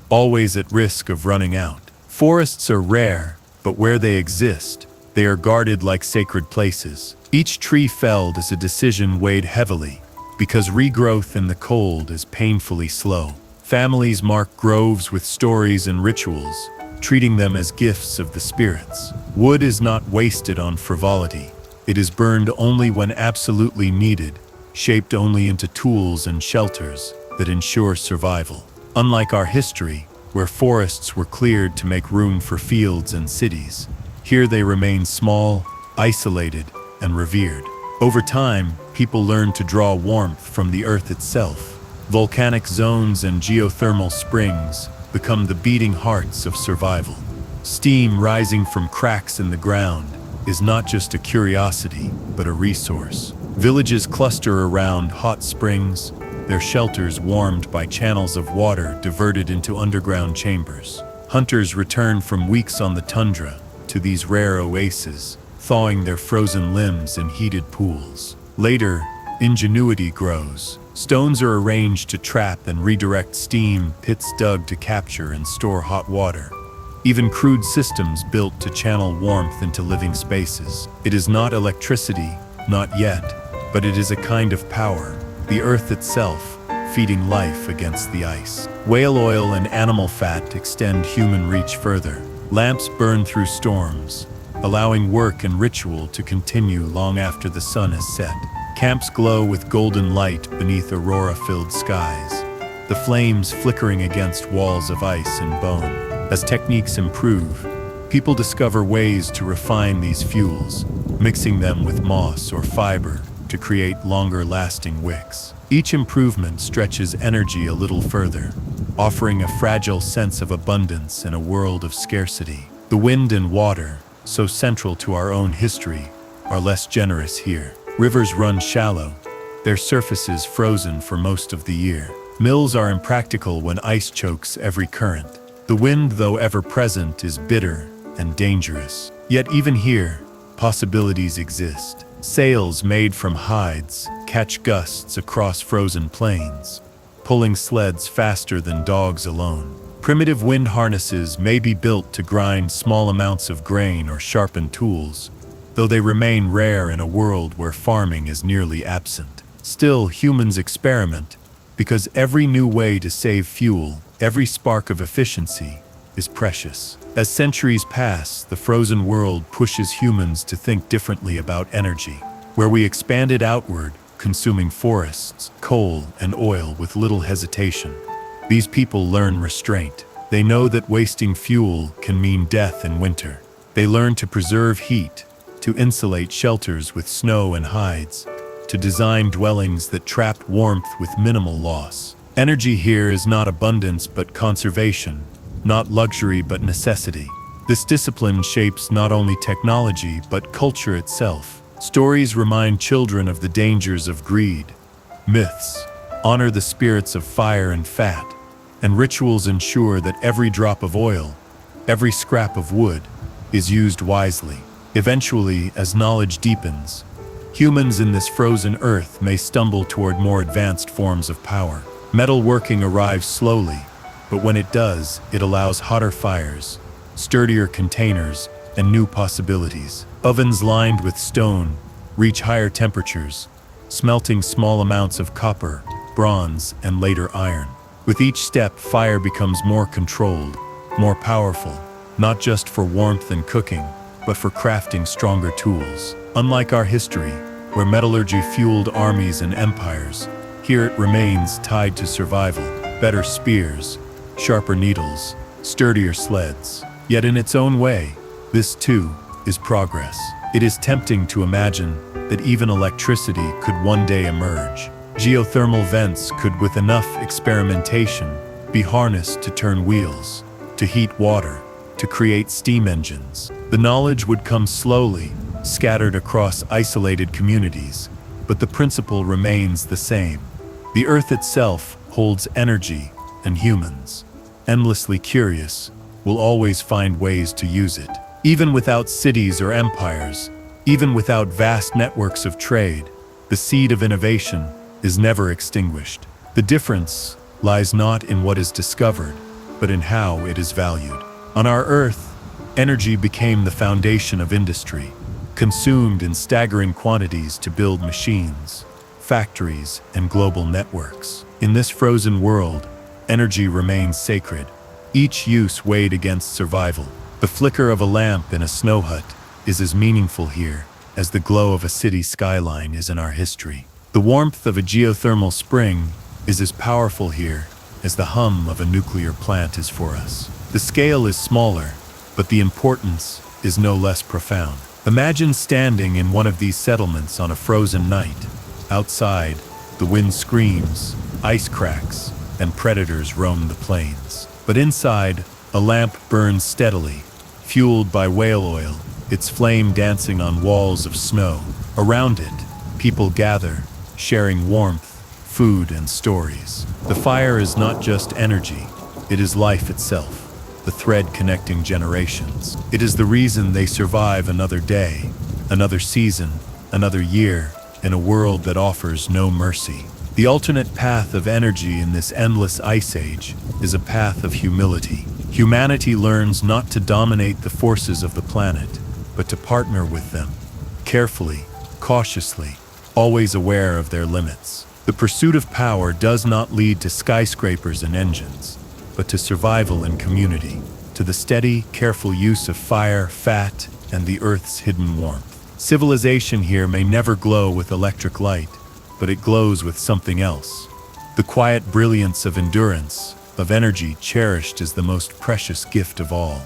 always at risk of running out. Forests are rare, but where they exist, they are guarded like sacred places. Each tree felled is a decision weighed heavily, because regrowth in the cold is painfully slow. Families mark groves with stories and rituals, treating them as gifts of the spirits. Wood is not wasted on frivolity. It is burned only when absolutely needed, shaped only into tools and shelters that ensure survival. Unlike our history, where forests were cleared to make room for fields and cities, Here they remain small, isolated, and revered. Over time, people learn to draw warmth from the earth itself. Volcanic zones and geothermal springs become the beating hearts of survival. Steam rising from cracks in the ground is not just a curiosity, but a resource. Villages cluster around hot springs, their shelters warmed by channels of water diverted into underground chambers. Hunters return from weeks on the tundra to these rare oases, thawing their frozen limbs in heated pools. Later, ingenuity grows. Stones are arranged to trap and redirect steam, pits dug to capture and store hot water. Even crude systems built to channel warmth into living spaces. It is not electricity, not yet, but it is a kind of power, the earth itself, feeding life against the ice. Whale oil and animal fat extend human reach further. Lamps burn through storms, allowing work and ritual to continue long after the sun has set. Camps glow with golden light beneath aurora-filled skies, the flames flickering against walls of ice and bone. As techniques improve, people discover ways to refine these fuels, mixing them with moss or fiber to create longer-lasting wicks. Each improvement stretches energy a little further, offering a fragile sense of abundance in a world of scarcity. The wind and water, so central to our own history, are less generous here. Rivers run shallow, their surfaces frozen for most of the year. Mills are impractical when ice chokes every current. The wind, though ever present, is bitter and dangerous. Yet even here, possibilities exist. Sails made from hides catch gusts across frozen plains, pulling sleds faster than dogs alone. Primitive wind harnesses may be built to grind small amounts of grain or sharpen tools, though they remain rare in a world where farming is nearly absent. Still, humans experiment, because every new way to save fuel, every spark of efficiency, is precious. As centuries pass, the frozen world pushes humans to think differently about energy. Where we expanded outward, consuming forests, coal, and oil with little hesitation, these people learn restraint. They know that wasting fuel can mean death in winter. They learn to preserve heat, to insulate shelters with snow and hides, to design dwellings that trap warmth with minimal loss. Energy here is not abundance but conservation, not luxury but necessity. This discipline shapes not only technology but culture itself. Stories remind children of the dangers of greed. Myths honor the spirits of fire and fat, and rituals ensure that every drop of oil, every scrap of wood, is used wisely. Eventually, as knowledge deepens, humans in this frozen earth may stumble toward more advanced forms of power. Metalworking arrives slowly, but when it does, it allows hotter fires, sturdier containers, and new possibilities. Ovens lined with stone reach higher temperatures, smelting small amounts of copper, bronze, and later iron. With each step, fire becomes more controlled, more powerful, not just for warmth and cooking, but for crafting stronger tools. Unlike our history, where metallurgy fueled armies and empires, here it remains tied to survival. Better spears, sharper needles, sturdier sleds. Yet in its own way, this too is progress. It is tempting to imagine that even electricity could one day emerge. Geothermal vents could, with enough experimentation, be harnessed to turn wheels, to heat water, to create steam engines. The knowledge would come slowly, scattered across isolated communities, but the principle remains the same. The earth itself holds energy, and humans, endlessly curious, will always find ways to use it. Even without cities or empires, even without vast networks of trade, the seed of innovation is never extinguished. The difference lies not in what is discovered, but in how it is valued. On our Earth, energy became the foundation of industry, consumed in staggering quantities to build machines, factories, and global networks. In this frozen world, energy remains sacred, each use weighed against survival. The flicker of a lamp in a snow hut is as meaningful here as the glow of a city skyline is in our history. The warmth of a geothermal spring is as powerful here as the hum of a nuclear plant is for us. The scale is smaller, but the importance is no less profound. Imagine standing in one of these settlements on a frozen night. Outside, the wind screams, ice cracks, and predators roam the plains. But inside, a lamp burns steadily, fueled by whale oil, its flame dancing on walls of snow. Around it, people gather, sharing warmth, food, and stories. The fire is not just energy, it is life itself, the thread connecting generations. It is the reason they survive another day, another season, another year, in a world that offers no mercy. The alternate path of energy in this endless ice age is a path of humility. Humanity learns not to dominate the forces of the planet, but to partner with them, carefully, cautiously, always aware of their limits. The pursuit of power does not lead to skyscrapers and engines, but to survival and community, to the steady, careful use of fire, fat, and the earth's hidden warmth. Civilization here may never glow with electric light, but it glows with something else. The quiet brilliance of endurance, of energy cherished as the most precious gift of all.